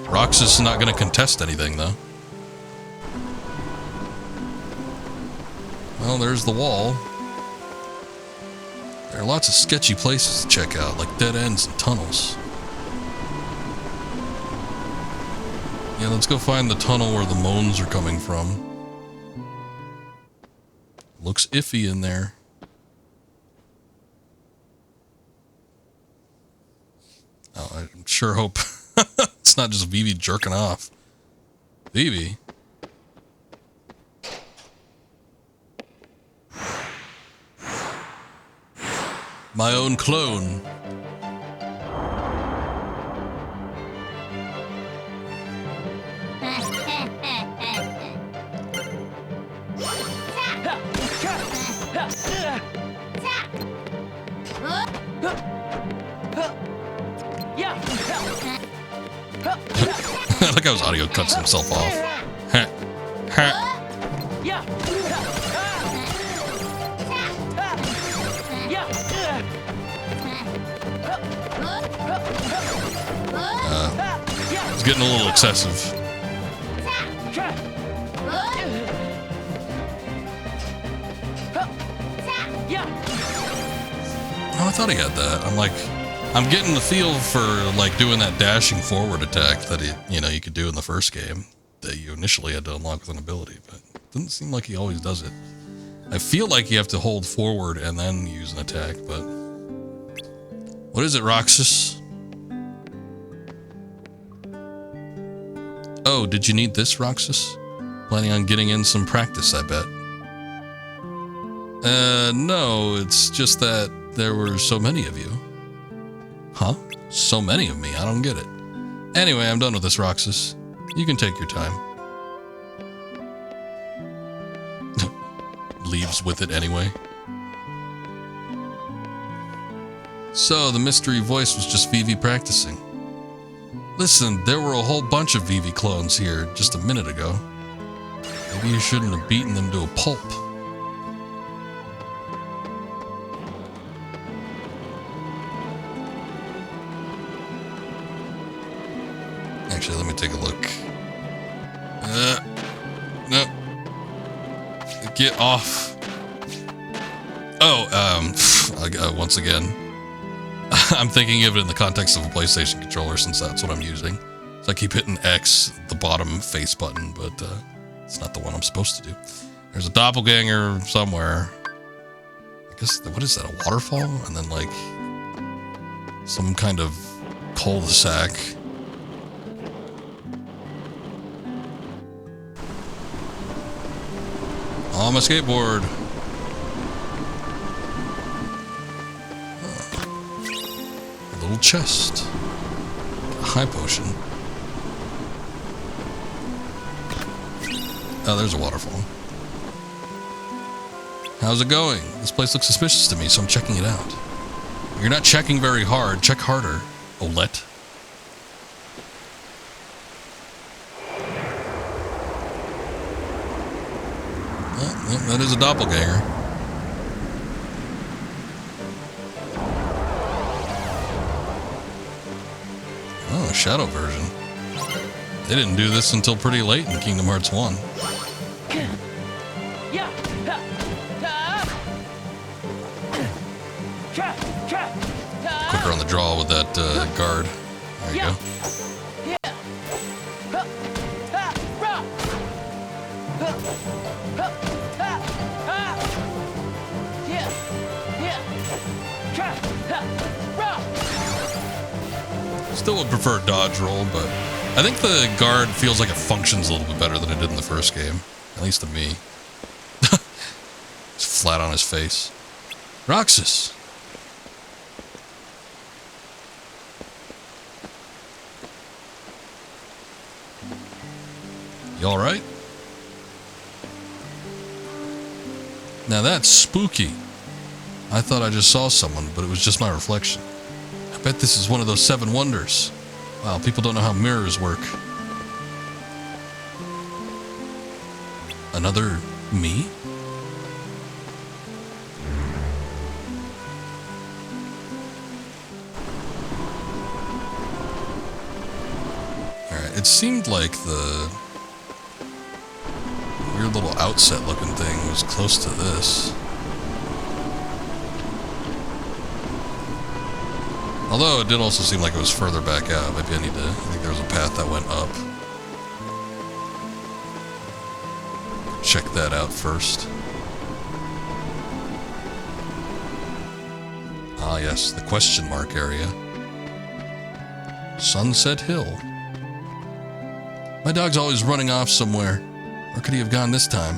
Roxas is not going to contest anything, though. Well, there's the wall. There are lots of sketchy places to check out, like dead ends and tunnels. Yeah, let's go find the tunnel where the moans are coming from. Looks iffy in there. Oh, I sure hope it's not just Vivi jerking off. Vivi? My own clone. I like how his audio cuts himself off. It's getting a little excessive. Oh, I thought he had that. I'm like, I'm getting the feel for like doing that dashing forward attack that you could do in the first game that you initially had to unlock with an ability, but it doesn't seem like he always does it. I feel like you have to hold forward and then use an attack, but what is it, Roxas? Oh, did you need this, Roxas? Planning on getting in some practice, I bet. No, it's just that there were so many of you. Huh? So many of me? I don't get it. Anyway, I'm done with this, Roxas. You can take your time. Leaves with it anyway. So, the mystery voice was just Vivi practicing. Listen, there were a whole bunch of Vivi clones here just a minute ago. Maybe you shouldn't have beaten them to a pulp. Actually, let me take a look. No. Get off. Oh, once again. I'm thinking of it in the context of a PlayStation controller since that's what I'm using. So I keep hitting X, the bottom face button, but it's not the one I'm supposed to do. There's a doppelganger somewhere. I guess, what is that, a waterfall? And then like some kind of cul-de-sac. On my skateboard. A little chest. A high potion. Oh, there's a waterfall. How's it going? This place looks suspicious to me, so I'm checking it out. You're not checking very hard. Check harder, Olette. Oh, that is a doppelganger. Oh, a shadow version. They didn't do this until pretty late in Kingdom Hearts 1. Quicker on the draw with that guard. There you go. Still would prefer dodge roll, but I think the guard feels like it functions a little bit better than it did in the first game. At least to me. It's flat on his face. Roxas! You alright? Now that's spooky. I thought I just saw someone, but it was just my reflection. I bet this is one of those 7 wonders. Wow, people don't know how mirrors work. Another me? Alright, it seemed like the weird little outset looking thing was close to this. Although it did also seem like it was further back out. Maybe I think there was a path that went up. Check that out first. Ah yes, the question mark area. Sunset Hill. My dog's always running off somewhere. Where could he have gone this time?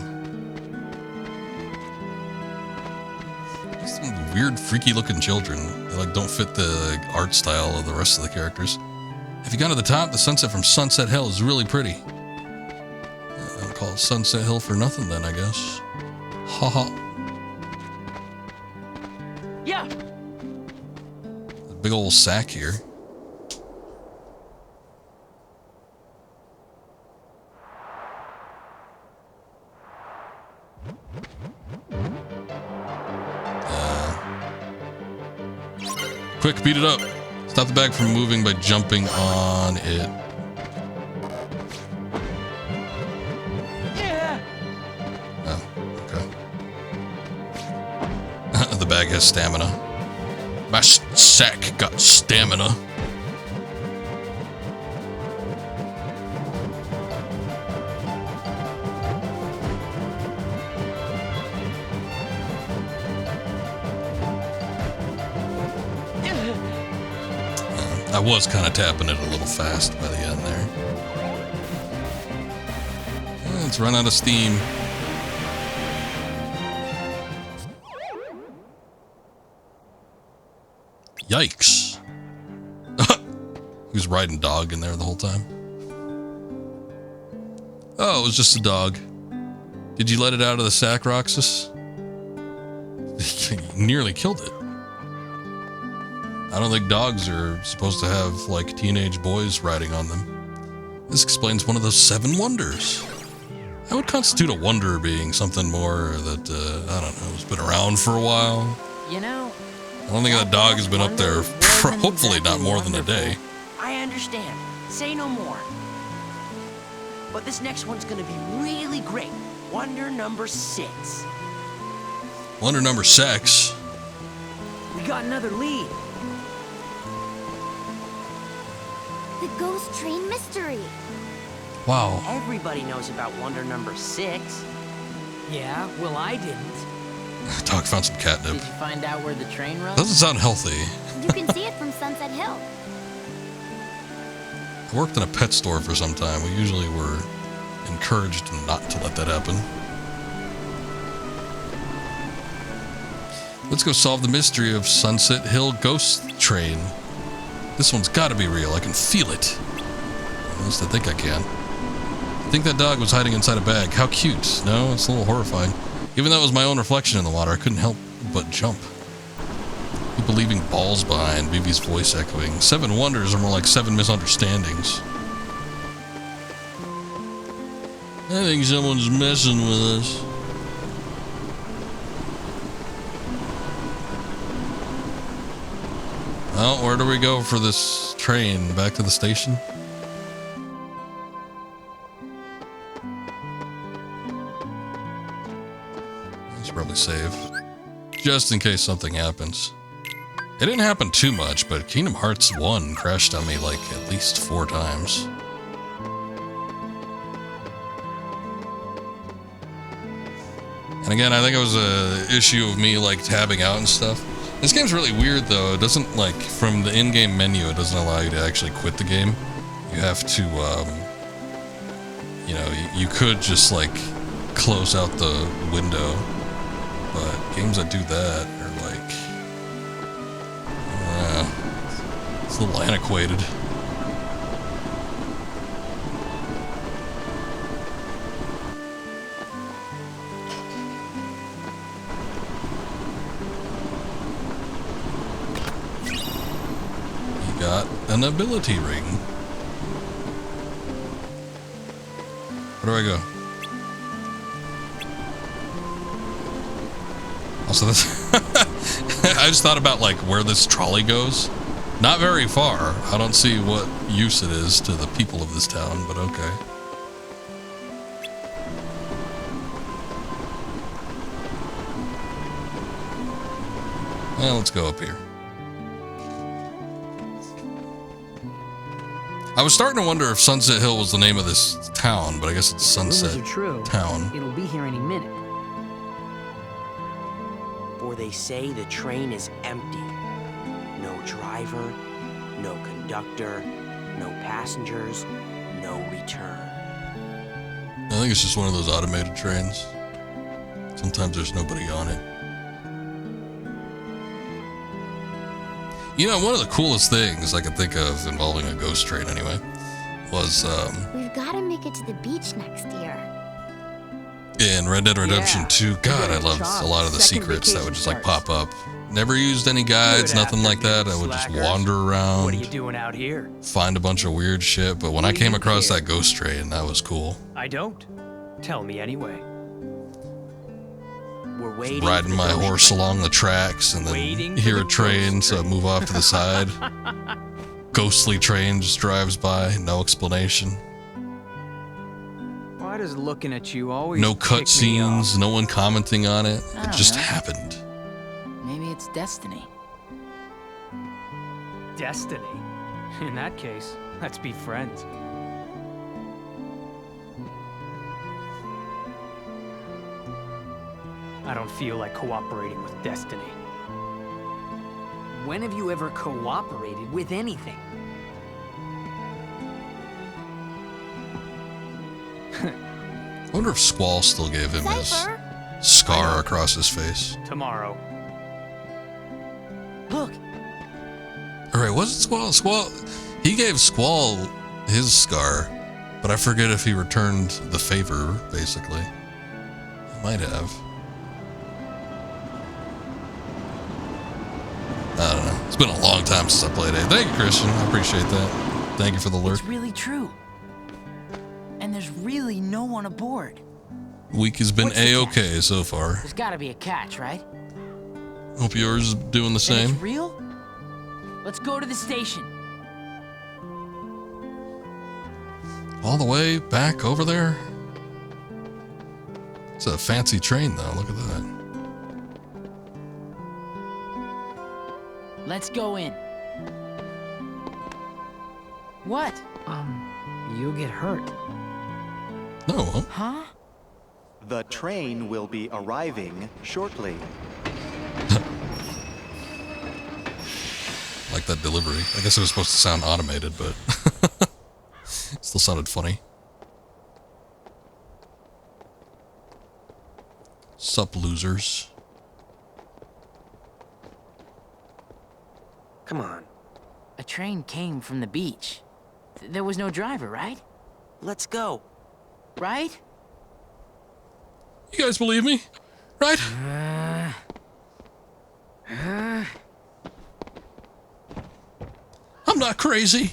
Some weird, freaky looking children. They like don't fit the art style of the rest of the characters. Have you gone to the top? The sunset from Sunset Hill is really pretty. I don't call it Sunset Hill for nothing then, I guess. Haha. Yeah. A big old sack here. Quick, beat it up. Stop the bag from moving by jumping on it. Oh, okay. The bag has stamina. My sack got stamina. I was kind of tapping it a little fast by the end there. Let's run out of steam. Yikes. He was riding dog in there the whole time. Oh, it was just a dog. Did you let it out of the sack, Roxas? You nearly killed it. I don't think dogs are supposed to have, like, teenage boys riding on them. This explains one of those 7 wonders. How would constitute a wonder being something more that, I don't know, has been around for a while? You know, I don't think that dog has been up there for hopefully not more than a day. I understand. Say no more. But this next one's gonna be really great. Wonder number 6. Wonder number 6. We got another lead. The ghost train mystery. Wow. Everybody knows about wonder number 6. Yeah, well, I didn't. Dog found some catnip. Did you find out where the train runs? Doesn't sound healthy. You can see it from Sunset Hill. I worked in a pet store for some time. We usually were encouraged not to let that happen. Let's go solve the mystery of Sunset Hill Ghost Train. This one's gotta be real. I can feel it. At least I think I can. I think that dog was hiding inside a bag. How cute. No, it's a little horrifying. Even though it was my own reflection in the water, I couldn't help but jump. People leaving balls behind, Vivi's voice echoing. 7 wonders are more like 7 misunderstandings. I think someone's messing with us. Well, where do we go for this train? Back to the station? I should probably save. Just in case something happens. It didn't happen too much, but Kingdom Hearts 1 crashed on me like at least 4 times. And again, I think it was a issue of me like tabbing out and stuff. This game's really weird though. It doesn't, like, from the in-game menu, it doesn't allow you to actually quit the game. You have to, you know, you could just like close out the window, but games that do that are like, it's a little antiquated. Got an ability ring. Where do I go? Also, this I just thought about like where this trolley goes. Not very far. I don't see what use it is to the people of this town, but okay. Well, let's go up here. I was starting to wonder if Sunset Hill was the name of this town, but I guess it's Sunset Rumors are true. Town. It'll be here any minute. For they say the train is empty. No driver, no conductor, no passengers, no return. I think it's just one of those automated trains. Sometimes there's nobody on it. You know, one of the coolest things I could think of involving a ghost train anyway was We've got to make it to the beach next year. in Red Dead Redemption 2. God, I got a loved job. a lot of the Second secrets that would just like vacation pop up. Never used any guides, Good nothing like that. I afternoon, would just slackers. wander around. What are you doing out here? Find a bunch of weird shit, but when I came across that ghost train, that was cool. I don't. Tell me anyway. We're waiting. Riding my horse along the tracks, and then hear a train, so I move off to the side. Ghostly train just drives by, no explanation. Why does looking at you always No pick me up? cutscenes, no one commenting on it. I It don't just know. happened. Maybe it's destiny. Destiny. In that case, let's be friends. I don't feel like cooperating with destiny. When have you ever cooperated with anything? I wonder if Squall still gave him his scar across his face. Tomorrow. Look, Alright, was it Squall? Squall, he gave Squall his scar, but I forget if he returned the favor, basically. He might have. I don't know. It's been a long time since I played it. Thank you, Christian. I appreciate that. Thank you for the lurk. It's really true. And there's really no one aboard. Week has been A-okay so far. There's gotta be a catch, right? Hope yours is doing the And same. it's real? Let's go to the station. All the way back over there? It's a fancy train, though. Look at that. Let's go in. What? You'll get hurt. No. Huh? The train will be arriving shortly. Like that delivery. I guess it was supposed to sound automated, but still sounded funny. Sup, losers. Come on. A train came from the beach. There was no driver, right? Let's go. Right? You guys believe me? Right? I'm not crazy.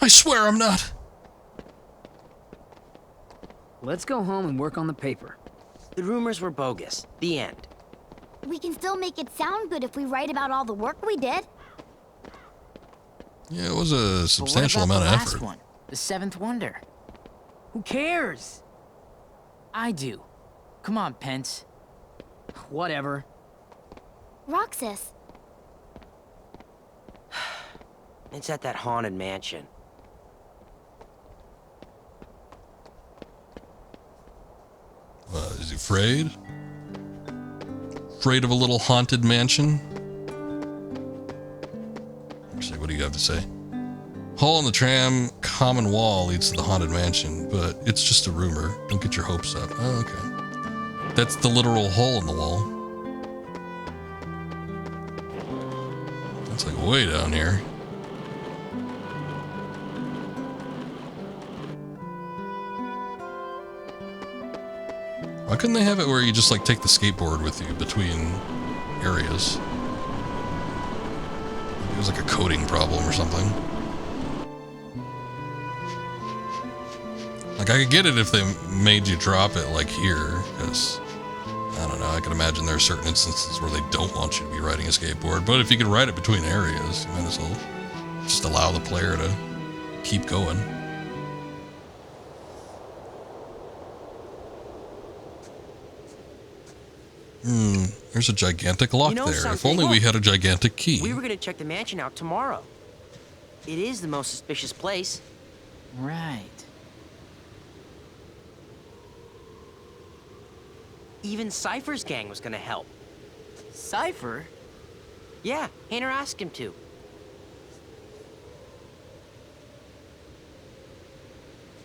I swear I'm not. Let's go home and work on the paper. The rumors were bogus. The end. We can still make it sound good if we write about all the work we did. Yeah, it was a But substantial what about amount the of last effort. one? The seventh wonder. Who cares? I do. Come on, Pence. Whatever. Roxas. It's at that haunted mansion. Is he afraid? Afraid of a little haunted mansion? Actually, what do you have to say? Hole in the tram, common wall leads to the haunted mansion, but it's just a rumor. Don't get your hopes up. Oh, okay. That's the literal hole in the wall. That's like way down here. Why couldn't they have it where you just like take the skateboard with you between areas? It was like a coding problem or something. Like I could get it if they made you drop it like here, because I don't know, I can imagine there are certain instances where they don't want you to be riding a skateboard, but if you could ride it between areas, you might as well just allow the player to keep going. There's a gigantic lock You know there. If something? only we had a gigantic key. We were gonna check the mansion out tomorrow. It is the most suspicious place. Right. Even Cypher's gang was gonna help. Cypher? Yeah, Hayner asked him to.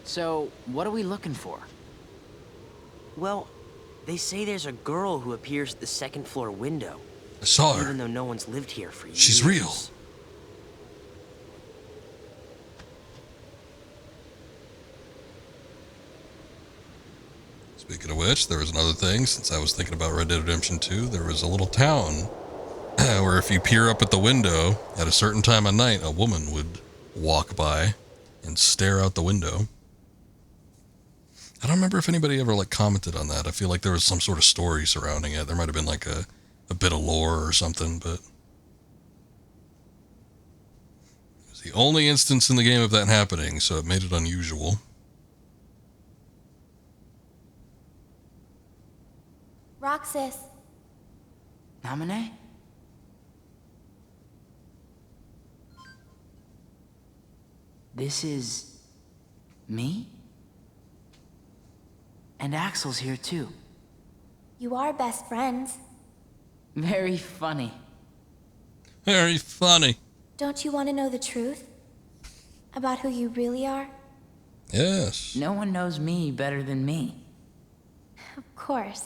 So, what are we looking for? Well, they say there's a girl who appears at the second floor window. I saw her. Even though no one's lived here for years. She's real. Speaking of which, there was another thing, since I was thinking about Red Dead Redemption 2, there was a little town where if you peer up at the window at a certain time of night, a woman would walk by and stare out the window. I don't remember if anybody ever like commented on that. I feel like there was some sort of story surrounding it. There might have been like a bit of lore or something, but it was the only instance in the game of that happening, so it made it unusual. Roxas. Namine? This is me? And Axel's here too. You are best friends. Very funny. Very funny. Don't you want to know the truth? About who you really are? Yes. No one knows me better than me. Of course.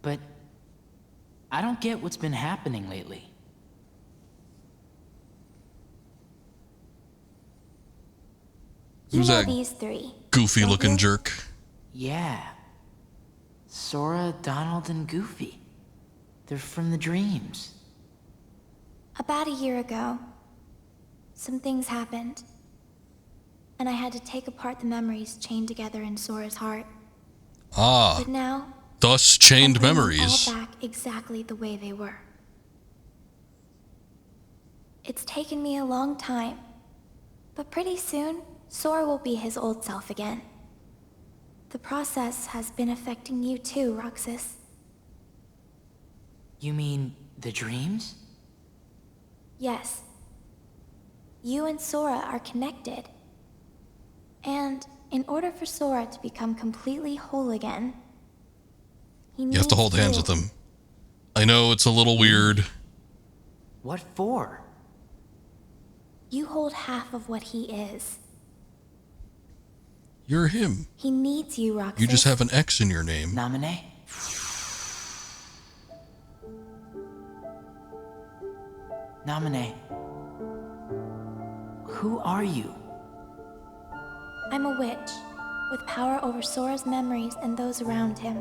But I don't get what's been happening lately. Who's that these three? goofy-looking jerk? Yeah. Sora, Donald, and Goofy. They're from the dreams. About a year ago, some things happened. And I had to take apart the memories chained together in Sora's heart. Ah. But now, Thus chained I'm bringing memories. all back exactly the way they were. It's taken me a long time, but pretty soon, Sora will be his old self again. The process has been affecting you too, Roxas. You mean the dreams? Yes. You and Sora are connected. And in order for Sora to become completely whole again, You have to hold hands with him. I know it's a little weird. What for? You hold half of what he is. You're him. He needs you, Roxas. You just have an X in your name. Namine? Namine. Who are you? I'm a witch, with power over Sora's memories and those around him.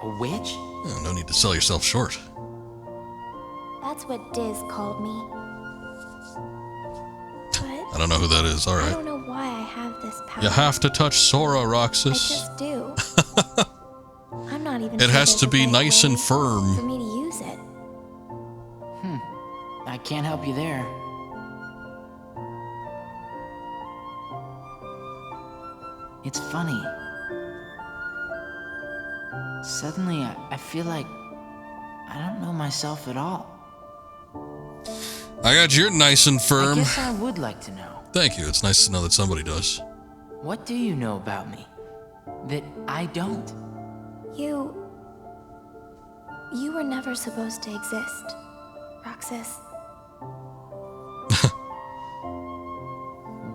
A witch? Oh, no need to sell yourself short. That's what Diz called me. I don't know who that is. All I right. don't know why I have this power. You have to touch Sora, I Roxas. just do. I'm not even It sure has there's to a be right nice way and firm. for me to use it. I can't help you there. It's funny. Suddenly, I feel like I don't know myself at all. I got your nice and I firm. guess I would like to know. Thank you. It's nice to know that somebody does. What do you know about me that I don't? You were never supposed to exist, Roxas.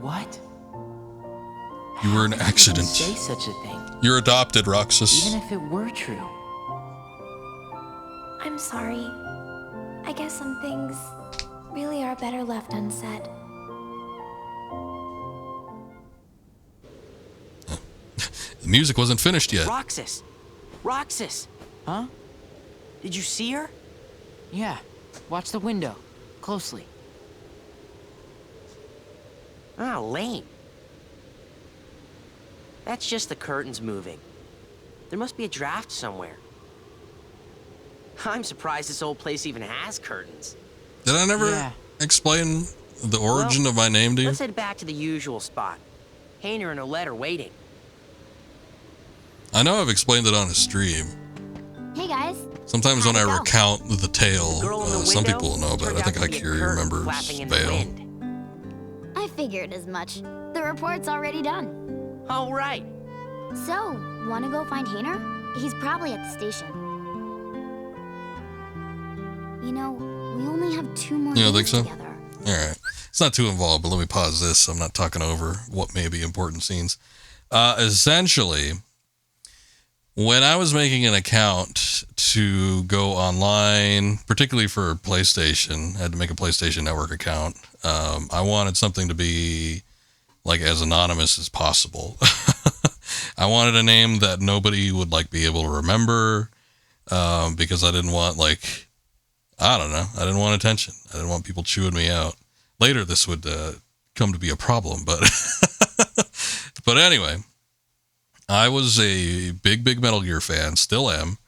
What? You were an accident. Say such a thing. You're adopted, Roxas. Even if it were true. I'm sorry. I guess some things really are better left unsaid. The music wasn't finished yet. Roxas! Roxas! Huh? Did you see her? Yeah. Watch the window. Closely. Ah, lame. That's just the curtains moving. There must be a draft somewhere. I'm surprised this old place even has curtains. Did I never explain the origin of my name to you? Let's head back to the usual spot. Hayner and Olette are waiting. I know I've explained it on a stream. Hey guys. Sometimes when I recount the tale, girl in the some window people will know, but turned I think out to be a Akiri curtain remembers flapping in the Vale. wind. I figured as much. The report's already done. Oh, right. So, wanna go find Hayner? He's probably at the station. You know, we only have 2 more You don't days think so? together. Alright. It's not too involved, but let me pause this. I'm not talking over what may be important scenes. Essentially, when I was making an account to go online, particularly for PlayStation, I had to make a PlayStation Network account. I wanted something to be like as anonymous as possible. I wanted a name that nobody would like be able to remember, because I didn't want I didn't want attention. I didn't want people chewing me out. Later, this would come to be a problem, but But anyway, I was a big Metal Gear fan, still am.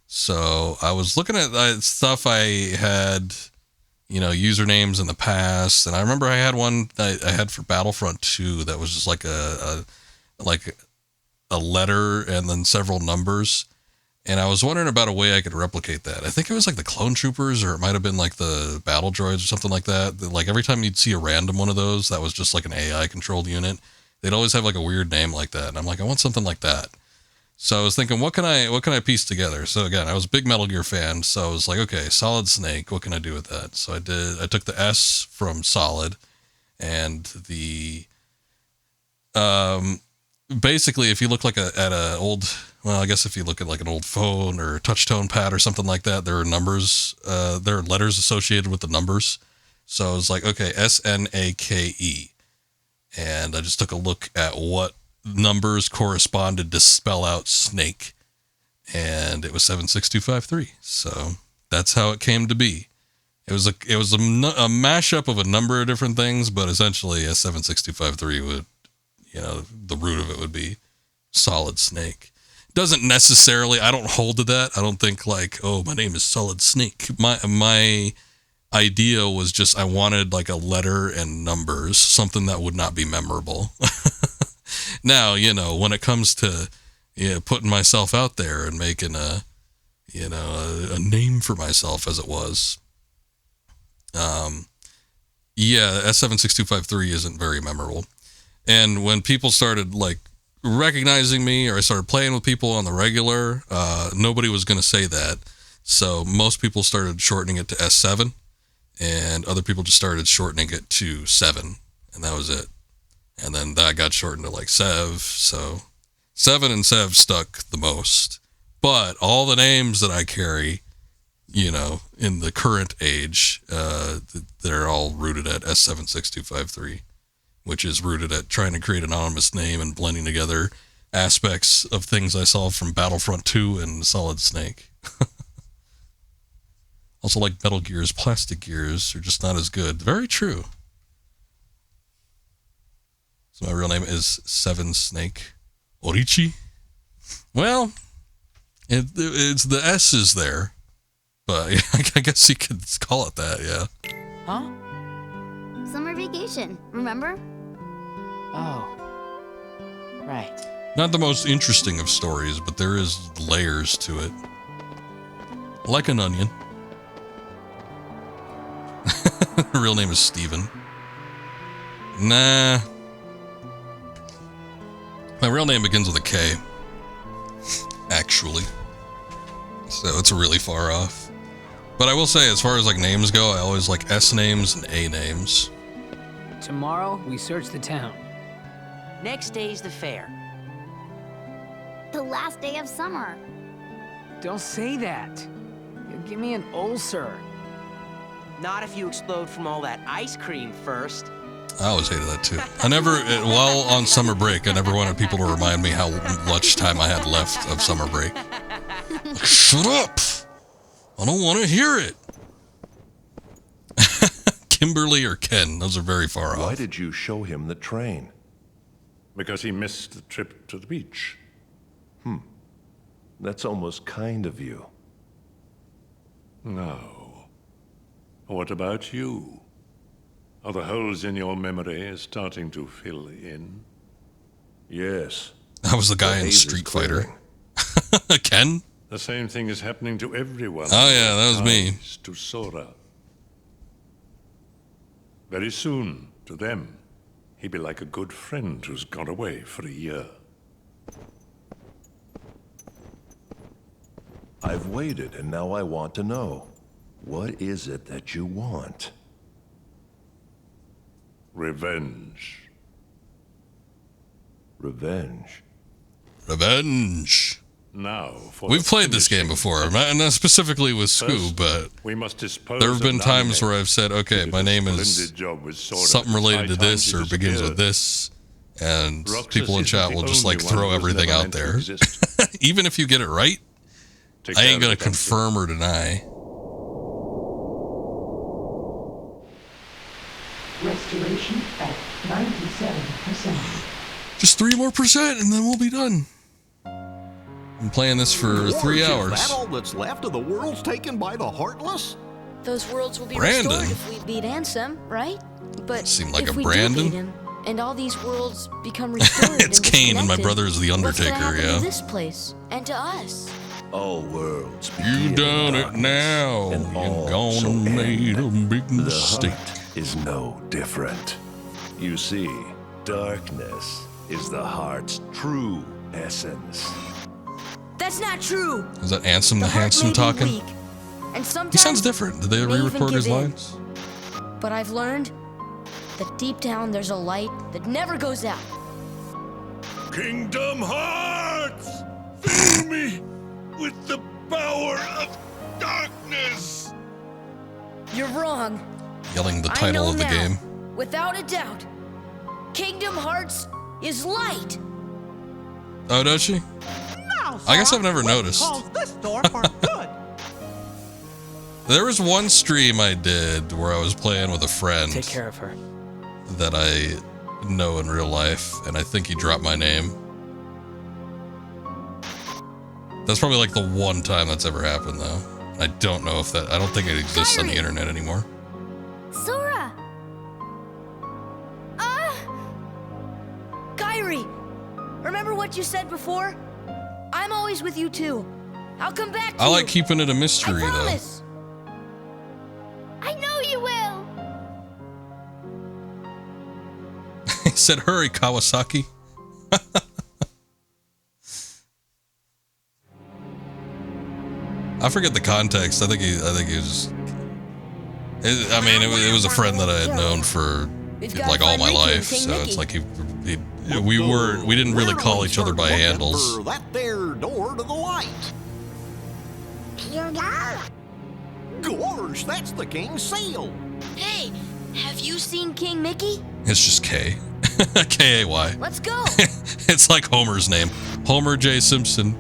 So I was looking at stuff I had, usernames in the past. And I remember I had one that I had for Battlefront 2 that was just like a letter and then several numbers. And I was wondering about a way I could replicate that. I think it was like the Clone Troopers, or it might have been like the Battle Droids or something like that. Like every time you'd see a random one of those, that was just like an AI controlled unit. They'd always have like a weird name like that. And I'm like, I want something like that. So I was thinking, what can I piece together? So again, I was a big Metal Gear fan. So I was like, okay, Solid Snake. What can I do with that? So I took the S from Solid and the, basically if you look like at a old, well, I guess if you look at like an old phone or a touch tone pad or something like that, there are numbers, there are letters associated with the numbers. So I was like, okay, SNAKE. And I just took a look at what numbers corresponded to spell out snake. And it was 76253. So that's how it came to be. It was a mashup of a number of different things, but essentially a 76253 would, the root of it would be Solid Snake. Doesn't necessarily, I don't hold to that. I don't think like, oh, my name is Solid Snake. My idea was just, I wanted like a letter and numbers, something that would not be memorable. Now, when it comes to putting myself out there and making a name for myself, as it was, S76253 isn't very memorable. And when people started like recognizing me, or I started playing with people on the regular, nobody was going to say that. So most people started shortening it to S7, and other people just started shortening it to 7, and that was it. And then that got shortened to like Sev. So 7 and Sev stuck the most. But all the names that I carry, in the current age, they're all rooted at S76253, which is rooted at trying to create an anonymous name and blending together aspects of things I saw from Battlefront 2 and Solid Snake. Also, like Metal Gear's plastic gears are just not as good. Very true. So my real name is Seven Snake Orichi. Well, it's the S is there, but I guess you could call it that, yeah. Huh? Summer vacation, remember? Oh. Right. Not the most interesting of stories, but there is layers to it. Like an onion. Her real name is Steven. Nah. My real name begins with a K. Actually. So it's really far off. But I will say, as far as like names go, I always like S names and A names. Tomorrow, we search the town. Next day's the fair. The last day of summer. Don't say that. You'll give me an ulcer. Not if you explode from all that ice cream first. I always hated that too. I never, while on summer break, I never wanted people to remind me how much time I had left of summer break. Like, shut up! I don't want to hear it. Kimberly or Ken, those are very far off. Why did you show him the train? Because he missed the trip to the beach. That's almost kind of you. No. What about you? Are the holes in your memory starting to fill in? Yes. That was the guy in Street Fighter. Ken? The same thing is happening to everyone. Oh yeah, that was me. To Sora. Very soon, to them, he'd be like a good friend who's gone away for a year. I've waited, and now I want to know. What is it that you want? Revenge. Revenge? Revenge. Now, we've played this game before, not specifically with Scoo, but we must dispose there have been times where I've said, okay, my name is something related to this or begins with this, and people in chat will just like throw everything out there. Even if you get it right, I ain't gonna confirm or deny. Restoration at 97%. Just 3% more and then we'll be done. I'm playing this for 3 hours. Is that all that's left of the worlds taken by the Heartless? Those worlds will be Brandon. restored if we beat Ansem, right? But Seemed like if a we Brandon. do beat him, and all these worlds become restored It's and Kane and my disconnected, brother is the what's gonna Undertaker, happen yeah. to this place and to us? All worlds You begin done in it darkness, now. and You all gonna shall made a end. big The mistake. heart is no different. You see, darkness is the heart's true essence. That's not true. Is that Ansem the heart Handsome may be talking? weak, and He sometimes sounds different. Did they may even re-record his give in. lines? But I've learned that deep down there's a light that never goes out. Kingdom Hearts! Fill me with the power of darkness! You're wrong. Yelling the I title know of the now, game. Without a doubt, Kingdom Hearts is light. Oh, does she? I guess I've never noticed. This door for good. There was one stream I did where I was playing with a friend Take care of her. that I know in real life, and I think he dropped my name. That's probably like the one time that's ever happened, though. I don't know if that... I don't think it exists on the internet anymore. Sora! Kyrie, remember what you said before? I'm always with you too. I'll come back to I you. like keeping it a mystery, I though. promise. I know you will! He said, hurry, Kawasaki. I forget the context. I think he was just... It was a friend that I had known for like all my life, so it's like we didn't really call each other by handles. For that there door to the light. Gosh, that's the king's seal. Hey, have you seen King Mickey? It's just K. K-A-Y. Let's go. It's like Homer's name. Homer J. Simpson.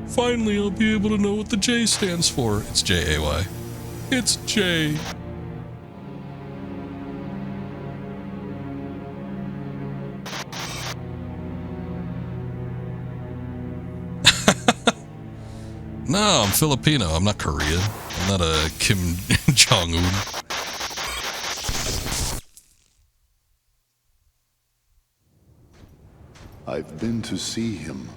Finally, I'll be able to know what the J stands for. It's J-A-Y. It's J. No, I'm Filipino. I'm not Korean. I'm not a Kim Jong-un. I've been to see him.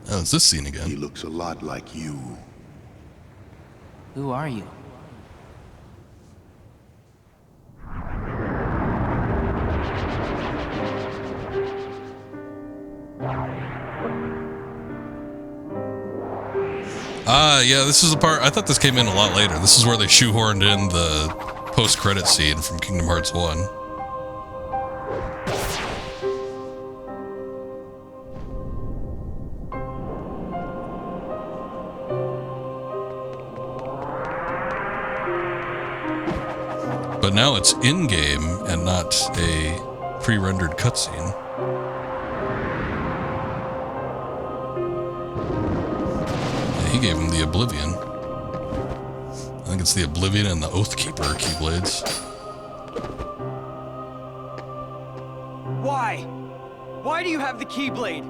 Oh, it's this scene again. He looks a lot like you. Who are you? Yeah, this is the part... I thought this came in a lot later. This is where they shoehorned in the post-credit scene from Kingdom Hearts 1. But now it's in-game and not a pre-rendered cutscene. He gave him the Oblivion. I think it's the Oblivion and the Oathkeeper Keyblades. Why? Why do you have the Keyblade?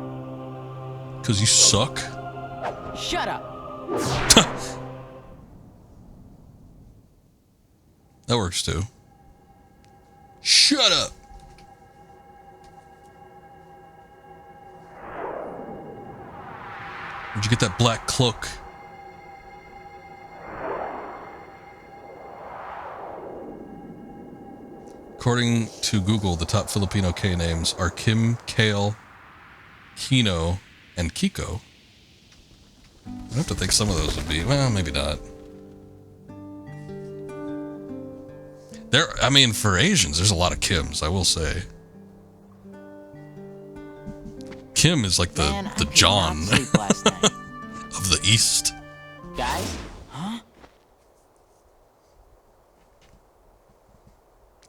Because you suck. Shut up. That works too. Shut up. Where'd you get that black cloak? According to Google, the top Filipino K names are Kim, Kale, Kino, and Kiko. I have to think some of those would be, well, maybe not. I mean, for Asians, there's a lot of Kims, I will say. Kim is like the John of the East. Guys? Huh?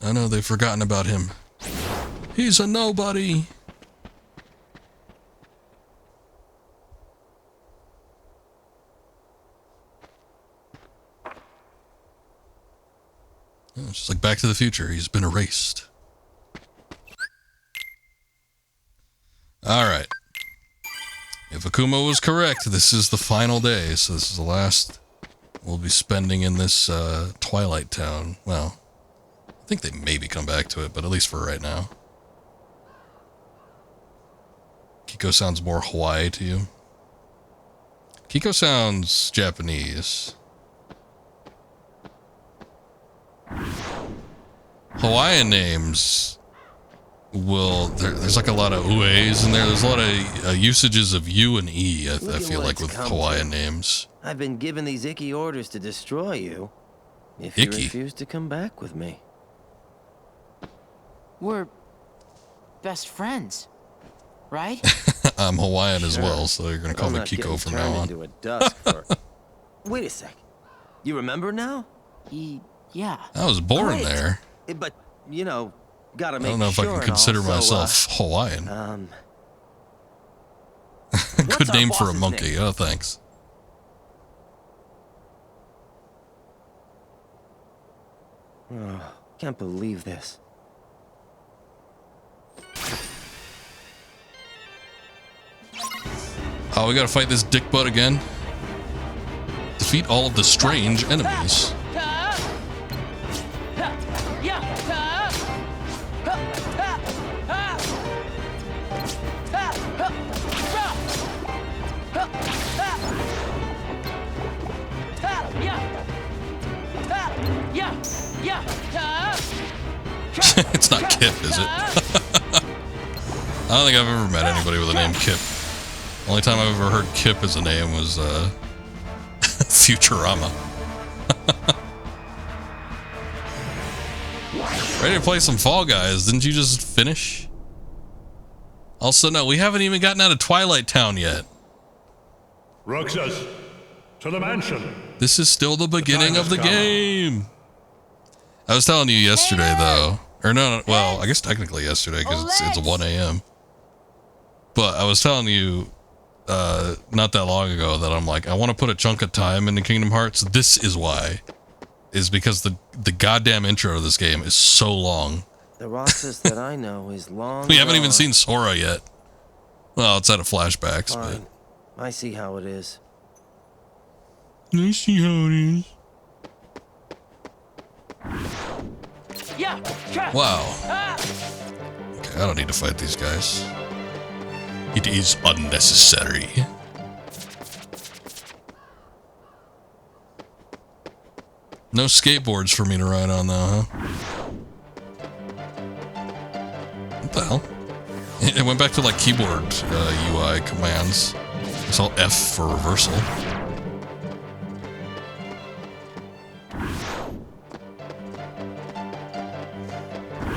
I know they've forgotten about him. He's a nobody. It's just like Back to the Future. He's been erased. Alright. If Akuma was correct, this is the final day, so this is the last we'll be spending in this Twilight Town. Well, I think they maybe come back to it, but at least for right now. Kiko sounds more Hawaii to you? Kiko sounds Japanese. Hawaiian names will... There's like a lot of ues in there. There's a lot of usages of U and E, I feel like, with Hawaiian names. I've been given these icky orders to destroy you if you refuse to come back with me. We're best friends, right? I'm Hawaiian as well, so you're gonna call me Kiko from now on. Into a dusk for... Wait a sec. You remember now? Yeah. I was born there. But, you know, gotta make sure. I don't know if I can consider myself Hawaiian. Good name for a monkey. Oh, thanks. Oh, can't believe this. Oh, we gotta fight this dick butt again. Defeat all of the strange enemies. It's not Kip, is it? I don't think I've ever met anybody with the name Kip. The only time I've ever heard Kip as a name was Futurama. Ready to play some Fall Guys? Didn't you just finish? Also, no, we haven't even gotten out of Twilight Town yet. Roxas, to the mansion. This is still the beginning of the game. I was telling you yesterday, though. Or no, well, I guess technically yesterday, because it's 1 a.m. But I was telling you not that long ago that I'm like, I want to put a chunk of time into Kingdom Hearts. This is why. Is because the goddamn intro of this game is so long. The Roxas that I know is long. We haven't even seen Sora yet. Well, it's out of flashbacks, Fine. I see how it is. I see how it is. Wow. Okay, I don't need to fight these guys. It is unnecessary. No skateboards for me to ride on, though, huh? What the hell? It went back to, like, keyboard UI commands. It's all F for reversal.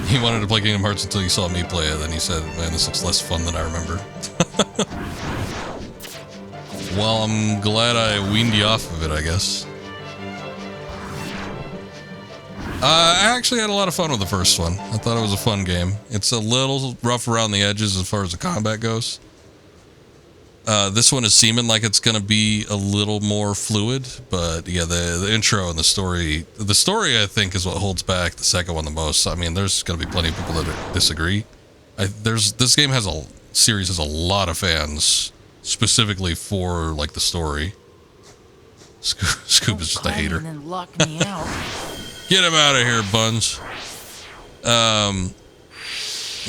He wanted to play Kingdom Hearts until he saw me play it, then he said, man, this looks less fun than I remember. Well, I'm glad I weaned you off of it, I guess. I actually had a lot of fun with the first one. I thought it was a fun game. It's a little rough around the edges as far as the combat goes. This one is seeming like it's going to be a little more fluid, but yeah, the intro and the story I think is what holds back the second one the most. I mean, there's going to be plenty of people that disagree. This game series has a lot of fans specifically for like the story. Scoop is just a hater. And lock me out. Get him out of here, Buns.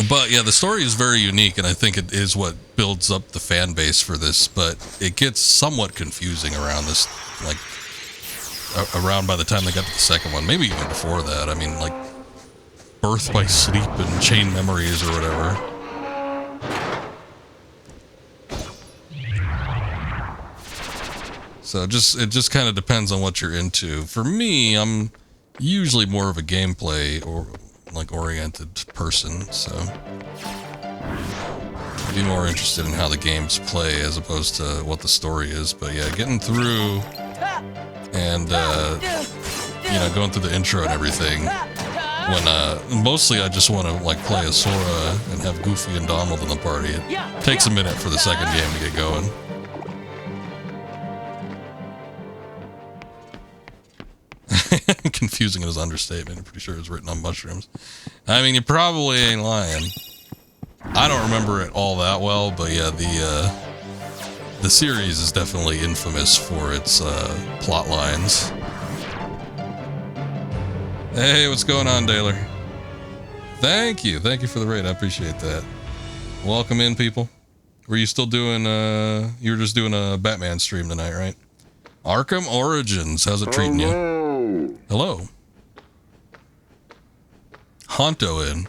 But yeah, the story is very unique, and I think it is what builds up the fan base for this, but it gets somewhat confusing around this, like, around by the time they got to the second one, maybe even before that. I mean, like, Birth by Sleep and Chain Memories or whatever. So it just kind of depends on what you're into. For me, I'm usually more of a gameplay or like oriented person, so I'd be more interested in how the games play as opposed to what the story is. But yeah, getting through and you know, going through the intro and everything, when mostly I just want to like play as Sora and have Goofy and Donald in the party. It takes a minute for the second game to get going. Confusing is an understatement. I'm pretty sure it's written on mushrooms. I mean, you probably ain't lying. I don't remember it all that well, but yeah, the series is definitely infamous for its plot lines. Hey, what's going on, Daler? Thank you for the raid. I appreciate that. Welcome in, people. Were you still doing you were just doing a Batman stream tonight, right? Arkham Origins, how's it treating you? Hello. Honto in.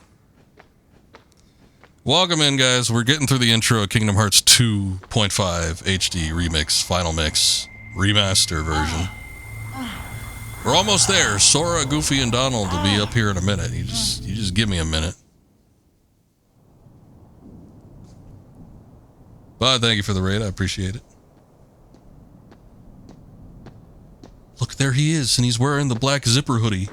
Welcome in, guys. We're getting through the intro of Kingdom Hearts 2.5 HD Remix, Final Mix, Remaster version. We're almost there. Sora, Goofy, and Donald will be up here in a minute. You just give me a minute. But thank you for the raid. I appreciate it. Look, there he is, and he's wearing the black zipper hoodie.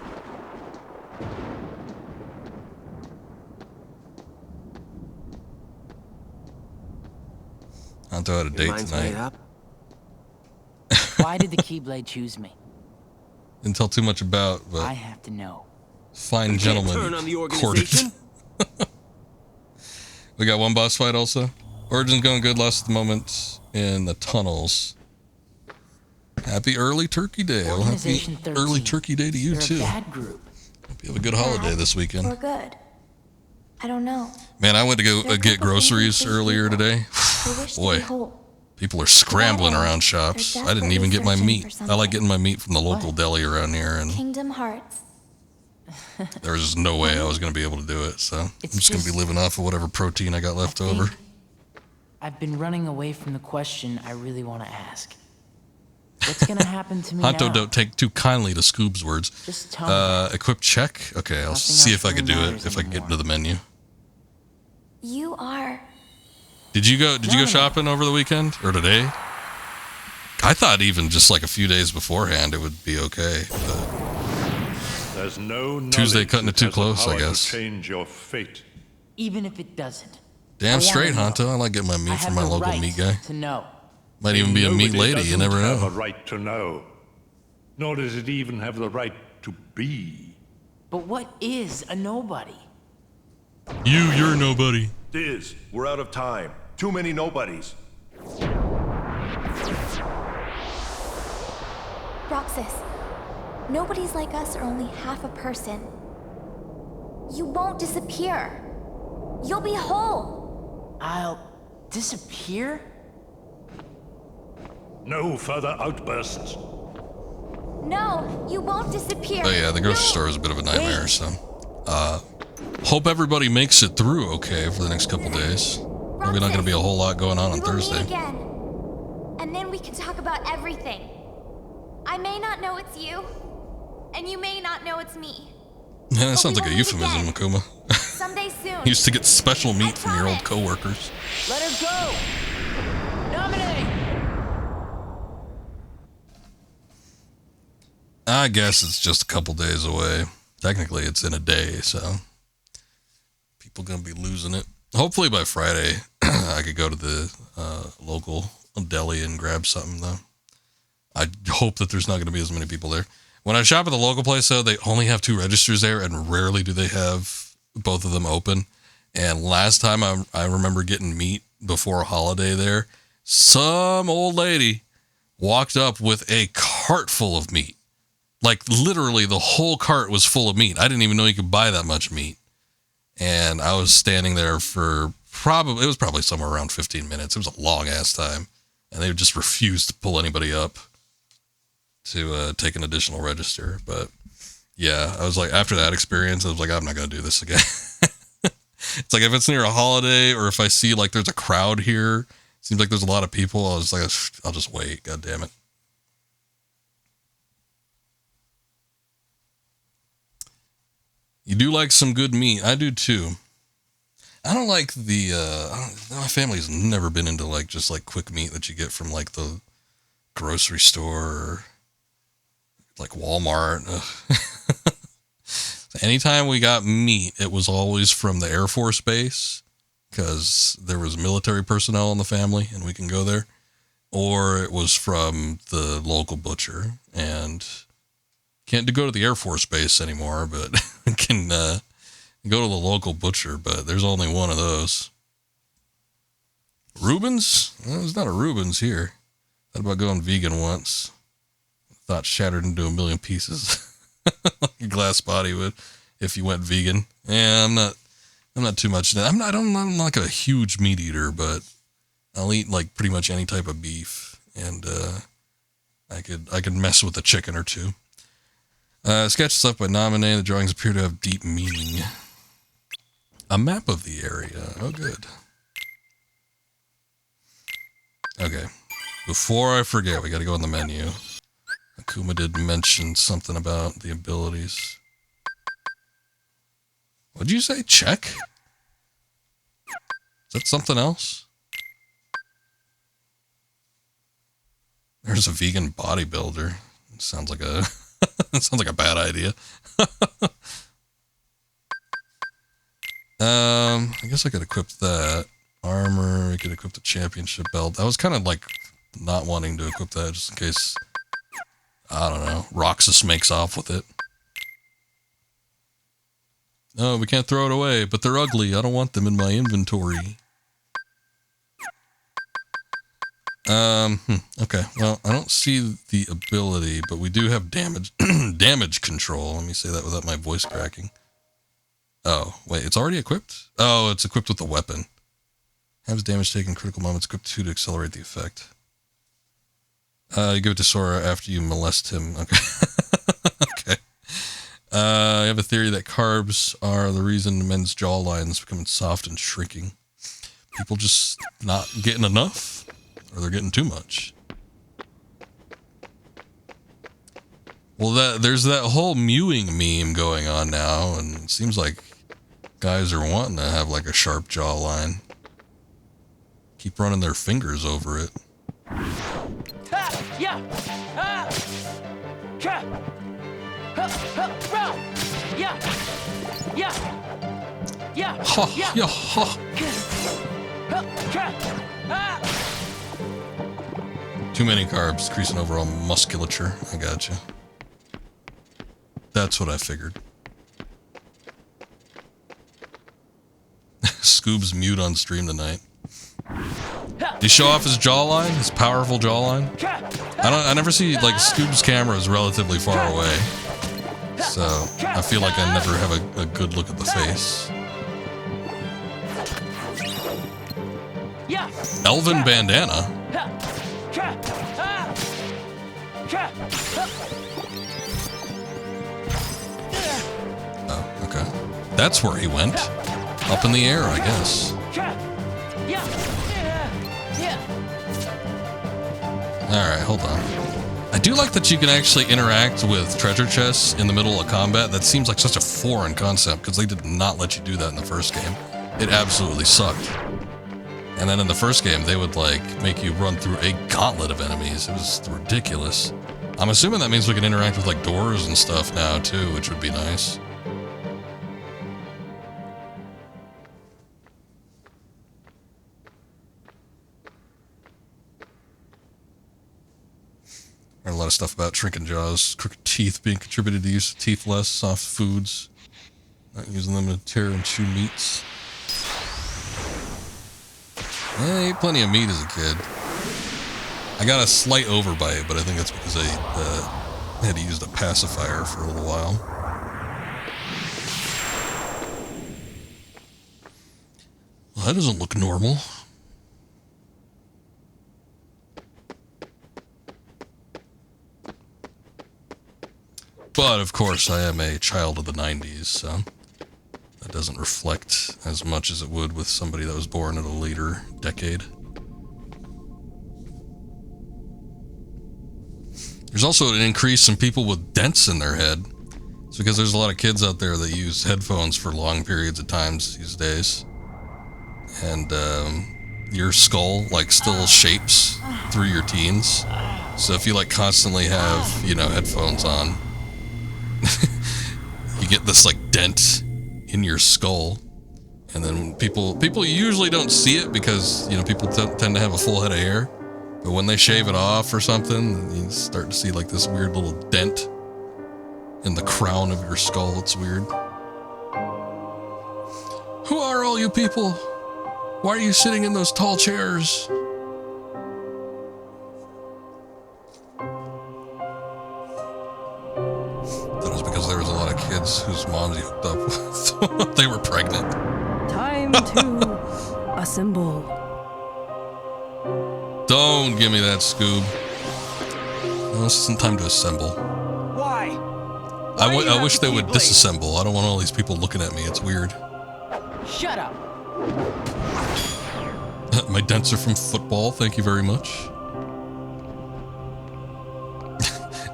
Honto had a date tonight. Why did the Keyblade choose me? Didn't tell too much about, but I have to know. Fine gentleman. Turn on the organization. We got one boss fight also. Origin's going good. Lost at the moment in the tunnels. Happy early Turkey Day. Well, happy early Turkey Day to you too. Bad group. Hope you have a good holiday this weekend. Or good. I don't know. Man, I went to go get groceries earlier today. Boy, people are scrambling around shops. I didn't even get my meat. I like getting my meat from the local deli around here, and Kingdom Hearts. there was no way I was going to be able to do it, so I'm just going to be living off of whatever protein I got left over. I've been running away from the question I really want to ask. What's going to happen to me Honto, now? don't take too kindly to Scoob's words. Just tell me. Equip check? Okay, I'll see if I can do it, if I can get into the menu. You are. Did you go shopping over the weekend? Or today? I thought even just like a few days beforehand it would be okay. But There's no Tuesday cutting it too close, I guess. Change your fate. Even if it doesn't. Damn straight, Honto. I like getting my meat from my local meat guy. To know. Might even be a meat lady, you never know. Nobody doesn't have a right to know. Nor does it even have the right to be. But what is a nobody? You're nobody. Diz, we're out of time. Too many nobodies. Roxas, nobodies like us are only half a person. You won't disappear. You'll be whole. I'll disappear? No further outbursts. No, you won't disappear. Oh yeah, the grocery store is a bit of a nightmare, so hope everybody makes it through okay for the next couple days. Probably not going to be a whole lot going on Thursday. Meet again, and then we can talk about everything. I may not know it's you, and you may not know it's me. Yeah, that sounds like a euphemism, Akuma. Someday soon. You used to get special meat from your old coworkers. Let her go! Nominate! I guess it's just a couple days away. Technically, it's in a day, so people gonna be losing it. Hopefully by Friday, I could go to the local deli and grab something, though. I hope that there's not going to be as many people there. When I shop at the local place, though, they only have 2 registers there, and rarely do they have both of them open. And last time I remember getting meat before a holiday there, some old lady walked up with a cart full of meat. Like, literally, the whole cart was full of meat. I didn't even know you could buy that much meat. And I was standing there for it was probably somewhere around 15 minutes. It was a long-ass time. And they just refused to pull anybody up to take an additional register. But, yeah, I was like, after that experience, I was like, I'm not going to do this again. It's like, if it's near a holiday or if I see, like, there's a crowd here, seems like there's a lot of people, I was like, I'll just wait. God damn it. You do like some good meat. I do too. I don't like my family's never been into like just like quick meat that you get from like the grocery store or like Walmart. Anytime we got meat, it was always from the Air Force Base because there was military personnel in the family and we can go there, or it was from the local butcher. And can't go to the Air Force Base anymore, but can Go to the local butcher, but there's only one of those. Reuben's? Well, there's not a Reuben's here. Thought about going vegan once. Thought shattered into a million pieces. Like a glass body would if you went vegan. Yeah, I'm not too much. I'm like a huge meat eater, but I'll eat like pretty much any type of beef, and I could mess with a chicken or two. Sketches left by Nominee. The drawings appear to have deep meaning. A map of the area. Oh, good. Okay. Before I forget, we got to go on the menu. Akuma did mention something about the abilities. What'd you say? Check? Is that something else? There's a vegan bodybuilder. It sounds like a it sounds like a bad idea. I guess I could equip that. Armor, we could equip the championship belt. I was kind of like not wanting to equip that just in case, I don't know, Roxas makes off with it. Oh, we can't throw it away, but they're ugly. I don't want them in my inventory. Okay, well, I don't see the ability, but we do have damage damage control. Let me say that without my voice cracking. Oh, wait, it's already equipped? Oh, it's equipped with the weapon. Has damage taken critical moments, equipped 2 to accelerate the effect. You give it to Sora after you molest him. Okay. Okay. I have a theory that carbs are the reason men's jawlines becoming soft and shrinking. People just not getting enough, or they're getting too much. Well, there's that whole mewing meme going on now, and it seems like guys are wanting to have like a sharp jawline. Keep running their fingers over it. Yeah. Too many carbs, increasing overall musculature. I gotcha. That's what I figured. Scoob's mute on stream tonight. Did he show off his jawline? His powerful jawline? I never see, like, Scoob's camera is relatively far away. So, I feel like I never have a good look at the face. Elven bandana? Oh, okay. That's where he went. Up in the air, I guess. Alright, hold on. I do like that you can actually interact with treasure chests in the middle of combat. That seems like such a foreign concept, because they did not let you do that in the first game. It absolutely sucked. And then in the first game, they would, like, make you run through a gauntlet of enemies. It was ridiculous. I'm assuming that means we can interact with, like, doors and stuff now, too, which would be nice. Learned a lot of stuff about shrinking jaws, crooked teeth being contributed to use of teeth less, soft foods, not using them to tear and chew meats. I ate plenty of meat as a kid. I got a slight overbite, but I think that's because I had used a pacifier for a little while. Well, that doesn't look normal. But, of course, I am a child of the 90s, so that doesn't reflect as much as it would with somebody that was born in a later decade. There's also an increase in people with dents in their head. It's because there's a lot of kids out there that use headphones for long periods of times these days. And your skull, like, still shapes through your teens. So if you, like, constantly have, you know, headphones on, you get this, like, dent in your skull. And then people usually don't see it because, you know, people tend to have a full head of hair. But when they shave it off or something, you start to see, like, this weird little dent in the crown of your skull. It's weird. all you people? Why are you sitting in those tall chairs? That was because there was a lot of kids whose moms he hooked up with. They were pregnant. Time to assemble. Don't give me that, Scoob. No, this isn't time to assemble. Why? I wish they would disassemble. I don't want all these people looking at me. It's weird. Shut up. My dents are from football. Thank you very much.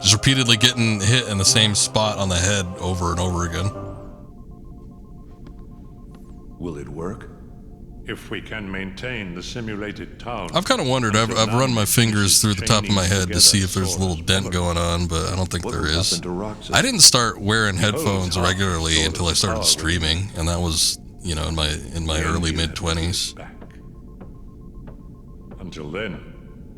Just repeatedly getting hit in the same spot on the head over and over again. Will it work? If we can maintain the simulated town. I've kind of wondered. I've run my fingers through the top of my head to see if there's a little dent going on, but I don't think there is. I didn't start wearing headphones regularly until I started streaming, and that was, you know, in my early mid-20s. Until then,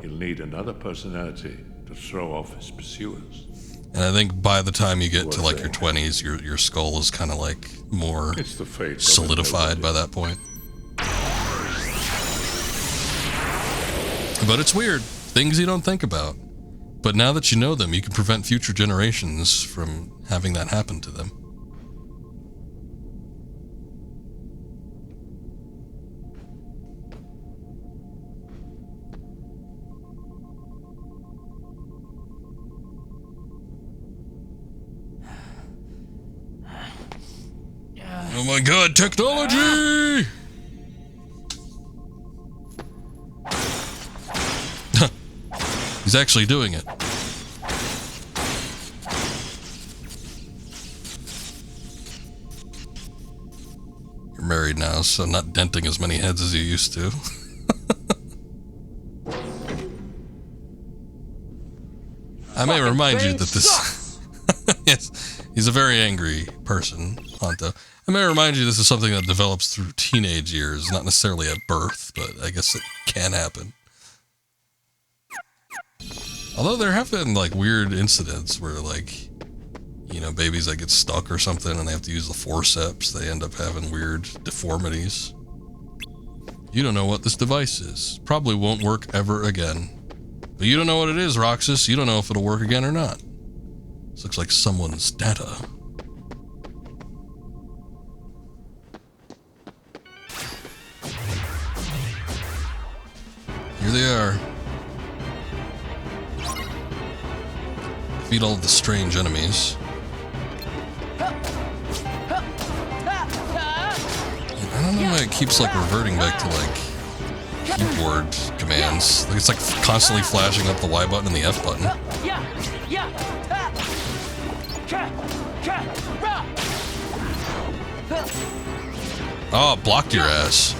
he'll need another personality to throw off his pursuers. And I think by the time you get to like your 20s, your skull is kind of like more solidified by that point. But it's weird. Things you don't think about. But now that you know them, you can prevent future generations from having that happen to them. Oh my god, technology! He's actually doing it. You're married now, so not denting as many heads as you used to. I may remind you that this... Yes, he's a very angry person, Honto. I may remind you this is something that develops through teenage years, not necessarily at birth, but I guess it can happen. Although there have been like weird incidents where like, you know, babies that get stuck or something and they have to use the forceps, they end up having weird deformities. You don't know what this device is. Probably won't work ever again. But you don't know what it is, Roxas. You don't know if it'll work again or not. This looks like someone's data. Here they are. Defeat all of the strange enemies. I don't know why it keeps like reverting back to like keyboard commands. Like, it's like constantly flashing up the Y button and the F button. Oh, it blocked your ass.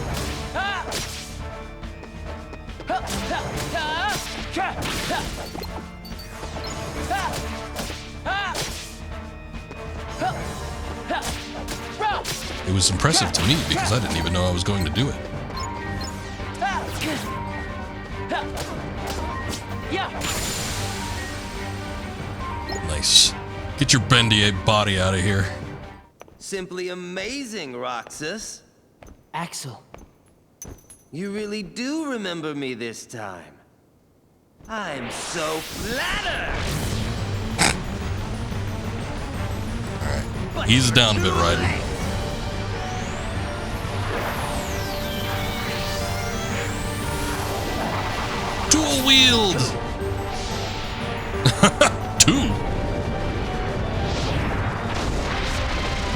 It was impressive to me because I didn't even know I was going to do it. Nice. Get your bendy body out of here. Simply amazing, Roxas. Axel. You really do remember me this time. I'm so flattered. Alright. Ease it down a bit, Ryder. Dual wield! Two!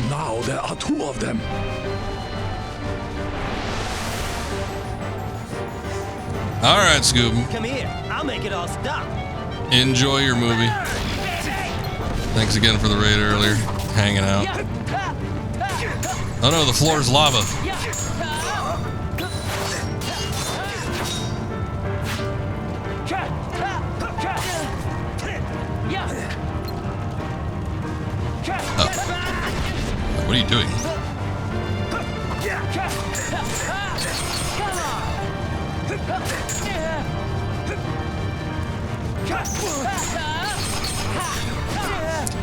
Now there are two of them. Alright, Scoob. Come here, I'll make it all stop. Enjoy your movie. Thanks again for the raid earlier. Hanging out. Oh no, the floor's lava. Oh. What are you doing?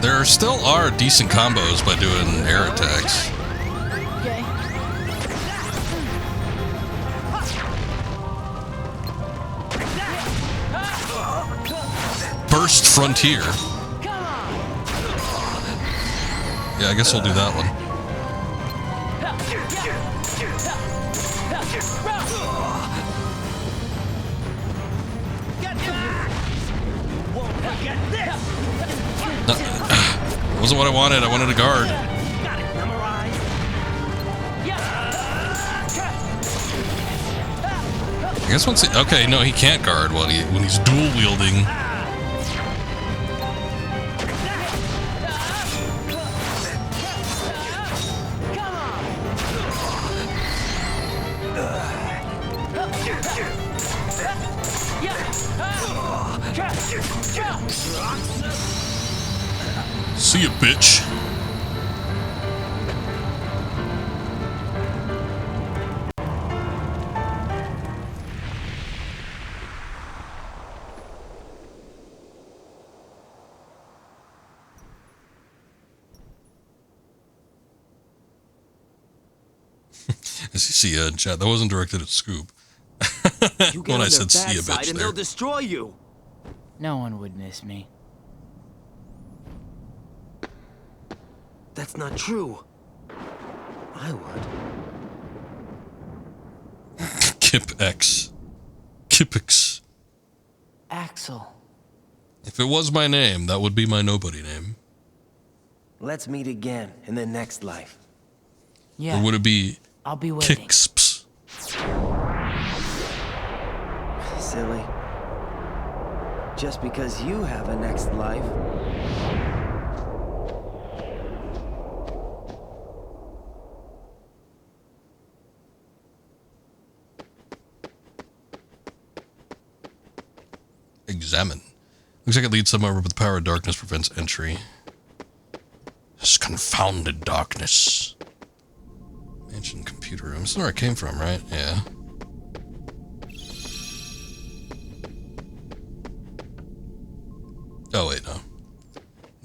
There still are decent combos by doing air attacks. First Frontier. Yeah, I guess we'll do that one. Wasn't what I wanted. I wanted a guard. I guess once he, okay, no, he can't guard when he's dual wielding. See ya, bitch. As you see, chat, that wasn't directed at Scoop. You get When I on said their see ya, bad side bitch and there. they'll destroy you. No one would miss me. That's not true. I would. Kip X. Kipix. Axel. If it was my name, that would be my nobody name. Let's meet again in the next life. Yeah. Or would it be I'll be waiting. Kixps? Silly. Just because you have a next life. Examine. Looks like it leads somewhere, but the power of darkness prevents entry. This confounded darkness. Mansion computer room. This is where I came from, right? Yeah. Oh, wait, no.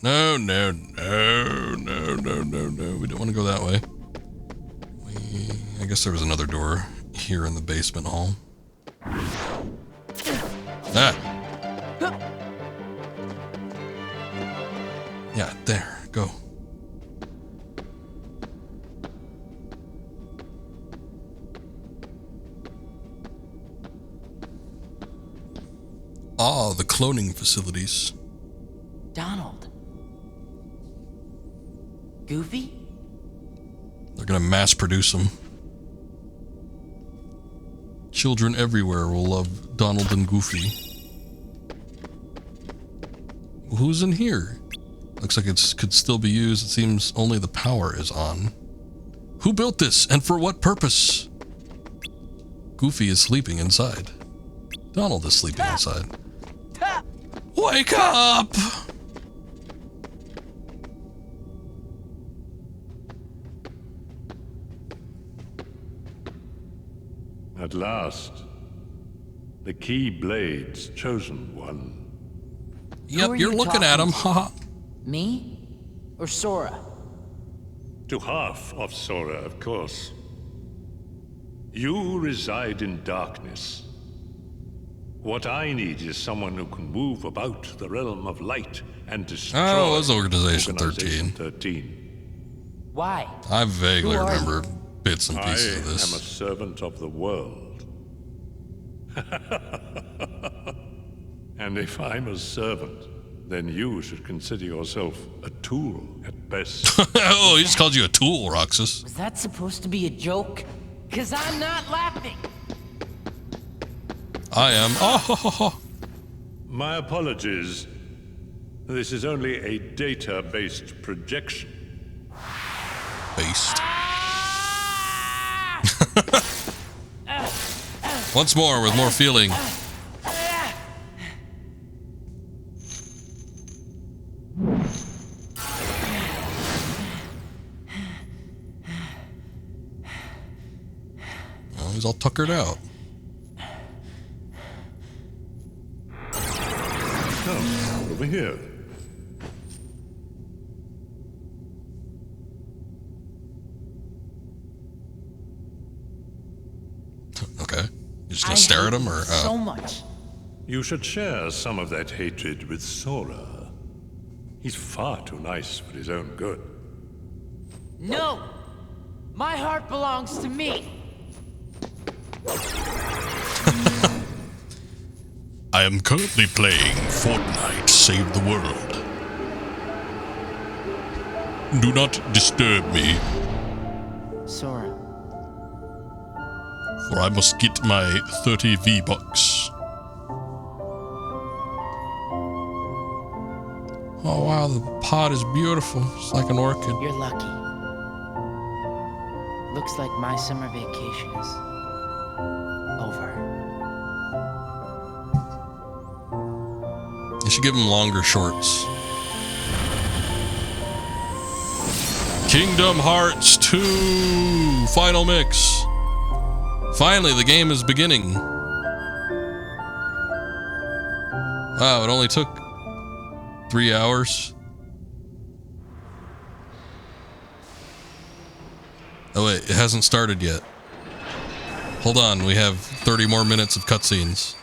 No. We don't want to go that way. I guess there was another door here in the basement hall. Ah! Yeah, there. Go. Ah, the cloning facilities. Donald. Goofy? They're gonna mass produce them. Children everywhere will love Donald and Goofy. Who's in here? Looks like it could still be used. It seems only the power is on. Who built this and for what purpose? Goofy is sleeping inside. Donald is sleeping inside. Wake up! At last, the Keyblade's chosen one. Yep, you're looking at him, haha. Me? Or Sora? To half of Sora, of course. You reside in darkness. What I need is someone who can move about the realm of light and destroy Oh, it was Organization 13. 13. Why? I vaguely Who are remember bits and pieces of I am a this. servant of the world. And if I'm a servant, then you should consider yourself a tool at best. Oh, he just called you a tool, Roxas. Was that supposed to be a joke? 'Cause I'm not laughing. I am. Oh, My apologies. This is only a data-based projection. based. Once more with more feeling. Oh, he's all tuckered out. Come, over here. Okay. You're just gonna stare at him, or? So much. You should share some of that hatred with Sora. He's far too nice for his own good. No! My heart belongs to me! I am currently playing Fortnite Save the World. Do not disturb me, Sora. for I must get my 30 V-Bucks. Oh wow, the pod is beautiful. It's like an orchid. You're lucky. Looks like my summer vacation is over. You should give him longer shorts. Kingdom Hearts 2 Final Mix. Finally, the game is beginning. Wow, it only took 3 hours. Oh wait, it hasn't started yet. Hold on, we have 30 more minutes of cutscenes.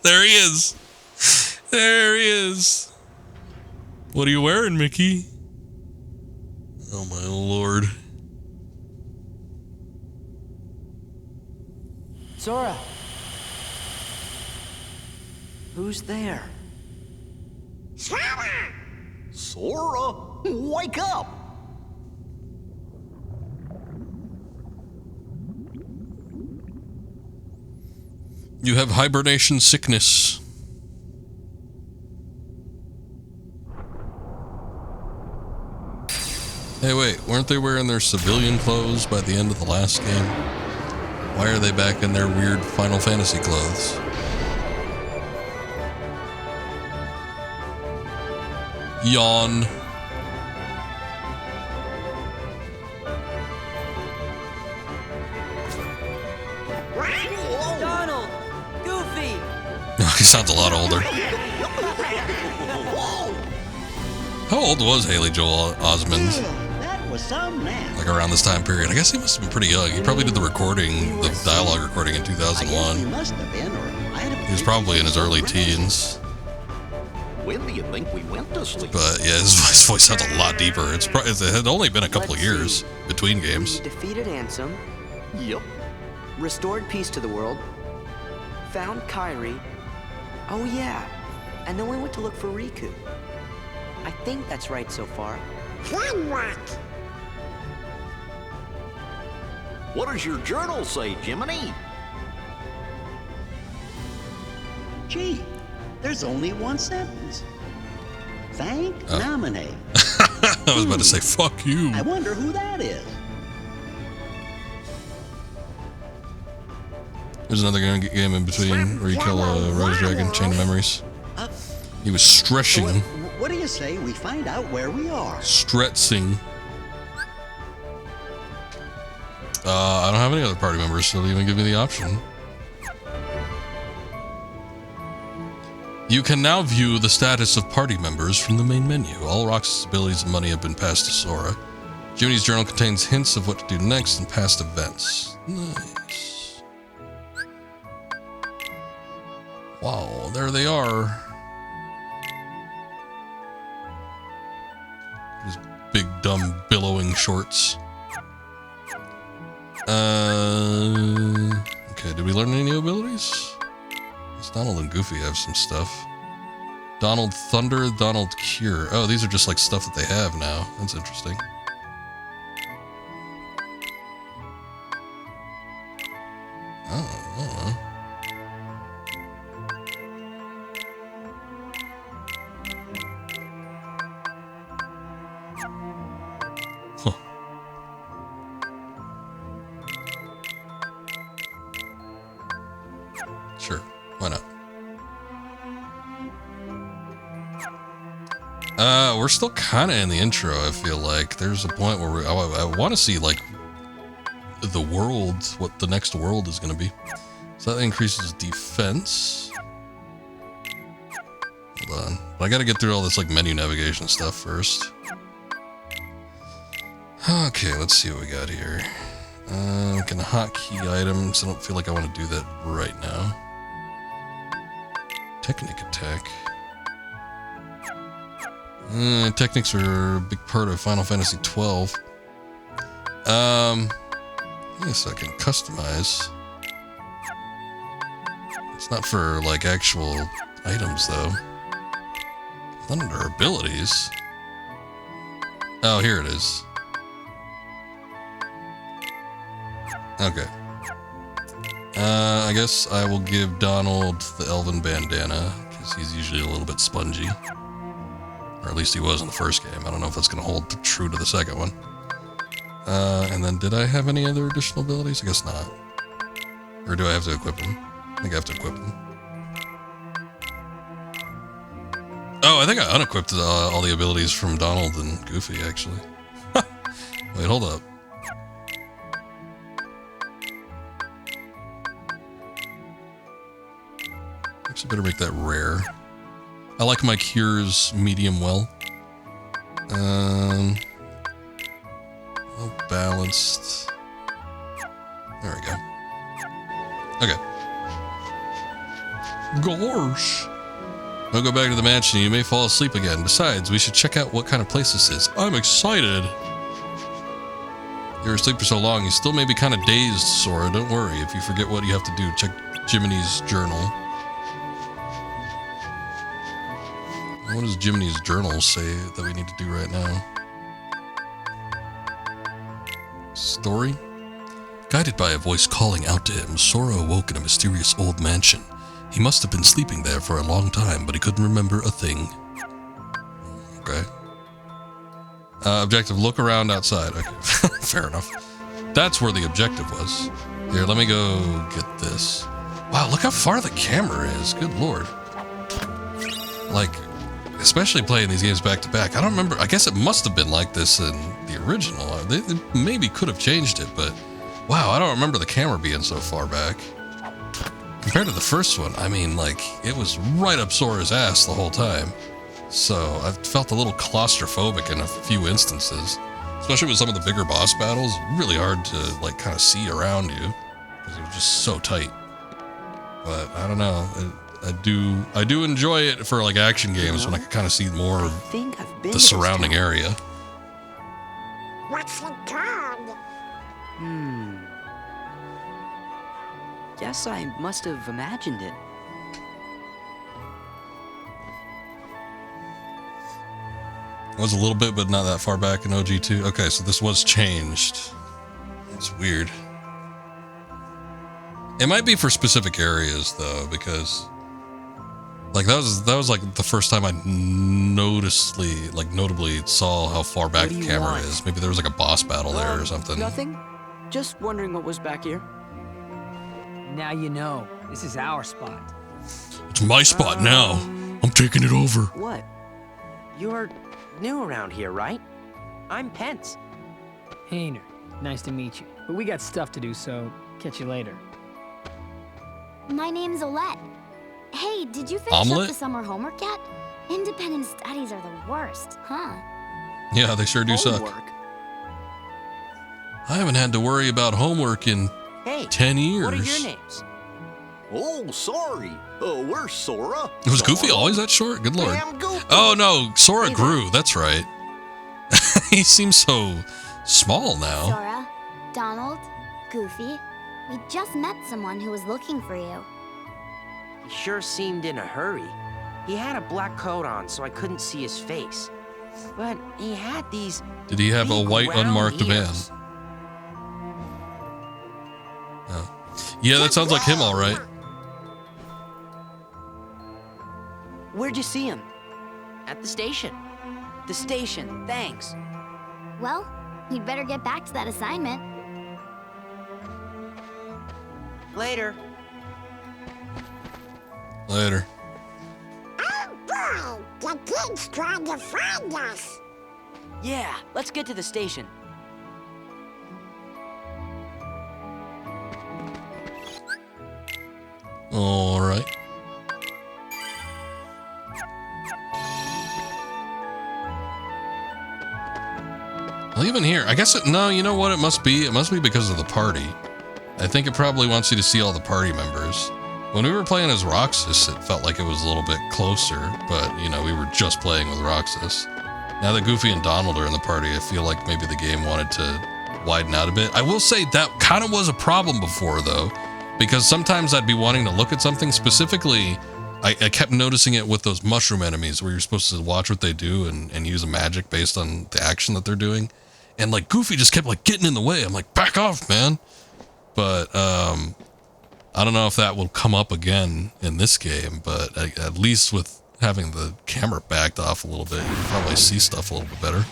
There he is. There he is. What are you wearing, Mickey? Oh my lord. Sora. Who's there? Sora, wake up! You have hibernation sickness. Hey, wait, weren't they wearing their civilian clothes by the end of the last game? Why are they back in their weird Final Fantasy clothes? Yawn. Donald! Goofy! He sounds a lot older. How old was Haley Joel Osment? That was some man. Like around this time period. I guess he must have been pretty young. He probably did the recording, the dialogue recording in 2001. He must have been, or He was probably in his early teens. When do you think we went to sleep? But yeah, his voice sounds a lot deeper. It had only been a couple of years between games. We defeated Ansem. Yep. Restored peace to the world. Found Kairi. Oh yeah. And then we went to look for Riku. I think that's right so far. Then what? What does your journal say, Jiminy? Gee, there's only one sentence. Thank nominate. I was about to say, fuck you. I wonder who that is. There's another game in between where you kill a Rose Dragon, Chain of Memories. He was stretching. What do you say we find out where we are? Stretching. I don't have any other party members, so they even give me the option. You can now view the status of party members from the main menu. All Roxas' abilities and money have been passed to Sora. Jiminy's journal contains hints of what to do next and past events. Nice. Wow, there they are. His big, dumb, billowing shorts. Okay, did we learn any new abilities? Donald and Goofy have some stuff. Donald Thunder, Donald Cure. Oh, these are just like stuff that they have now. That's interesting. Oh, Sure, why not? We're still kind of in the intro, I feel like. There's a point where I want to see, like, the world, what the next world is going to be. So that increases defense. Hold on. But I got to get through all this, like, menu navigation stuff first. Okay, let's see what we got here. Can hotkey items. I don't feel like I want to do that right now. Technic attack. Techniques are a big part of Final Fantasy 12. Yes, I can customize. It's not for like actual items though. It's not under abilities. Oh, here it is. Okay. I guess I will give Donald the elven bandana, because he's usually a little bit spongy. Or at least he was in the first game. I don't know if that's going to hold true to the second one. And then did I have any other additional abilities? I guess not. Or do I have to equip them? I think I have to equip them. Oh, I think I unequipped all the abilities from Donald and Goofy, actually. Wait, hold up. Actually, better make that rare. I like my cures medium well. Well balanced. There we go. Okay. Gosh. I'll go back to the mansion. You may fall asleep again. Besides, we should check out what kind of place this is. I'm excited. You were asleep for so long, you still may be kind of dazed, Sora. Don't worry. If you forget what you have to do, check Jiminy's journal. What does Jiminy's journal say that we need to do right now? Story? Guided by a voice calling out to him, Sora awoke in a mysterious old mansion. He must have been sleeping there for a long time, but he couldn't remember a thing. Okay. Objective, look around outside. Okay, fair enough. That's where the objective was. Here, let me go get this. Wow, look how far the camera is. Good lord. Like, especially playing these games back to back. I don't remember. I guess it must have been like this in the original. They maybe could have changed it, but wow, I don't remember the camera being so far back. Compared to the first one, I mean, like, it was right up Sora's ass the whole time. So I felt a little claustrophobic in a few instances, especially with some of the bigger boss battles. Really hard to, like, kind of see around you because it was just so tight. But I don't know. I do enjoy it for, like, action games when I can kind of see more of the surrounding area. What's it called? Guess I must have imagined it. It was a little bit, but not that far back in OG2. Okay, so this was changed. It's weird. It might be for specific areas though, because like that was like the first time I notably saw how far back the camera is. Maybe there was like a boss battle there or something. Nothing. Just wondering what was back here. Now you know. This is our spot. It's my spot now. I'm taking it over. What? You're new around here, right? I'm Pence. Hayner, nice to meet you. But we got stuff to do, so catch you later. My name's Olette. Hey, did you finish up the summer homework yet? Independent studies are the worst, huh? Yeah, they sure do suck. I haven't had to worry about homework in 10 years. What are your names? Oh, sorry. Where's Sora? Was Goofy always that short? Good lord. Oh no, Sora grew. That's right. He seems so small now. Sora, Donald, Goofy, we just met someone who was looking for you. He sure seemed in a hurry. He had a black coat on, so I couldn't see his face. But he had these. Did he have a white unmarked van? Oh. Yeah, that sounds like him, all right. Where'd you see him? At the station. The station, thanks. Well, you'd better get back to that assignment. Later. Later. Oh boy, the kid's trying to find us. Yeah, let's get to the station. All right. Well, even here, I guess no, you know what it must be? It must be because of the party. I think it probably wants you to see all the party members. When we were playing as Roxas, it felt like it was a little bit closer, but, you know, we were just playing with Roxas. Now that Goofy and Donald are in the party, I feel like maybe the game wanted to widen out a bit. I will say that kind of was a problem before, though, because sometimes I'd be wanting to look at something specifically. I kept noticing it with those mushroom enemies where you're supposed to watch what they do and use a magic based on the action that they're doing. And, like, Goofy just kept, like, getting in the way. I'm like, back off, man. But, I don't know if that will come up again in this game, but at least with having the camera backed off a little bit, you can probably see stuff a little bit better.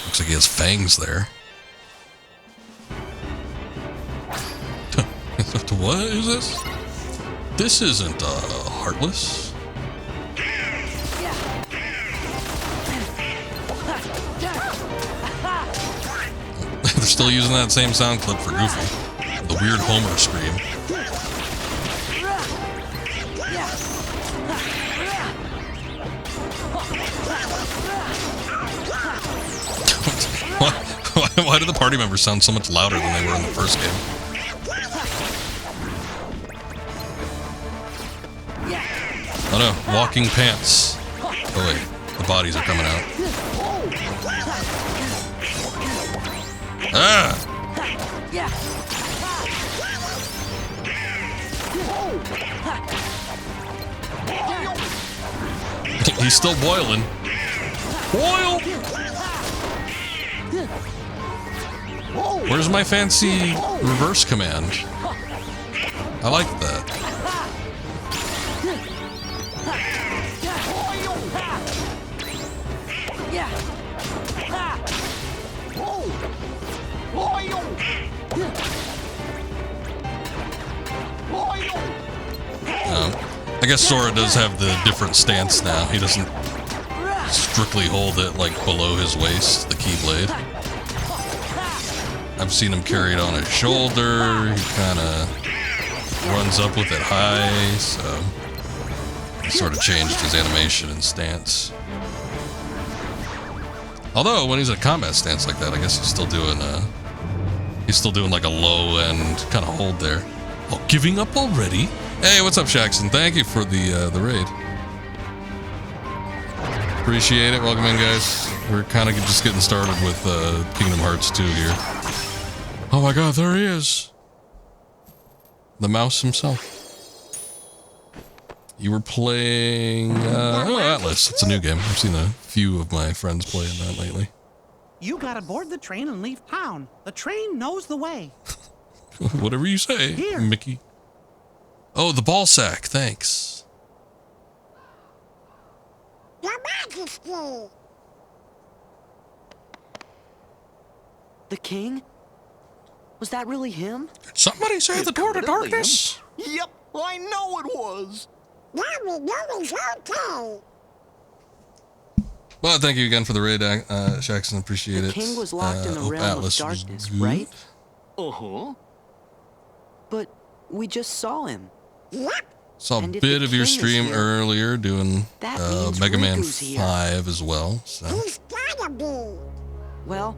Looks like he has fangs there. What is this? This isn't, Heartless. They're still using that same sound clip for Goofy. The weird Homer scream. Why do the party members sound so much louder than they were in the first game? Oh no, walking pants. Oh wait, the bodies are coming out. Ah! He's still boiling. Boil! Where's my fancy reverse command? I like that. I guess Sora does have the different stance now. He doesn't strictly hold it like below his waist, the Keyblade. I've seen him carry it on his shoulder. He kind of runs up with it high, so he sort of changed his animation and stance. Although when he's at combat stance like that, I guess he's still doing like a low end kind of hold there. Oh, giving up already? Hey, what's up, Shaxton? Thank you for the raid. Appreciate it. Welcome in, guys. We're kind of just getting started with Kingdom Hearts 2 here. Oh my god, there he is. The mouse himself. You were playing Atlas. It's a new game. I've seen a few of my friends playing that lately. You gotta board the train and leave town. The train knows the way. Whatever you say, Here. Mickey. Oh, the ball sack. Thanks. Your Majesty! The king? Was that really him? Did somebody say the door to darkness? Yep, I know it was. Now we know it's okay. Well, thank you again for the raid, Shaxton. Appreciate it. The king was locked in the Hope realm Atlas of was darkness, good. right? Uh-huh. But we just saw him. Yep. Saw a And if bit the of your king is stream here, earlier doing that means Mega Man Riku's here. 5 as well. So He's gotta be. Well,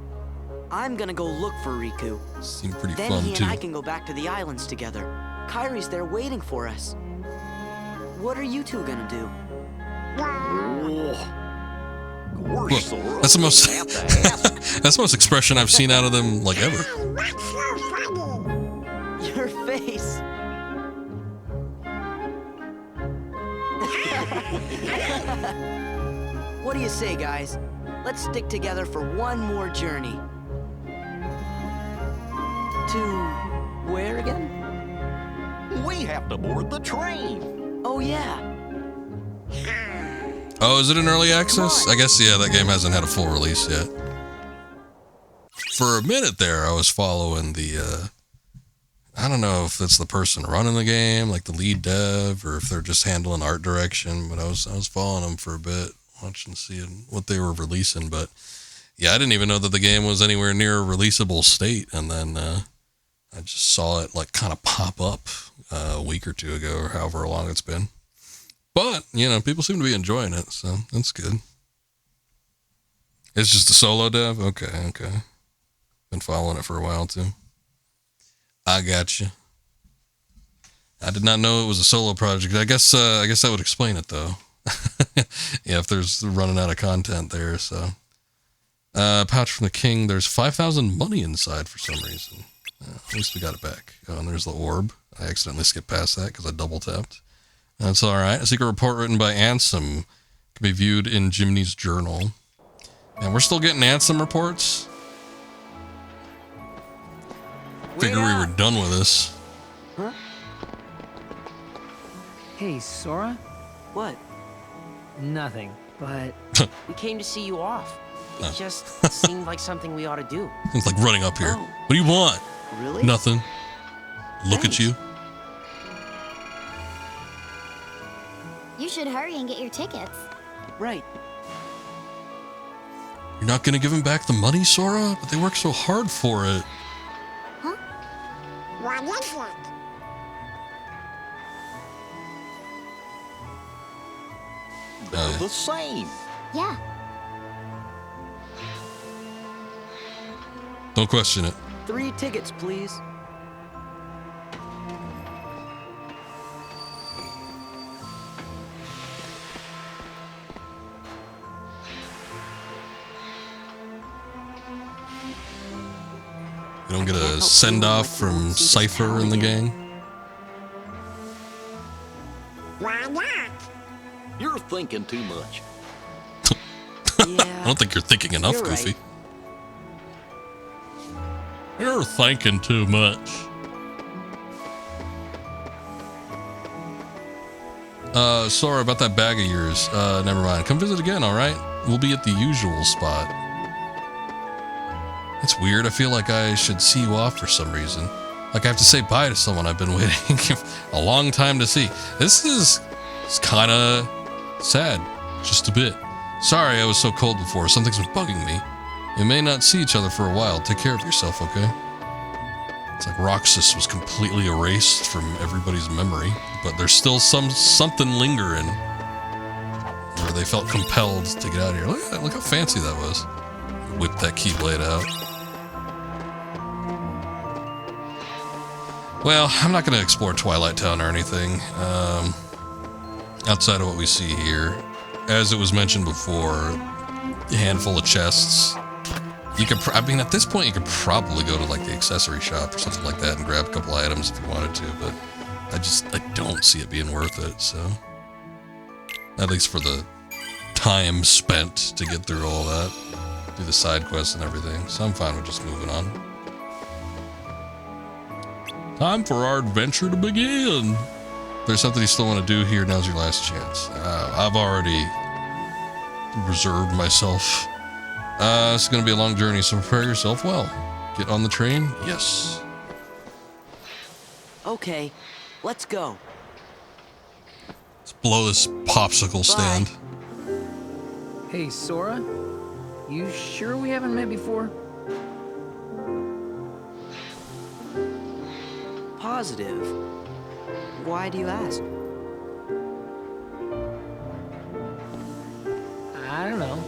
I'm gonna go look for Riku. seemed pretty Then fun he too. and I can go back to the islands together. Kairi's there waiting for us. What are you two gonna do? Well, that's the most that's the most expression I've seen out of them like ever. What's so funny? Your face. What do you say, guys? Let's stick together for one more journey. To where again? We have to board the train. Oh, yeah. Oh, is it in early access? I guess, yeah, that game hasn't had a full release yet. For a minute there, I was following the, I don't know if it's the person running the game, like the lead dev, or if they're just handling art direction, but I was following them for a bit, watching, seeing what they were releasing, but yeah, I didn't even know that the game was anywhere near a releasable state, and then I just saw it like kind of pop up a week or two ago, or however long it's been. But, you know, people seem to be enjoying it, so that's good. It's just a solo dev? Okay. Been following it for a while, too. I got you. I did not know it was a solo project. I guess that would explain it, though. Yeah, if there's running out of content there, so. Pouch from the king. There's 5,000 money inside for some reason. At least we got it back. Oh, and there's the orb. I accidentally skipped past that because I double tapped. That's all right. A secret report written by Ansem can be viewed in Jimny's journal. And we're still getting Ansem reports. Figure we were done with this. Huh? Hey, Sora? What? Nothing, but... We came to see you off. It just seemed like something we ought to do. It's like running up here. Oh. What do you want? Really? Nothing. Look Thanks. at you. You should hurry and get your tickets. Right. You're not going to give him back the money, Sora? But they worked so hard for it. Huh? What is it? They're the same. Yeah. Don't question it. 3 tickets, please. You don't get a send-off from Cypher in the gang? Why not? You're thinking too much. I don't think you're thinking enough, You're Goofy. right. You're thinking too much. Sorry about that bag of yours. Never mind. Come visit again, alright? We'll be at the usual spot. It's weird. I feel like I should see you off for some reason. Like I have to say bye to someone I've been waiting a long time to see. This is kind of sad. Just a bit. Sorry I was so cold before. Something's been bugging me. We may not see each other for a while. Take care of yourself, okay? It's like Roxas was completely erased from everybody's memory, but there's still something lingering where they felt compelled to get out of here. Look how fancy that was. Whip that keyblade out. Well, I'm not going to explore Twilight Town or anything outside of what we see here. As it was mentioned before, a handful of chests. You could, I mean, at this point, you could probably go to like the accessory shop or something like that and grab a couple items if you wanted to, but I don't see it being worth it, so. At least for the time spent to get through all that, do the side quests and everything, so I'm fine with just moving on. Time for our adventure to begin. If there's something you still want to do here, now's your last chance. I've already reserved myself. It's going to be a long journey, so prepare yourself well. Get on the train? Yes. Okay, let's go. Let's blow this popsicle stand. Hey, Sora? You sure we haven't met before? Positive. Why do you ask? I don't know.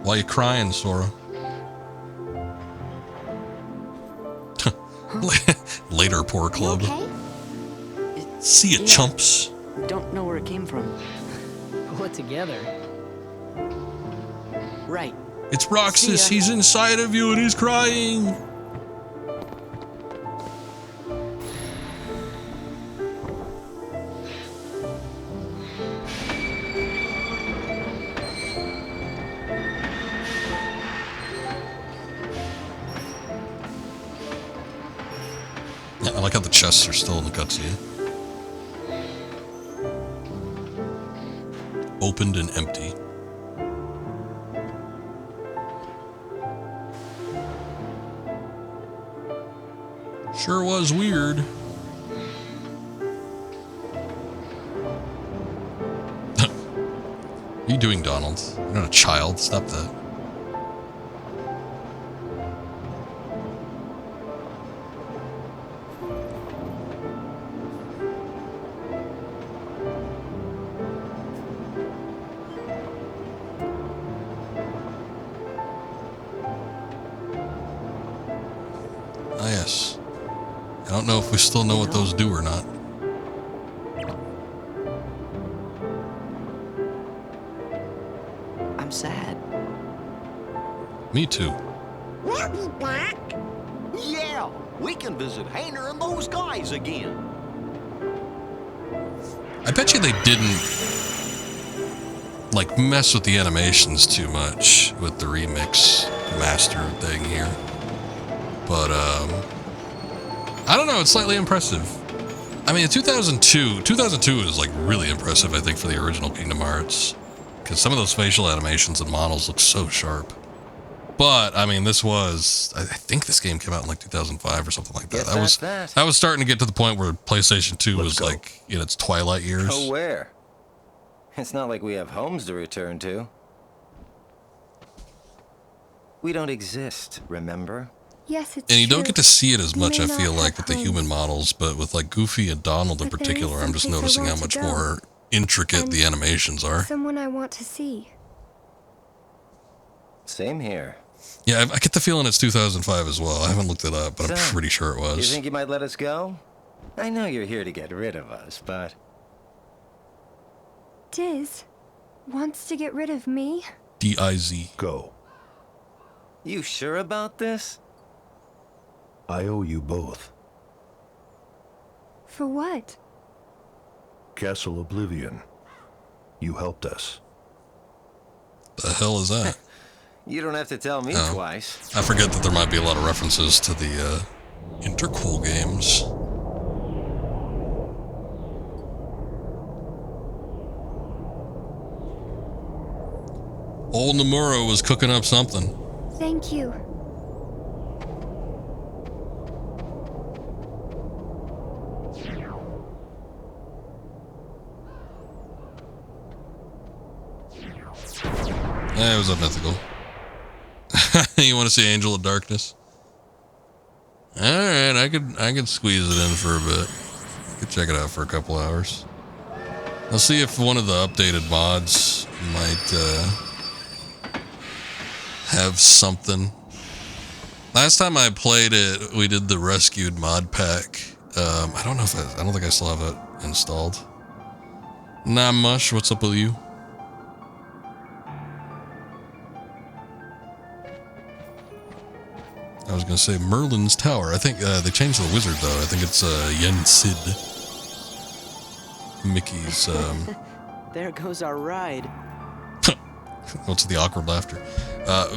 Why you crying, Sora? Later, poor club. Okay? See ya, chumps. Don't know where it came from. Pull it together. Right. It's Roxas. He's inside of you and he's crying. Yeah, I like how the chests are still in the cutscene. Opened and empty. Sure was weird. What are you doing, Donald? You're not a child. Stop that. Yes. I don't know if we still know what those do or not. I'm sad. Me too. We'll be back. Yeah, we can visit Hayner and those guys again. I bet you they didn't like mess with the animations too much with the remix master thing here. But I don't know, it's slightly impressive. I mean, 2002 is like really impressive, I think, for the original Kingdom Hearts, because some of those facial animations and models look so sharp. But I mean, this was, I think this game came out in like 2005 or something like that. That was starting to get to the point where PlayStation 2 was like in its twilight years. Go where? It's not like we have homes to return to. We don't exist, remember? Yes, it's And you don't true. get to see it as We much, may I not feel like, have with the homes. human models, but with like Goofy and Donald in But there is particular, I'm just someplace I noticing how want much to go. more intricate the animations are. Someone I want to see. Same here. Yeah, I get the feeling it's 2005 as well. I haven't looked it up, but I'm pretty sure it You was. think you might let us go? I know you're here to get rid of us, but... Diz wants to get rid of me? D-I-Z. Go. You sure about this? I owe you both. For what? Castle Oblivion. You helped us. The hell is that? You don't have to tell me Oh. twice. I forget that there might be a lot of references to the Intercool games. Old Nomura was cooking up something. Thank you. It was a mythical. You want to see Angel of Darkness? All right, I could squeeze it in for a bit. I could check it out for a couple hours. I'll see if one of the updated mods might have something. Last time I played it, we did the rescued mod pack. I don't think I still have it installed. Nah, Mush, what's up with you? I was gonna say Merlin's Tower. I think they changed the wizard though. I think it's Yen Sid. Mickey's There goes our ride. what's the awkward laughter?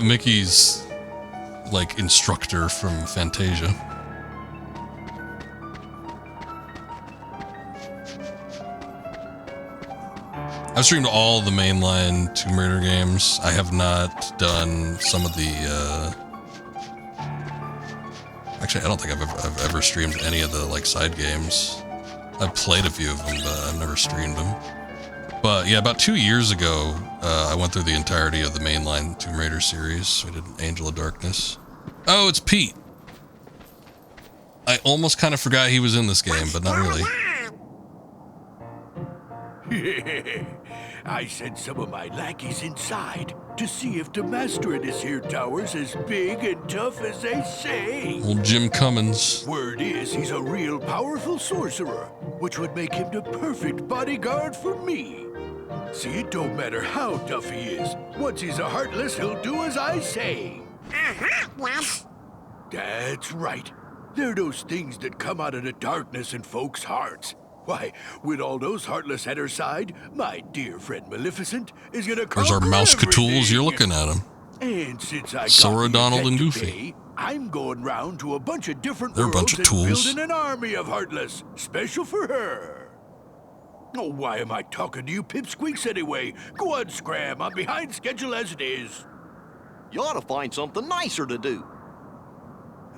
Mickey's like instructor from Fantasia. I've streamed all the mainline Tomb Raider games. I have not done some of the actually, I don't think I've ever streamed any of the like side games. I've played a few of them, but I've never streamed them. But yeah, about 2 years ago, I went through the entirety of the mainline Tomb Raider series. We did Angel of Darkness. Oh, it's Pete. I almost kind of forgot he was in this game, but not really. I sent some of my lackeys inside to see if the master in this here tower's as big and tough as they say. Old Jim Cummins. Word is he's a real powerful sorcerer, which would make him the perfect bodyguard for me. See, it don't matter how tough he is. Once he's a heartless, he'll do as I say. Yes. That's right. They're those things that come out of the darkness in folks' hearts. Why, with all those heartless at her side, my dear friend Maleficent is gonna There's our conquer mouse everything. Catools. You're looking at them. And since I Sora, got the Donald, and event Goofy. today, I'm going round to a bunch of different They're a worlds bunch of and tools. building an army of Heartless, special for her. Oh, why am I talking to you pipsqueaks anyway? Go on, Scram. I'm behind schedule as it is. You ought to find something nicer to do.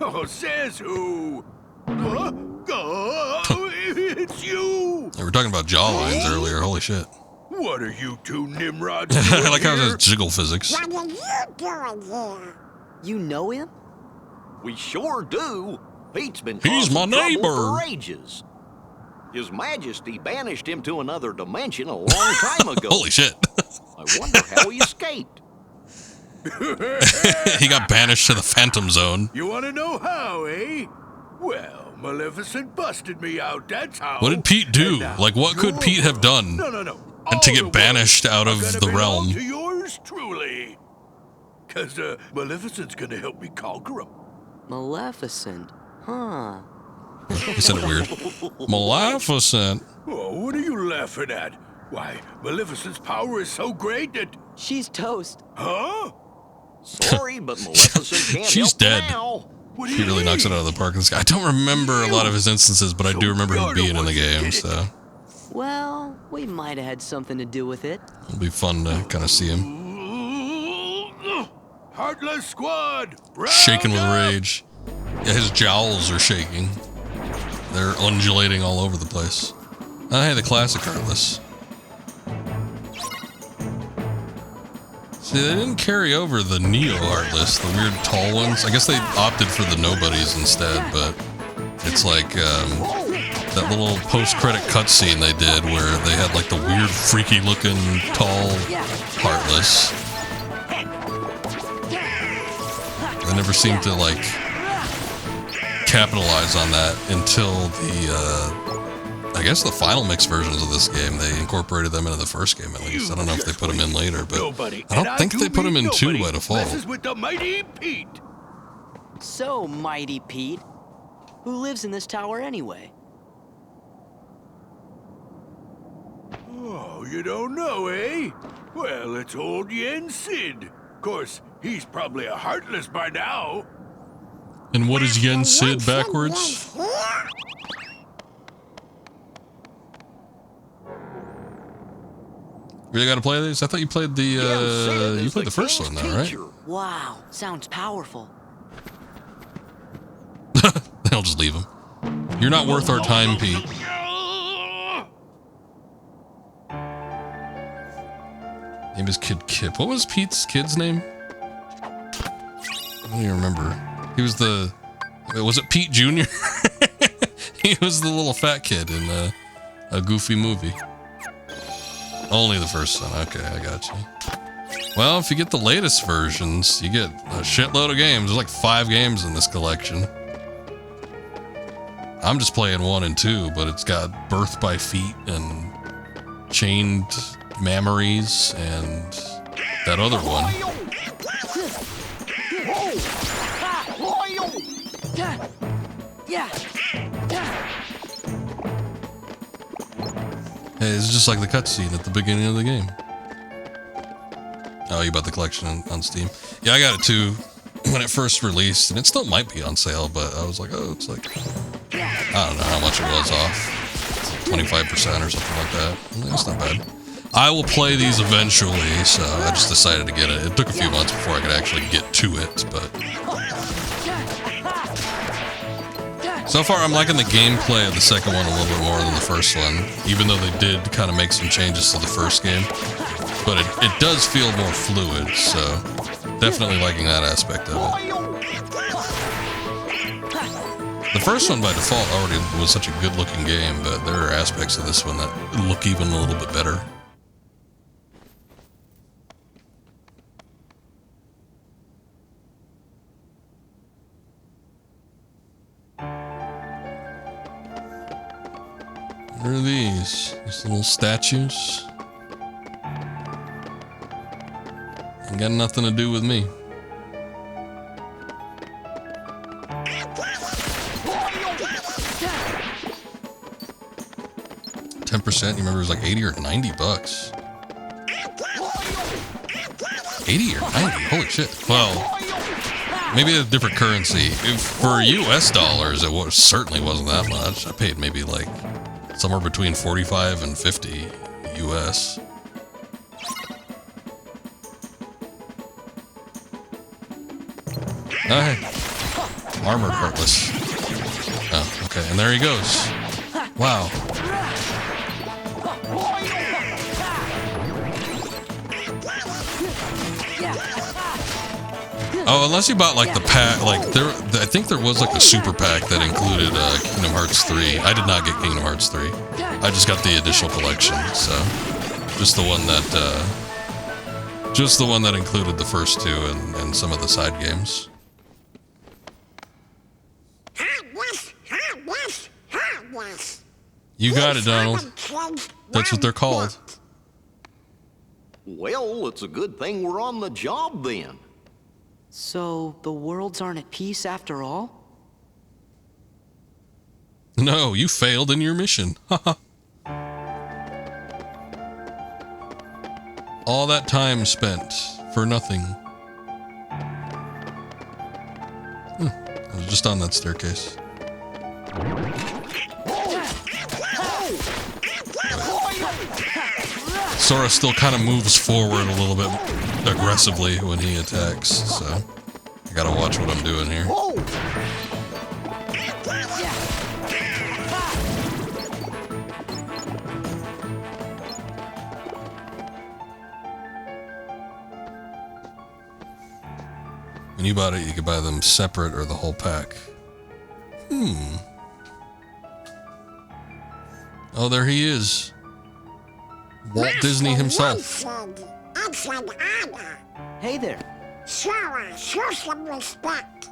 Oh, says who? Huh? Oh, it's you! We were talking about jawlines earlier. Holy shit. What are you two Nimrods I doing like how here? there's jiggle physics. What are you doing here? You know him? We sure do. Pete's been He's causing my trouble neighbor. for ages. His Majesty banished him to another dimension a long time ago. Holy shit. I wonder how he escaped. He got banished to the Phantom Zone. You want to know how, eh? Well, Maleficent busted me out, that's how. What did Pete do? Like, what could Pete have done? No. And to get banished out of the realm. To yours truly. Cause Maleficent's gonna help me conquer him. Maleficent? Huh. He said it weird. Maleficent. Oh, what are you laughing at? Why, Maleficent's power is so great that... She's toast. Huh? Sorry, but Maleficent can't She's help dead. now. He really knocks it out of the park. This guy. I don't remember a lot of his instances, but I do remember him being in the game, so... Well, we might have had something to do with it. It'll be fun to kind of see him. Heartless Squad! Shaking with rage. Yeah, his jowls are shaking. They're undulating all over the place. Oh, hey, the classic Heartless. See, they didn't carry over the Neo Heartless, the weird tall ones. I guess they opted for the nobodies instead, but it's like that little post-credit cutscene they did where they had like the weird, freaky-looking tall Heartless. They never seemed to like capitalize on that until the I guess the final mix versions of this game. They incorporated them into the first game at least. I don't know if they put them in later, but I don't think they put them in 2 by default. With the mighty Pete. So, Mighty Pete, who lives in this tower anyway? Oh, you don't know, eh? Well, it's old Yen Sid. Of course, he's probably a Heartless by now. And what is Yen Sid backwards? Really gotta play these? I thought you played the you played the first one though, right? Wow, sounds powerful. I'll just leave him. You're not worth our time, Pete. Name is Kid Kip. What was Pete's kid's name? I don't even remember. He was the... Was it Pete Jr.? He was the little fat kid in a Goofy movie. Only the first one. Okay, I got you. Well, if you get the latest versions, you get a shitload of games. There's like 5 games in this collection. I'm just playing 1 and 2, but it's got Birth by Feet and Chained Memories and that other one. Hey, it's just like the cutscene at the beginning of the game. Oh, you bought the collection on Steam? Yeah, I got it too when it first released, and it still might be on sale, but I was like, oh, it's like, I don't know how much it was off. 25% or something like that. That's not bad. I will play these eventually, so I just decided to get it. It took a few months before I could actually get to it, but... So far, I'm liking the gameplay of the second one a little bit more than the first one, even though they did kind of make some changes to the first game. But it does feel more fluid, so definitely liking that aspect of it. The first one by default already was such a good-looking game, but there are aspects of this one that look even a little bit better. What are these? These little statues? Ain't got nothing to do with me. $10%, you remember it was like 80 or 90 bucks. 80 or 90, holy shit. Well, maybe a different currency. For US dollars, it certainly wasn't that much. I paid maybe like somewhere between 45 and 50 US. Oh, hey. Armored Heartless. Oh, okay, and there he goes. Wow. Oh, unless you bought like the pack, like I think there was like a super pack that included Kingdom Hearts 3. I did not get Kingdom Hearts 3. I just got the initial collection, so just the one that included the first 2 and some of the side games. Heartless, You got it, Donald. That's what they're called. Well, it's a good thing we're on the job then. So, the worlds aren't at peace after all? No, you failed in your mission. All that time spent for nothing. I was just on that staircase. Sora still kind of moves forward a little bit aggressively when he attacks, so I gotta watch what I'm doing here. When you bought it, you could buy them separate or the whole pack. Oh, there he is. Walt Disney himself. Hey there. Sora, show some respect.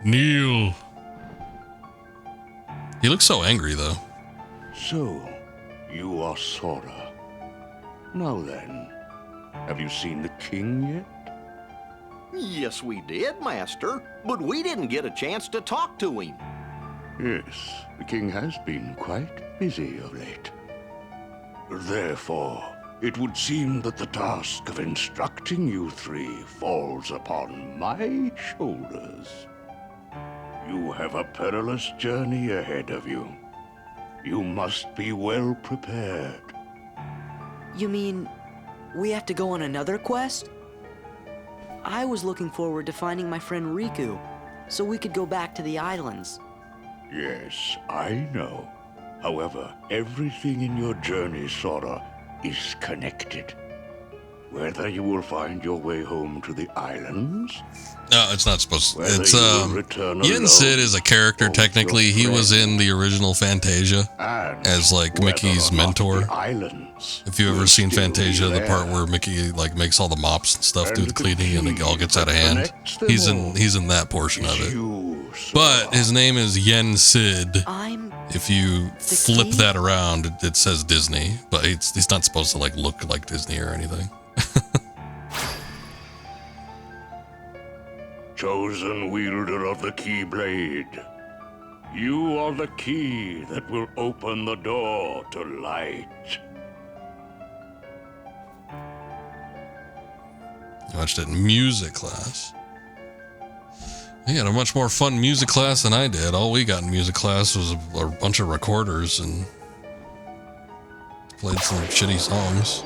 Neil. He looks so angry, though. So, you are Sora. Now then, have you seen the king yet? Yes, we did, Master, but we didn't get a chance to talk to him. Yes, the king has been quite busy of late. Therefore, it would seem that the task of instructing you three falls upon my shoulders. You have a perilous journey ahead of you. You must be well prepared. You mean, we have to go on another quest? I was looking forward to finding my friend Riku, so we could go back to the islands. Yes, I know. However, everything in your journey, Sora, is connected. Whether you will find your way home to the islands... No, it's not supposed to. It's, Yen Sid is a character, technically. He was in the original Fantasia as, like, Mickey's mentor. If you've ever seen Fantasia, the part where Mickey, like, makes all the mops and stuff, do the cleaning, and it all gets out of hand. He's in that portion of it. But his name is Yen Sid. If you flip that around, it says Disney, but he's not supposed to, like, look like Disney or anything. Chosen wielder of the Keyblade, you are the key that will open the door to light. I watched it in music class. He had a much more fun music class than I did. All we got in music class was a bunch of recorders and played some shitty songs.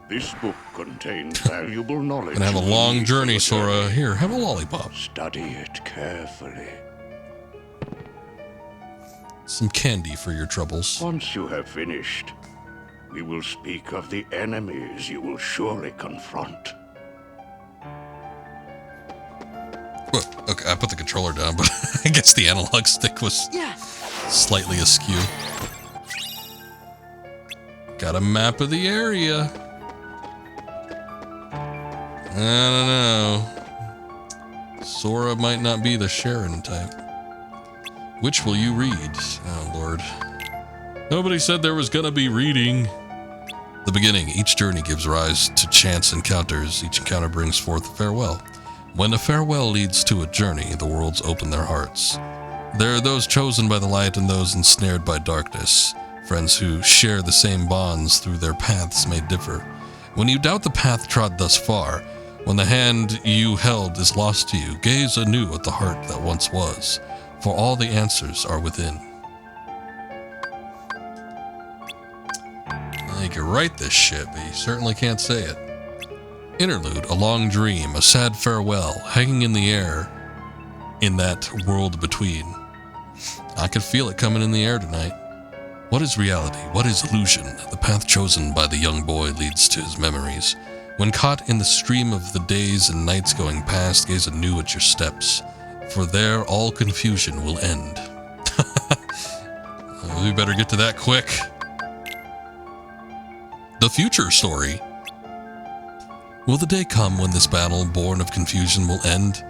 This book contains valuable knowledge. Gonna have a long journey, Sora. Here, have a lollipop. Study it carefully. Some candy for your troubles. Once you have finished, we will speak of the enemies you will surely confront. Well, okay, I put the controller down, but I guess the analog stick was slightly askew. Got a map of the area. I don't know. Sora might not be the Sharon type. Which will you read? Oh, Lord. Nobody said there was gonna be reading. The beginning. Each journey gives rise to chance encounters. Each encounter brings forth a farewell. When a farewell leads to a journey, the worlds open their hearts. There are those chosen by the light and those ensnared by darkness. Friends who share the same bonds through their paths may differ. When you doubt the path trod thus far, when the hand you held is lost to you, gaze anew at the heart that once was, for all the answers are within. You can write this shit, but you certainly can't say it. Interlude, a long dream, a sad farewell, hanging in the air in that world between. I could feel it coming in the air tonight. What is reality? What is illusion? The path chosen by the young boy leads to his memories. When caught in the stream of the days and nights going past, gaze anew at your steps, for there all confusion will end. We better get to that quick. The future story. Will the day come when this battle, born of confusion, will end?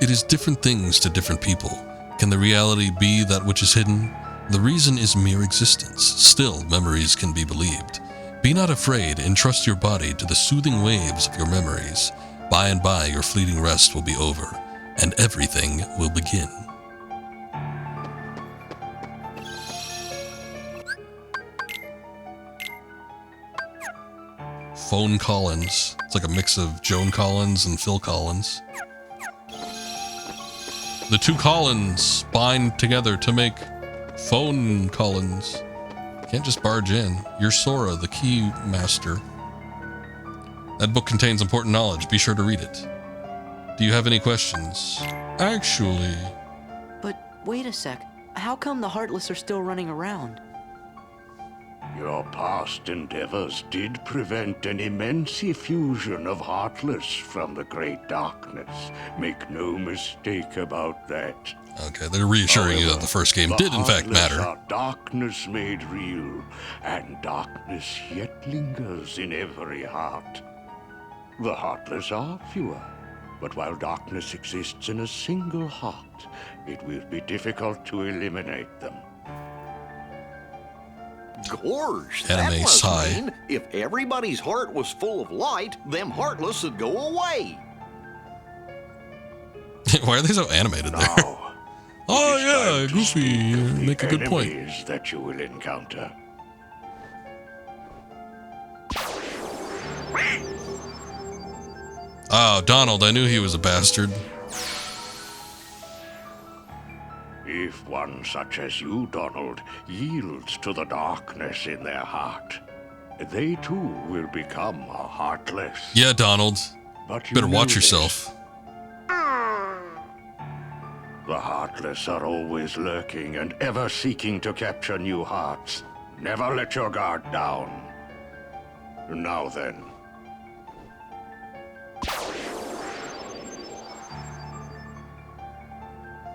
It is different things to different people. Can the reality be that which is hidden? The reason is mere existence. Still, memories can be believed. Be not afraid, entrust your body to the soothing waves of your memories. By and by, your fleeting rest will be over, and everything will begin. Phone Collins. It's like a mix of Joan Collins and Phil Collins. The two Collins bind together to make Phone Collins. Can't just barge in. You're Sora, the key master. That book contains important knowledge. Be sure to read it. Do you have any questions? Actually... But wait a sec. How come the Heartless are still running around? Your past endeavors did prevent an immense effusion of Heartless from the Great Darkness. Make no mistake about that. Okay, they're reassuring you that the first game did in fact matter. Are darkness made real, and darkness yet lingers in every heart. The Heartless are fewer, but while darkness exists in a single heart, it will be difficult to eliminate them. Gorge, Anime that must sigh. mean if everybody's heart was full of light, them Heartless would go away. Why are they so animated there? Oh yeah, Goofy, you make a good point. Enemies that you will encounter. Oh, Donald, I knew he was a bastard. If one such as you, Donald, yields to the darkness in their heart, they too will become a Heartless. Yeah, Donald. But you Better know watch this. yourself. The Heartless are always lurking and ever seeking to capture new hearts. Never let your guard down. Now then.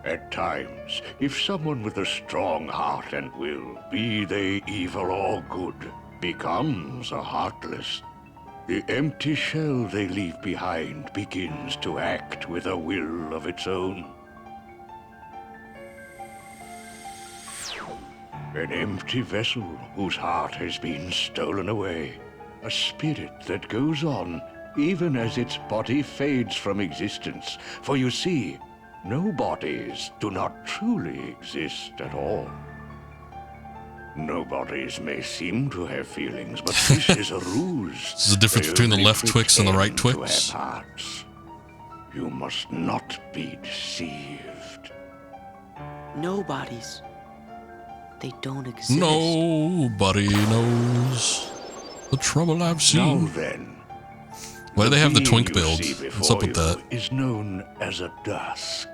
At times, if someone with a strong heart and will, be they evil or good, becomes a Heartless, the empty shell they leave behind begins to act with a will of its own. An empty vessel whose heart has been stolen away. A spirit that goes on even as its body fades from existence. For you see, no bodies do not truly exist at all. No bodies may seem to have feelings, but this is a ruse. This is the difference They between the only left Twix and the right pretend to Twix. have hearts. You must not be deceived. Nobodies. They don't exist. Nobody knows the trouble I've seen. Now then, Why do they have the being twink you build? see What's up with before that? you is known as a dusk.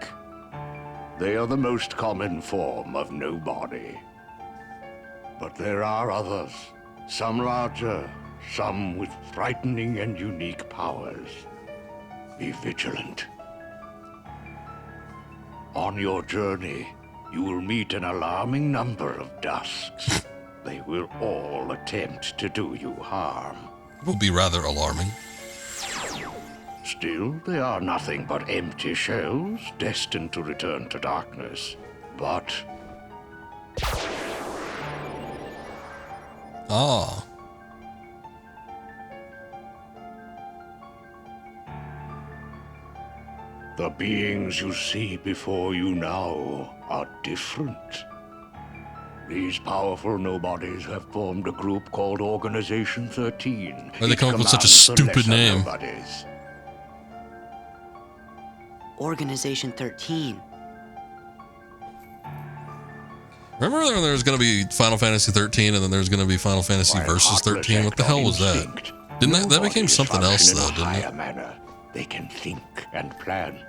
They are the most common form of nobody. But there are others, some larger, some with frightening and unique powers. Be vigilant. On your journey, you will meet an alarming number of dusks. They will all attempt to do you harm. It will be rather alarming. Still, they are nothing but empty shells, destined to return to darkness. But Ah. the beings you see before you now are different. These powerful nobodies have formed a group called Organization 13. Why'd they It come up with such a commands the stupid lesser name? Nobodies. Organization 13. Remember when there was going to be Final Fantasy 13 and then there was going to be Final Fantasy Versus 13? What the hell was that? Didn't that became something else though, didn't it? Manner. They can think and plan,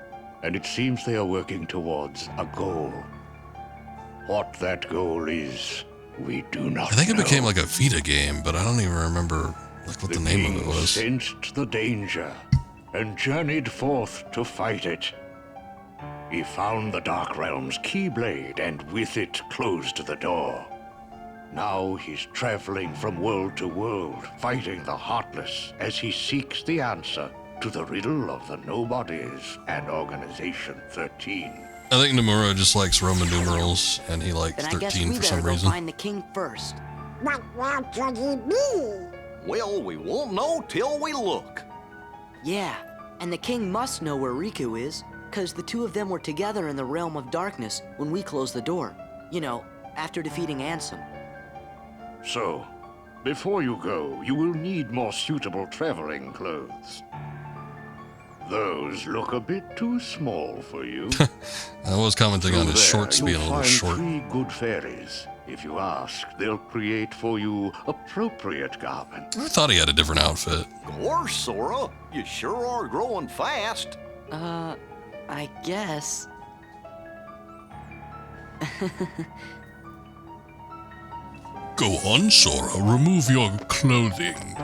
and it seems they are working towards a goal. What that goal is, we do not I think it know. became like a Vita game, but I don't even remember like what the name of it beings was. sensed the danger and journeyed forth to fight it. He found the Dark Realm's Keyblade and with it closed the door. Now he's traveling from world to world, fighting the Heartless as he seeks the answer to the riddle of the Nobodies and Organization 13. I think Nomura just likes Roman numerals, and he likes Then I guess 13 we for better some go reason. find the king first. But where could he be? Well, we won't know till we look. Yeah, and the king must know where Riku is, because the two of them were together in the realm of darkness when we closed the door. You know, after defeating Ansem. So, before you go, you will need more suitable traveling clothes. Those look a bit too small for you. I was commenting on his Through shorts there, being a you'll little find short. 3 good fairies. If you ask, they'll create for you appropriate garments. I thought he had a different outfit. Of course, Sora. You sure are growing fast. I guess. Go on, Sora. Remove your clothing.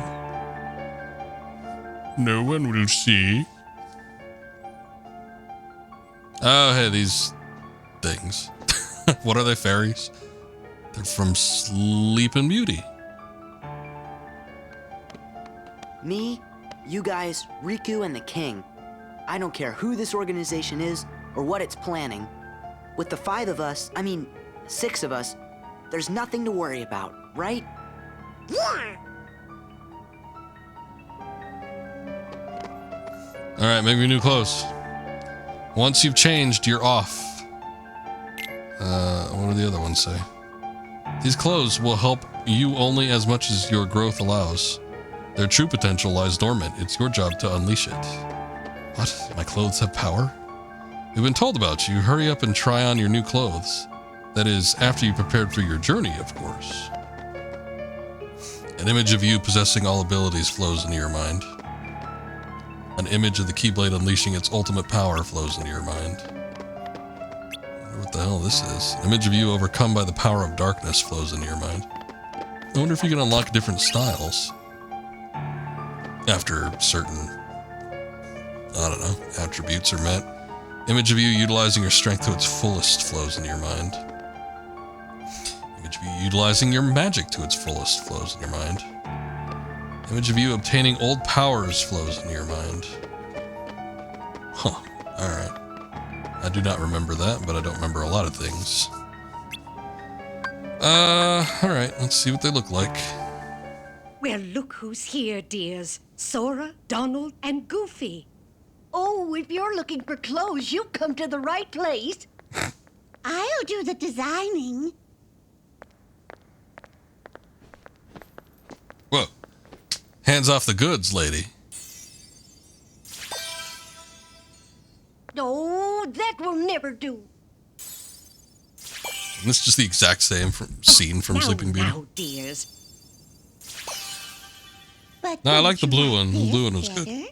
No one will see. Oh, hey, these things. What are they, fairies? They're from Sleeping Beauty. Me, you guys, Riku, and the king. I don't care who this organization is or what it's planning. With the 5 of us, 6 of us, there's nothing to worry about, right? Yeah. Alright, make me new clothes. Once you've changed, you're off. What do the other ones say? These clothes will help you only as much as your growth allows. Their true potential lies dormant. It's your job to unleash it. What? My clothes have power? We've been told about you. Hurry up and try on your new clothes. That is, after you prepared for your journey, of course. An image of you possessing all abilities flows into your mind. An image of the Keyblade unleashing its ultimate power flows into your mind. I wonder what the hell this is. An image of you overcome by the power of darkness flows into your mind. I wonder if you can unlock different styles. After certain, I don't know, attributes are met. Image of you utilizing your strength to its fullest flows into your mind. Image of you utilizing your magic to its fullest flows in your mind. Image of you obtaining old powers flows into your mind. Huh, alright. I do not remember that, but I don't remember a lot of things. Alright, let's see what they look like. Well, look who's here, dears. Sora, Donald, and Goofy. Oh, if you're looking for clothes, you've come to the right place. I'll do the designing. Whoa. Hands off the goods, lady. Oh, that will never do. Isn't this just the exact same scene from Sleeping Beauty? Now, dears. But No, I like the blue one. The blue one was good.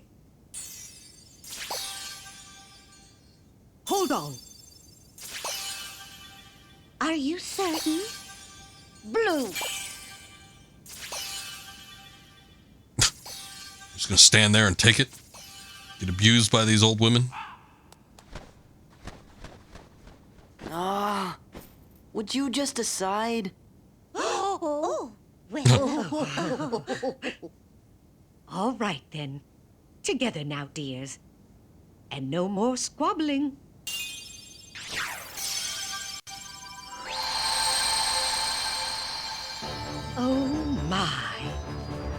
Hold on. Are you certain? Blue. Just gonna stand there and take it? Get abused by these old women? Would you just decide? Oh, well. All right, then. Together now, dears. And no more squabbling. Oh, my.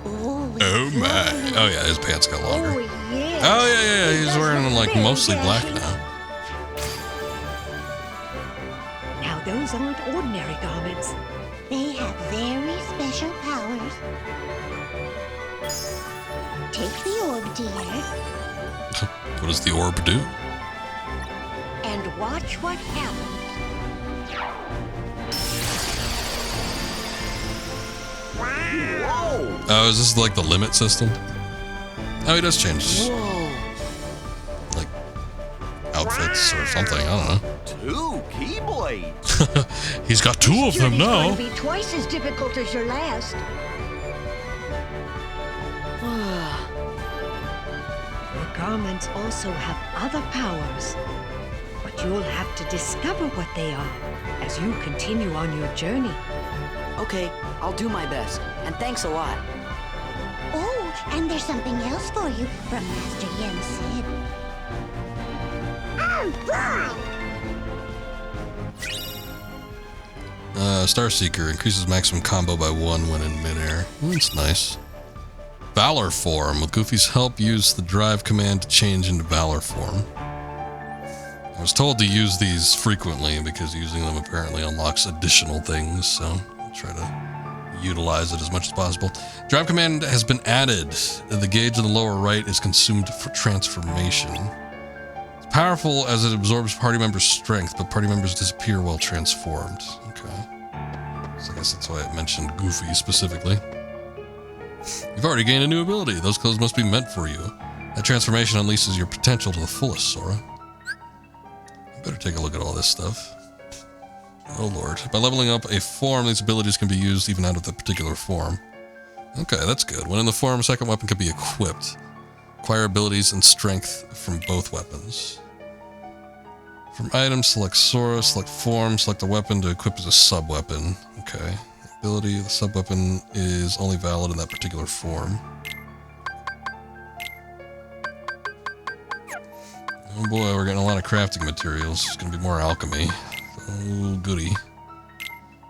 Oh my. Oh yeah, his pants got longer. Oh, yes. Oh yeah, he's wearing like mostly black now. Now, those aren't ordinary garments. They have very special powers. Take the orb, dear. What does the orb do? And watch what happens. Whoa! Oh, is this like the limit system? Oh, he does change like outfits or something. I don't know. 2 Keyblades. He's got 2 of them now. It's going to be twice as difficult as your last. Your garments also have other powers, but you'll have to discover what they are as you continue on your journey. Okay, I'll do my best, and thanks a lot. Oh, and there's something else for you from Master Yen said. Oh, boy! Starseeker increases maximum combo by 1 when in midair. That's nice. Valor form. With Goofy's help, use the drive command to change into Valor form. I was told to use these frequently because using them apparently unlocks additional things, so I'll try to utilize it as much as possible. Drive command has been added. The gauge in the lower right is consumed for transformation. It's powerful as it absorbs party members' strength, but party members disappear while transformed. Okay. So I guess that's why it mentioned Goofy specifically. You've already gained a new ability. Those clothes must be meant for you. That transformation unleashes your potential to the fullest, Sora. Better take a look at all this stuff. Oh lord. By leveling up a form, these abilities can be used even out of the particular form. Okay, that's good. When in the form, a second weapon can be equipped. Acquire abilities and strength from both weapons. From items, select Sora, select form, select a weapon to equip as a sub-weapon. Okay. Ability, the sub-weapon is only valid in that particular form. Oh boy, we're getting a lot of crafting materials. It's going to be more alchemy. Oh, goody.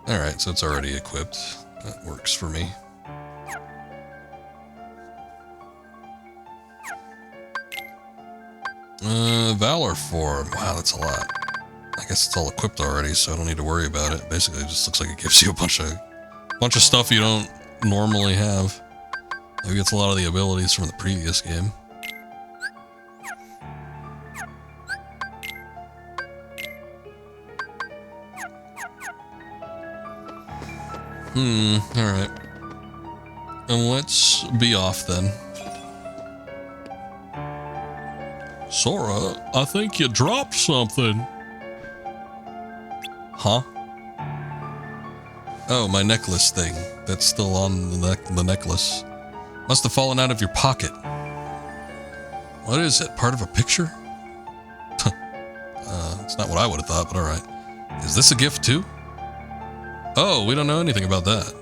Alright, so it's already equipped. That works for me. Valor form. Wow, that's a lot. I guess it's all equipped already, so I don't need to worry about it. Basically, it just looks like it gives you a bunch of stuff you don't normally have. Maybe it's a lot of the abilities from the previous game. Alright. And let's be off then. Sora, I think you dropped something. Huh? Oh, my necklace thing. That's still on the necklace. Must have fallen out of your pocket. What is it? Part of a picture? It's not what I would have thought, but alright. Is this a gift too? Oh, we don't know anything about that.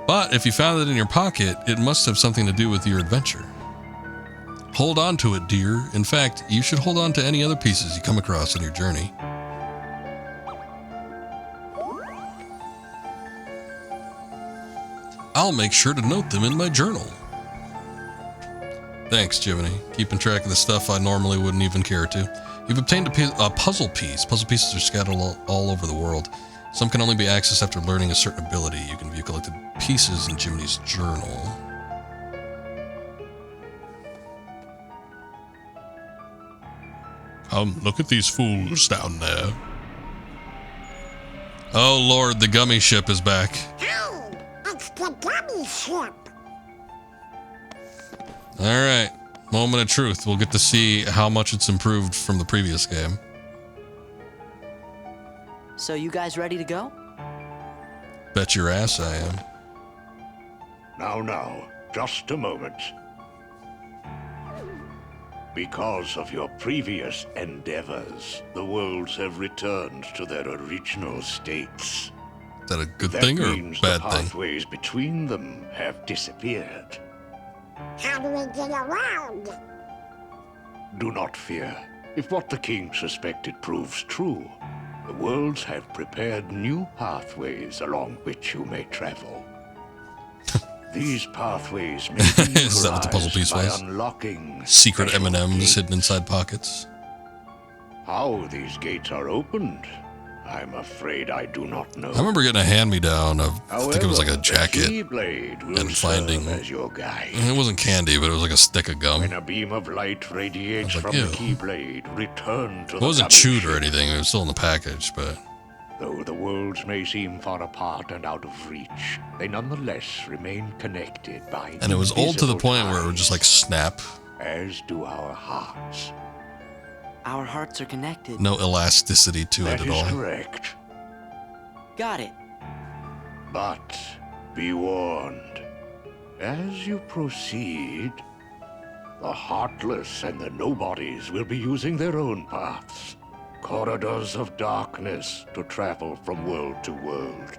But if you found it in your pocket, it must have something to do with your adventure. Hold on to it, dear. In fact, you should hold on to any other pieces you come across on your journey. I'll make sure to note them in my journal. Thanks, Jiminy. Keeping track of the stuff I normally wouldn't even care to. You've obtained a puzzle piece. Puzzle pieces are scattered all over the world. Some can only be accessed after learning a certain ability. You can view collected pieces in Jiminy's journal. Look at these fools down there. Oh lord, the gummy ship is back. Hey, it's the gummy ship. Alright, moment of truth. We'll get to see how much it's improved from the previous game. So you guys ready to go? Bet your ass I am. Now, just a moment. Because of your previous endeavors, the worlds have returned to their original states. Is that a good thing or a bad the thing? pathways between them have disappeared. How do we get around? Do not fear. If what the king suspected proves true, the worlds have prepared new pathways along which you may travel. These pathways may be Is that what the puzzle piece by was? unlocking Secret special M&Ms gates. hidden inside pockets. How these gates are opened, I'm afraid I do not know. I remember getting a hand-me-down of, I think it was like a However, jacket, the Keyblade will and finding, serve as your guide. it wasn't candy, but it was like a stick of gum. When a beam of light radiates I was like, from the ew. Keyblade, return to It the wasn't gummy chewed or anything, it was still in the package, but... Though the worlds may seem far apart and out of reach, they nonetheless remain connected by And it was old to the invisible point where it would just like snap. as do our hearts. Our hearts are connected. No elasticity to it That at is all. correct. Got it. But be warned, as you proceed, the heartless and the nobodies will be using their own paths, corridors of darkness to travel from world to world.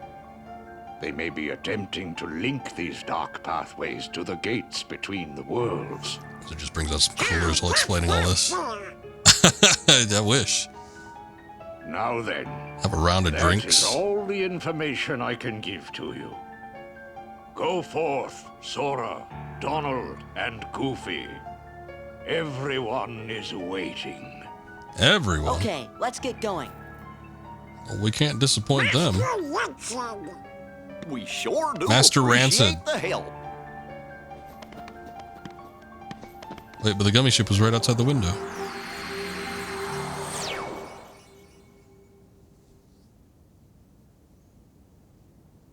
They may be attempting to link these dark pathways to the gates between the worlds. So it just brings out some coolers while explaining all this. I wish. Now then. Have a round of that drinks. Is all the information I can give to you. Go forth, Sora, Donald, and Goofy. Everyone is waiting. Everyone? Okay, let's get going. Well, we can't disappoint them. We sure do Master appreciate Rancid. the help. Wait, but the gummy ship was right outside the window.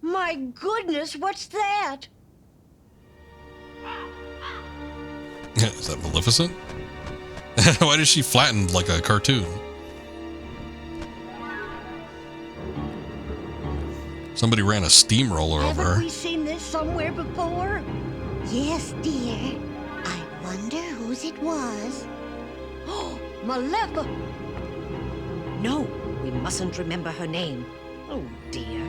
My goodness, what's that? Is that Maleficent? Why is she flattened like a cartoon? Somebody ran a steamroller over Haven't her. we seen this somewhere before? Yes, dear. I wonder whose it was. Oh, Maleficent! No, we mustn't remember her name. Oh dear.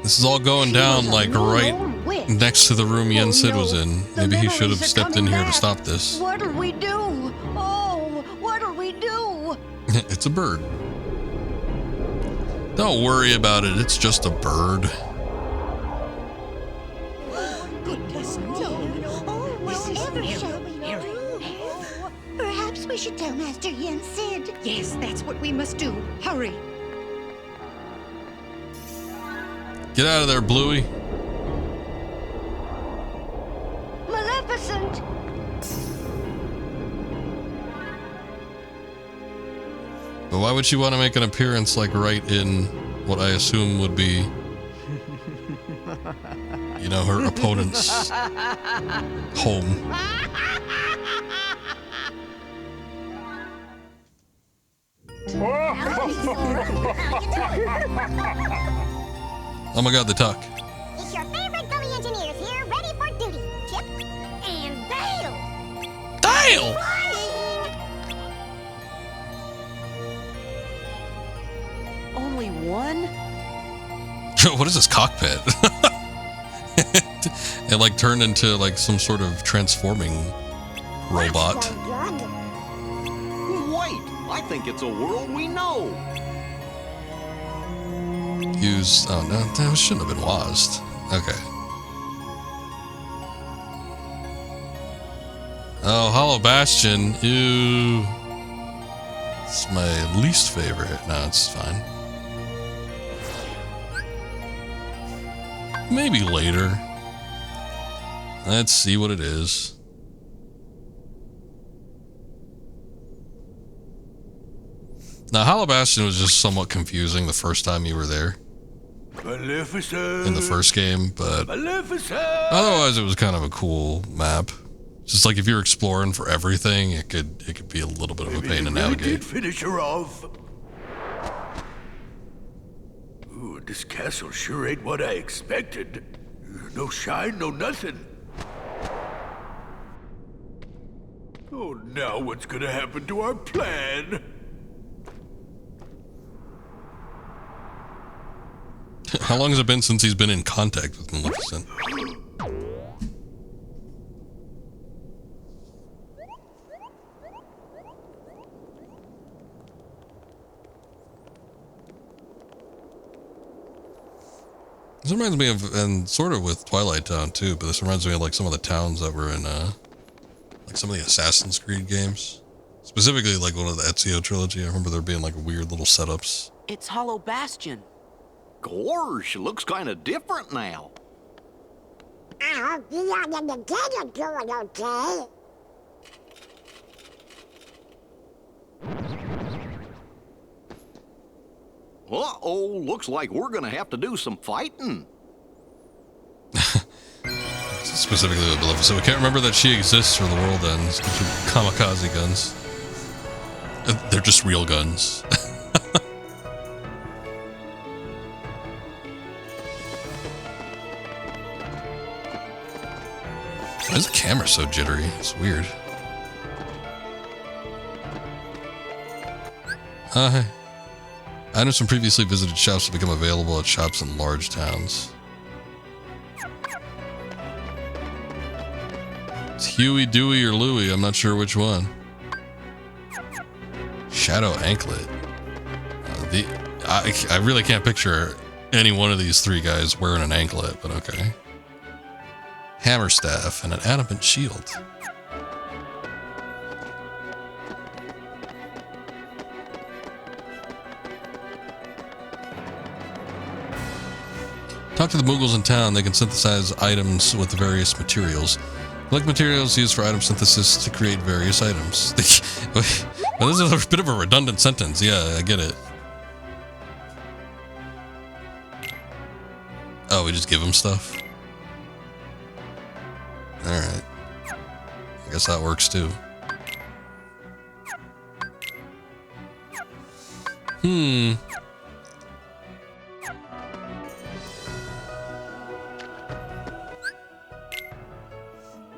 This is all going down like right next to the room Yen Sid was in. Maybe he should have stepped in here to stop this. What'll we do? Oh, what'll we do? It's a bird. Don't worry about it. It's just a bird. Goodness, no. Oh, whatever shall we do? Perhaps we should tell Master Yen Sid. Yes, that's what we must do. Hurry. Get out of there, Bluey. Maleficent! But why would she want to make an appearance like right in what I assume would be, you know, her opponent's home? Oh my god, they talk. It's your favorite gummy engineers here, ready for duty. Chip and Dale! Dale! Only one? What is this cockpit? It like turned into like some sort of transforming robot. Wait, I think it's a world we know. Use, oh no, that shouldn't have been WASD. Okay. Oh, Hollow Bastion. Ew. It's my least favorite. No, it's fine. Maybe later. Let's see what it is. Now, Hollow Bastion was just somewhat confusing the first time you were there. Maleficent. In the first game, but Maleficent. otherwise it was kind of a cool map. Just like if you're exploring for everything, it could be a little bit of a pain to navigate. Did finish her off. Ooh, this castle sure ain't what I expected. No shine, no nothing. Oh, now what's gonna happen to our plan? How long has it been since he's been in contact with Maleficent? This reminds me of, and sort of with Twilight Town too, but this reminds me of like some of the towns that were in, like some of the Assassin's Creed games. Specifically like one of the Ezio trilogy. I remember there being like weird little setups. It's Hollow Bastion. Gorge, looks kind of different now. I hope you and the kid are doing okay. Uh-oh, looks like we're gonna have to do some fighting. Specifically with Maleficent. We can't remember that she exists or the world ends. Kamikaze guns. They're just real guns. Why is the camera so jittery? It's weird. Hi. Items from previously visited shops will become available at shops in large towns. It's Huey, Dewey, or Louie. I'm not sure which one. Shadow Anklet. I really can't picture any one of these three guys wearing an anklet, but okay. Hammer staff and an adamant shield. Talk to the Muggles in town. They can synthesize items with various materials. Collect materials used for item synthesis to create various items. Well, this is a bit of a redundant sentence. Yeah, I get it. Oh, we just give them stuff? Alright. I guess that works too.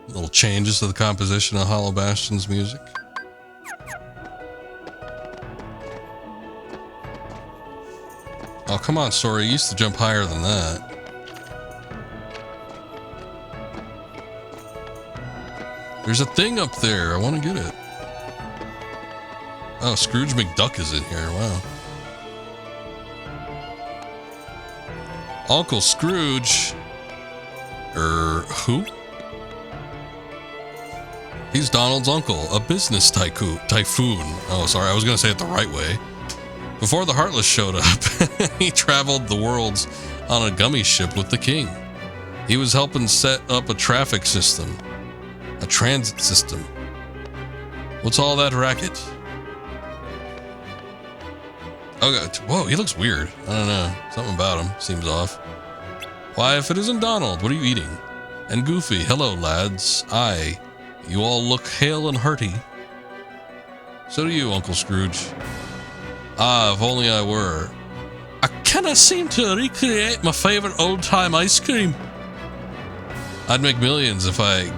Little changes to the composition of Hollow Bastion's music. Oh, come on, Sora. You used to jump higher than that. There's a thing up there. I want to get it. Oh, Scrooge McDuck is in here. Wow. Uncle Scrooge. Who? He's Donald's uncle, a business typhoon. Oh, sorry, I was going to say it the right way. Before the Heartless showed up, he traveled the worlds on a gummy ship with the king. He was helping set up a traffic system, a transit system. What's all that racket? Oh, God. Whoa, he looks weird. I don't know. Something about him seems off. Why, if it isn't Donald, what are you eating? And Goofy, hello, lads. You all look hale and hearty. So do you, Uncle Scrooge. Ah, if only I were. I cannot seem to recreate my favorite old-time ice cream. I'd make millions if I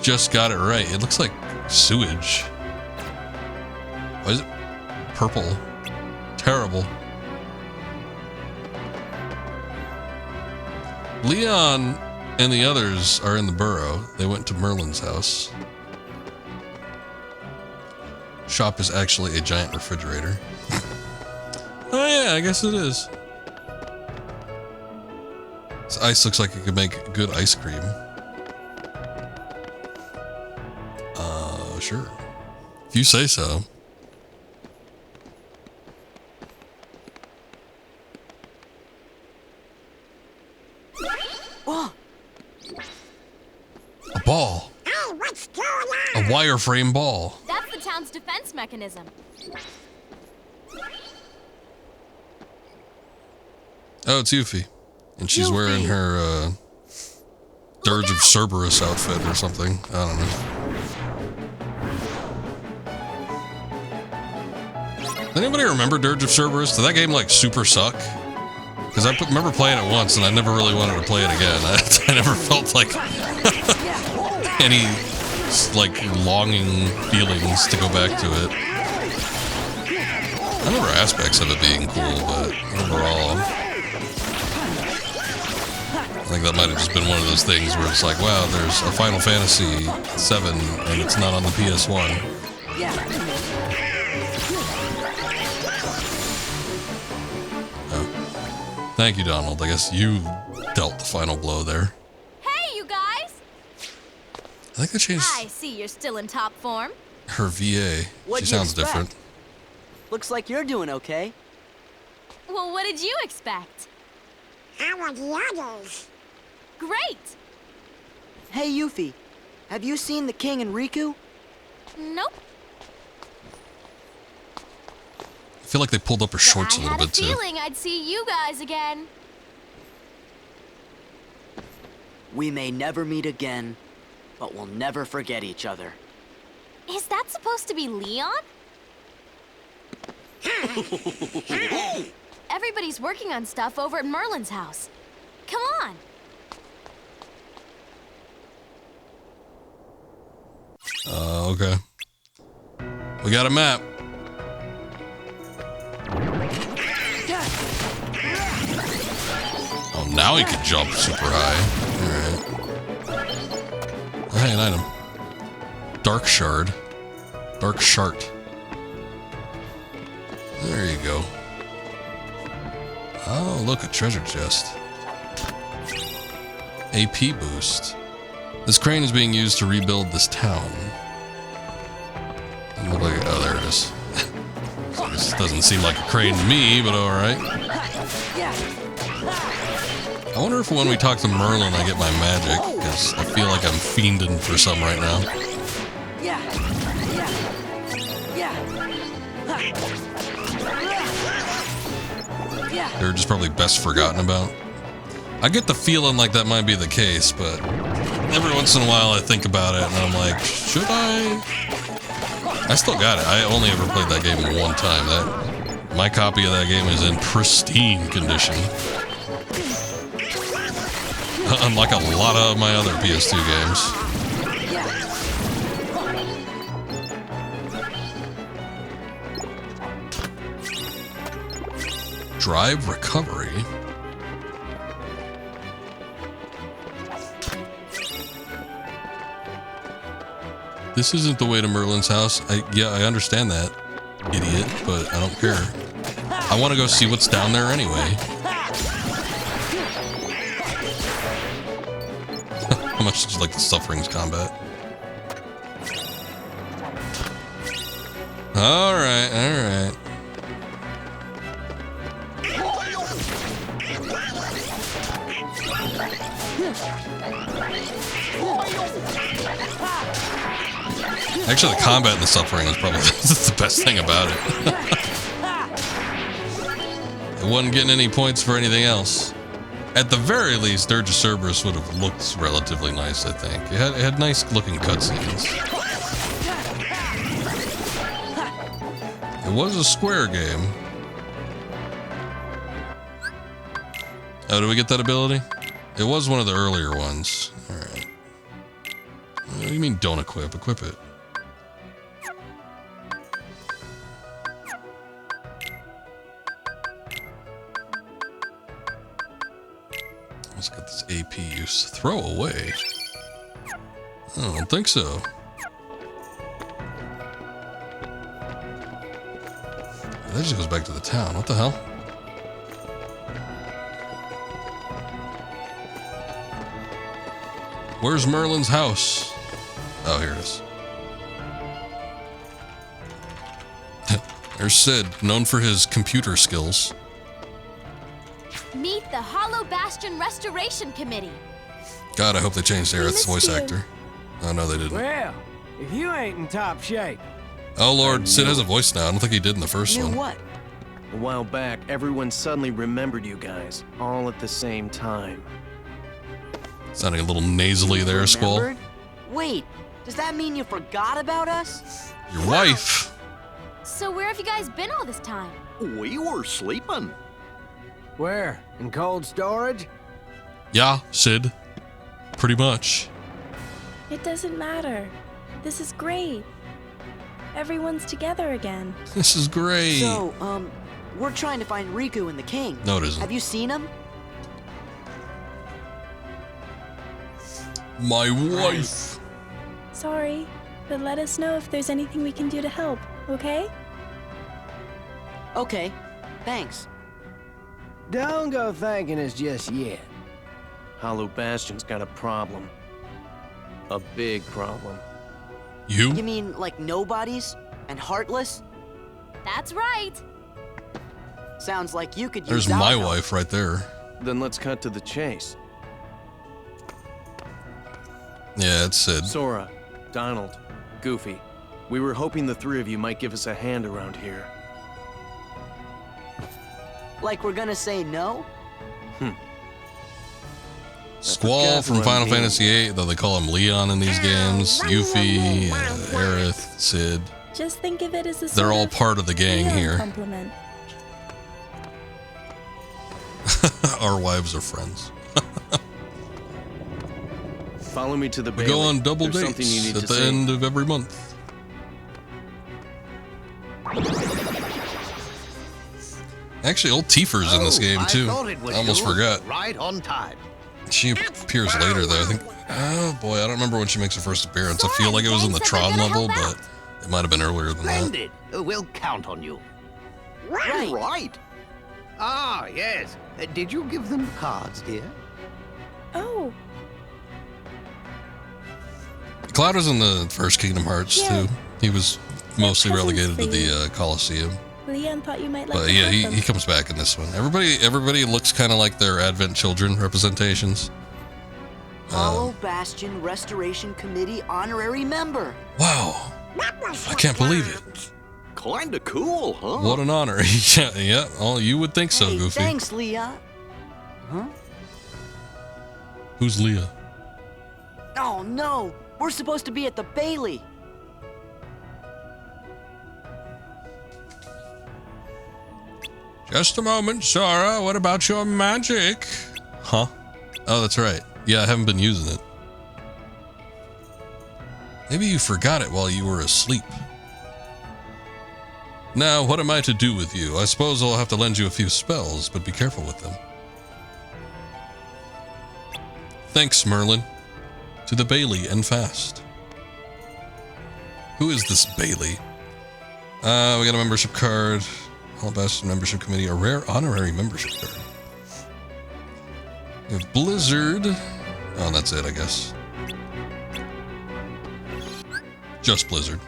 just got it right. It looks like sewage. Why is it purple? Terrible. Leon and the others are in the burrow. They went to Merlin's house. Shop is actually a giant refrigerator. Oh yeah, I guess it is. This ice looks like it could make good ice cream. Sure. If you say so. Oh. A ball. Hey, what's going A on? wireframe ball. That's the town's defense mechanism. Oh, it's Yuffie. And she's wearing her Dirge of Cerberus outfit or something. I don't know. Does anybody remember Dirge of Cerberus? Did that game like super suck? Because I remember playing it once and I never really wanted to play it again. I never felt like any like longing feelings to go back to it. I remember aspects of it being cool, but overall, I think that might have just been one of those things where it's like, wow, there's a Final Fantasy VII and it's not on the PS1. Thank you, Donald. I guess you dealt the final blow there. Hey, you guys! I think they changed I see you're still in top form. her VA. What'd She you sounds expect? different. Looks like you're doing okay. Well, what did you expect? How are the others? Great! Hey, Yuffie, have you seen the king and Riku? Nope. I feel like they pulled up her shorts a little bit I too. had a feeling I'd see you guys again. We may never meet again, but we'll never forget each other. Is that supposed to be Leon? Everybody's working on stuff over at Merlin's house. Come on. Okay. We got a map. Oh, now he can jump super high. Alright. Hey, an item. Dark Shard. Dark Shart. There you go. Oh, look, a treasure chest. AP boost. This crane is being used to rebuild this town. Look like, oh, there it is. So this doesn't seem like a crane to me, but alright. I wonder if when we talk to Merlin I get my magic, because I feel like I'm fiending for some right now. They're just probably best forgotten about. I get the feeling like that might be the case, but every once in a while I think about it and I'm like, should I? I still got it. I only ever played that game one time. My copy of that game is in pristine condition. Unlike a lot of my other PS2 games. Drive recovery. This isn't the way to Merlin's house. Yeah, I understand that, idiot, but I don't care. I want to go see what's down there anyway. How much did you like the Sufferings combat? Alright, alright. Actually, the combat in the Suffering is probably the best thing about it. It wasn't getting any points for anything else. At the very least, Dirge of Cerberus would have looked relatively nice, I think. It had nice looking cutscenes. It was a Square game. Oh, do we get that ability? It was one of the earlier ones. Alright. What do you mean don't equip? Equip it. Let's get this AP use. Throw away? I don't think so. That just goes back to the town. What the hell? Where's Merlin's house? Oh, here it is. There's Sid, known for his computer skills. Meet the Hollow Bastion Restoration Committee. God, I hope they changed Aerith's voice actor. Oh, no, they didn't. Well, if you ain't in top shape. Oh, Lord, Sid has a voice now. I don't think he did in the first one. What? A while back, everyone suddenly remembered you guys, all at the same time. Sounding a little nasally there, Squall. Wait, does that mean you forgot about us? Your wife. So where have you guys been all this time? We were sleeping. Where? In cold storage? Yeah, Sid. Pretty much. It doesn't matter. This is great. Everyone's together again. This is great. So, we're trying to find Riku and the king. No, it isn't. Have you seen him? My wife. Sorry, but let us know if there's anything we can do to help, okay? Okay, thanks. Don't go thanking us just yet. Hollow Bastion's got a problem. A big problem. You? You mean like nobodies and heartless? That's right. Sounds like you could use There's my wife right there. Then let's cut to the chase. Yeah, it's Sid. Sora, Donald, Goofy. We were hoping the three of you might give us a hand around here. Like we're gonna say no? Squall from Final Fantasy VIII, though they call him Leon in these games. Yuffie, Aerith, Sid. Just think of it as a They're all part of the gang here. Compliment. Our wives are friends. Follow me to the We Bailey. go on double There's something you dates need at to the see. end of every month. Actually, old Tifa's in this game too. I almost forgot. Right on time. She appears later though. I think. Oh boy, I don't remember when she makes her first appearance. I feel like it was in the Tron level, but it might have been earlier than that. Splendid. We'll count on you. Right. Right. Ah, yes. Did you give them cards, dear? Oh. Cloud was in the first Kingdom Hearts, too. He was mostly relegated to the Colosseum. Leon thought you might like But to yeah, have them. he comes back in this one. Everybody looks kind of like their Advent Children representations. Hollow Bastion Restoration Committee honorary member. Wow. I can't believe it. Kinda cool, huh? What an honor. yeah, oh, you would think so, Hey, Goofy. thanks, Leah. Huh? Who's Leah? Oh, no. We're supposed to be at the Bailey. Just a moment, Sora. What about your magic? Huh? Oh, that's right. Yeah, I haven't been using it. Maybe you forgot it while you were asleep. Now, what am I to do with you? I suppose I'll have to lend you a few spells, but be careful with them. Thanks, Merlin. To the Bailey and fast. Who is this Bailey? We got a membership card. All Bastion Membership Committee, a rare honorary membership card. We have Blizzard. Oh, that's it, I guess. Just Blizzard.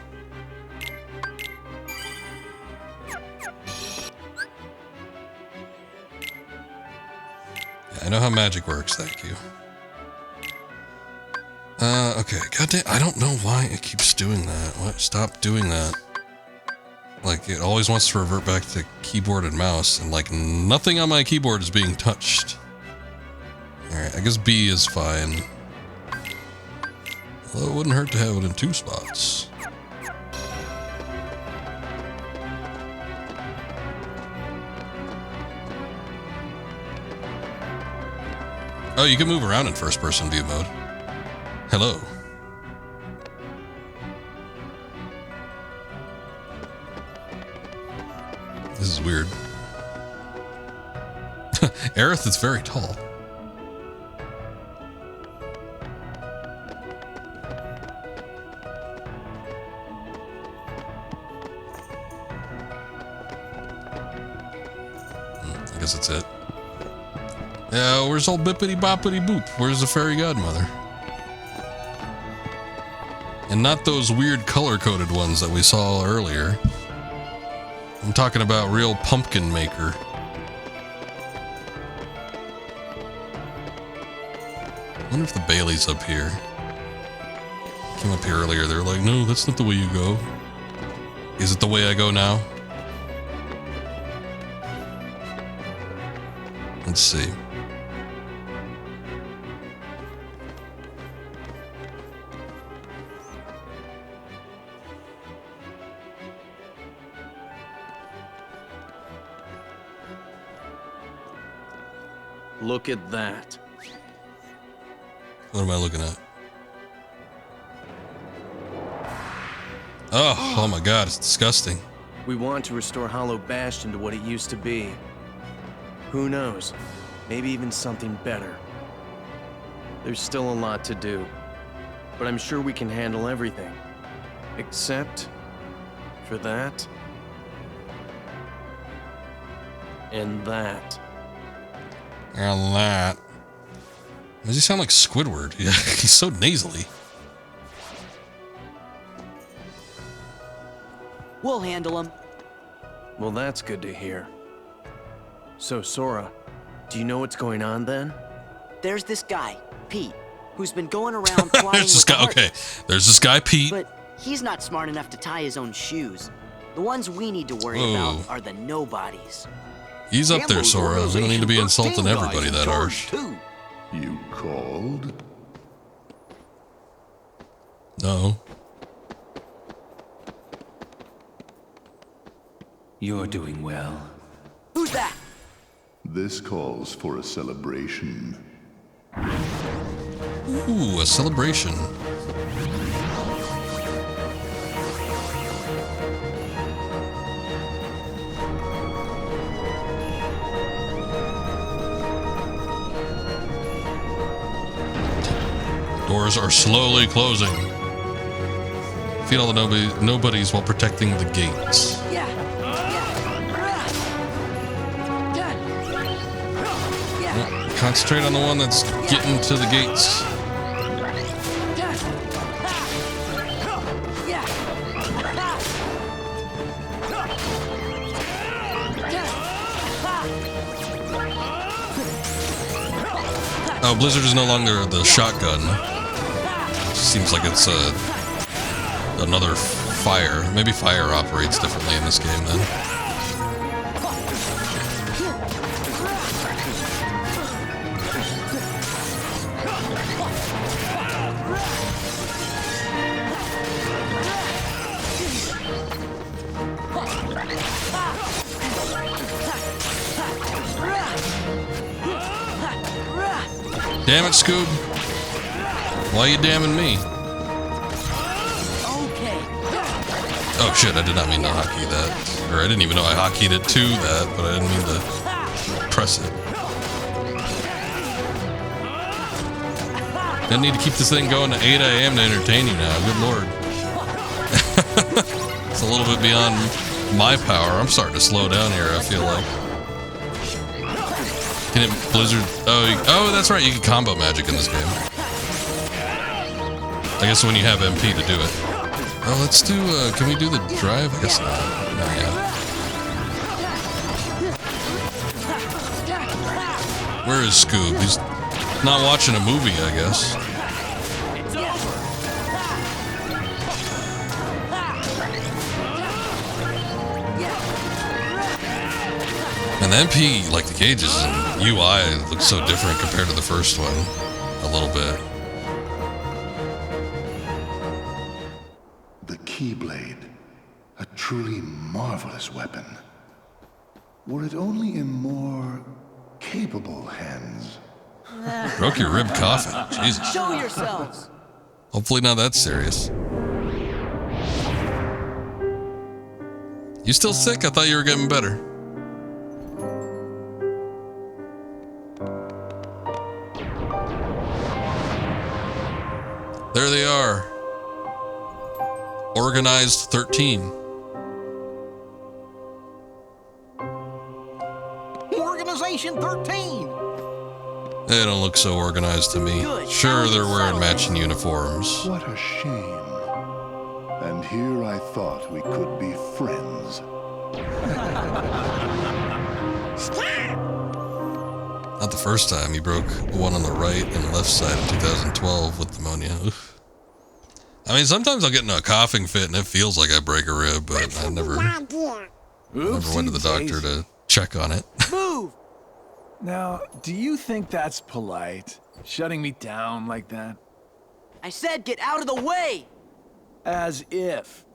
Yeah, I know how magic works, thank you. Okay, goddamn, I don't know why it keeps doing that. What? Stop doing that. Like, it always wants to revert back to keyboard and mouse, and like, nothing on my keyboard is being touched. Alright, I guess B is fine. Although it wouldn't hurt to have it in 2 spots. Oh, you can move around in first-person view mode. Hello. This is weird. Aerith is very tall. I guess that's it. Yeah, where's old Bippity Boppity Boop? Where's the fairy godmother? And not those weird color-coded ones that we saw earlier. I'm talking about real pumpkin maker. I wonder if the Bailey's up here. Came up here earlier, they were like, no, that's not the way you go. Is it the way I go now? Let's see. Look at that. What am I looking at? Oh my god, it's disgusting. We want to restore Hollow Bastion to what it used to be. Who knows? Maybe even something better. There's still a lot to do, but I'm sure we can handle everything. Except for that. And that. And that. Does he sound like Squidward? Yeah, he's so nasally. We'll handle him. Well, that's good to hear. So, Sora, do you know what's going on then? There's this guy, Pete, who's been going around flying There's this guy, okay. There's this guy, Pete. But he's not smart enough to tie his own shoes. The ones we need to worry about are the nobodies. He's up there, Sora. We don't need to be insulting everybody that harsh. You called? No. You're doing well. Who's that? This calls for a celebration. Ooh, a celebration. Doors are slowly closing. Feed all the nobodies while protecting the gates. Yeah. concentrate on the one that's getting to the gates. Oh, Blizzard is no longer the shotgun. Seems like it's another fire. Maybe fire operates differently in this game then. Damn it, Scoob. Why are you damning me? Oh shit, I did not mean to hotkey that. Or I didn't even know I hotkeyed it to that, but I didn't mean to press it. I need to keep this thing going to 8 AM to entertain you now. Good lord. It's a little bit beyond my power. I'm starting to slow down here, I feel like. Can it Blizzard? Oh, that's right. You can combo magic in this game. I guess when you have MP to do it. Oh, let's do. Can we do the drive? I guess not. Not yet. Where is Scoob? He's not watching a movie, I guess. And the MP, like the gauges and UI, looks so different compared to the first one. A little bit. The Keyblade. A truly marvelous weapon. Were it only in more capable hands. Broke your rib coughing. Jesus. Show yourselves. Hopefully not that serious. You still sick? I thought you were getting better. There they are. Organized 13. Organization 13. They don't look so organized to me. Sure, they're wearing matching uniforms. What a shame. And here I thought we could be friends. Not the first time. He broke one on the right and left side in 2012 with pneumonia. Oof. I mean, sometimes I'll get into a coughing fit and it feels like I break a rib, but I never went to the doctor to check on it. Move! Now, do you think that's polite? Shutting me down like that? I said get out of the way! As if.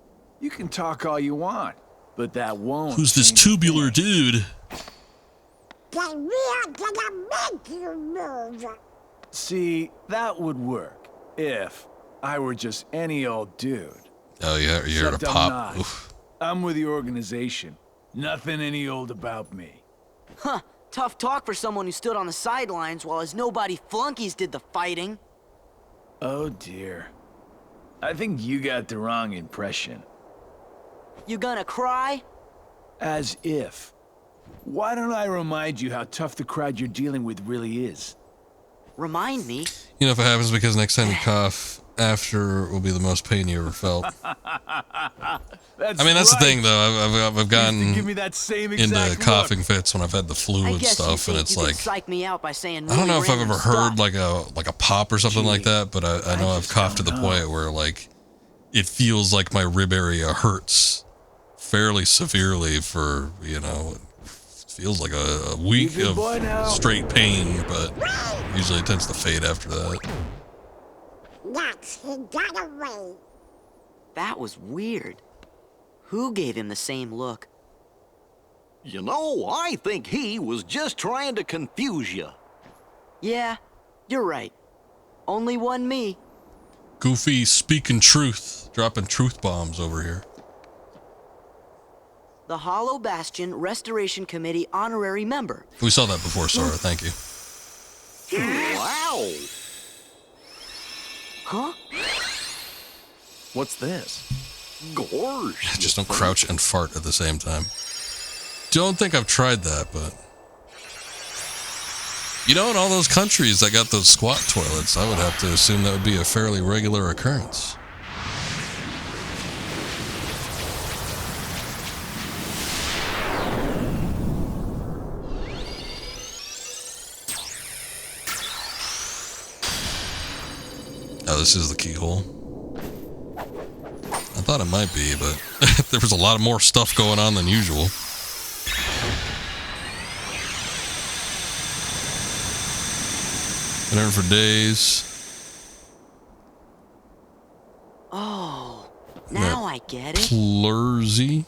You can talk all you want, but that won't. Who's this tubular dude? Then we are gonna make you move. See, that would work if I were just any old dude. Oh, yeah, you're at a pop. Oof. I'm with the organization. Nothing any old about me. Huh. Tough talk for someone who stood on the sidelines while his nobody flunkies did the fighting. Oh dear. I think you got the wrong impression. You gonna cry? As if. Why don't I remind you how tough the crowd you're dealing with really is? Remind me? You know if it happens because next time you cough, after will be the most pain you ever felt. That's the thing though. I've gotten give me that same into coughing fits when I've had the flu and stuff, and it's like psych me out by saying I don't know if I've ever heard like a pop or something like that, but I know I've coughed to the point where like it feels like my rib area hurts fairly severely for, you know, it feels like a week of straight pain, but usually it tends to fade after that. He got away. That was weird. Who gave him the same look? You know, I think he was just trying to confuse you. Yeah, you're right. Only one me. Goofy speaking truth, dropping truth bombs over here. The Hollow Bastion Restoration Committee honorary member. We saw that before, Sora. Thank you. Wow. Huh? What's this? Gorge. Just don't crouch and fart at the same time. Don't think I've tried that, but... You know, in all those countries that got those squat toilets, I would have to assume that would be a fairly regular occurrence. Oh, this is the keyhole. I thought it might be, but there was a lot more stuff going on than usual. Been there for days. Oh, now I get it. Pleursy,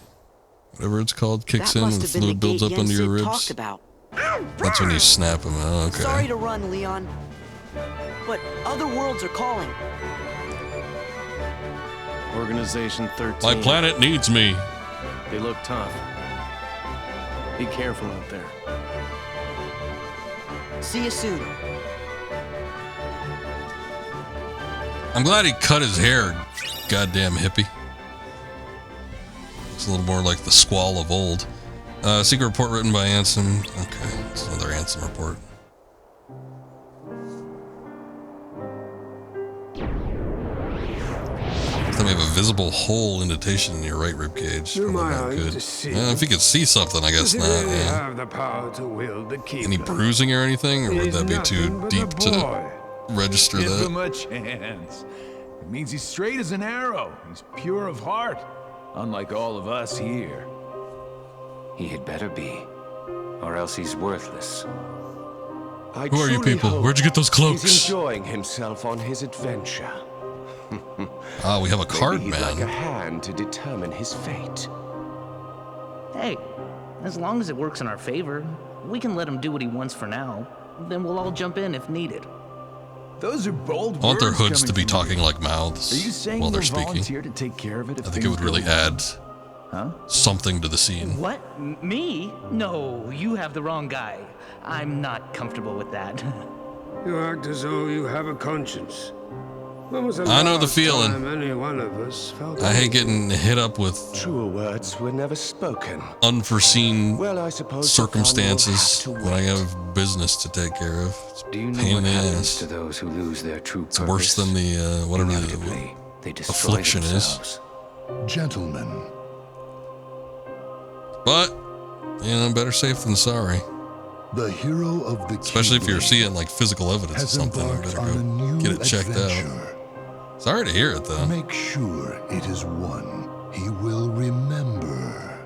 whatever it's called, kicks in and fluid builds up under your ribs. That's when you snap them. Oh, okay. Sorry to run, Leon, but other worlds are calling. Organization 13. My planet needs me. They look tough. Be careful out there. See you soon. I'm glad he cut his hair, goddamn hippie. Looks a little more like the Squall of old. Secret report written by Ansem. Okay, it's another Ansem report. Then we have a visible hole indentation in your right rib cage. Probably not good. If you could see something, I guess not. Yeah. Have the power to wield the keeper. Any bruising or anything, or would that be too deep to register Give that? him a chance. It means he's straight as an arrow. He's pure of heart, unlike all of us here. He had better be, or else he's worthless. Who are you people? Where'd you get those cloaks? He's enjoying himself on his adventure. Ah, we have a card, Maybe he'd man. like a hand to determine his fate. Hey, as long as it works in our favor, we can let him do what he wants for now. Then we'll all jump in if needed. Those are bold I want their words hoods to coming be from talking you. like mouths Are you saying while they're you'll speaking. volunteer to take care of it if I think it would really add something to the scene. What? Me? No, you have the wrong guy. I'm not comfortable with that. You act as though you have a conscience. When was the I know the last feeling. time any one of us felt I hate getting hit up with Truer words were never spoken. unforeseen Well, I suppose circumstances when I have business to take care of. It's Do you know pain what in the happens ass. to those who lose their true It's purpose? worse than the whatever Inevitably, they the destroy affliction themselves. is. Gentlemen, But better safe than sorry. the hero of the Especially if you're seeing like physical evidence of has something, you embarked better on a go new get it checked adventure. out. Sorry to hear it though. Make sure it is one he will remember.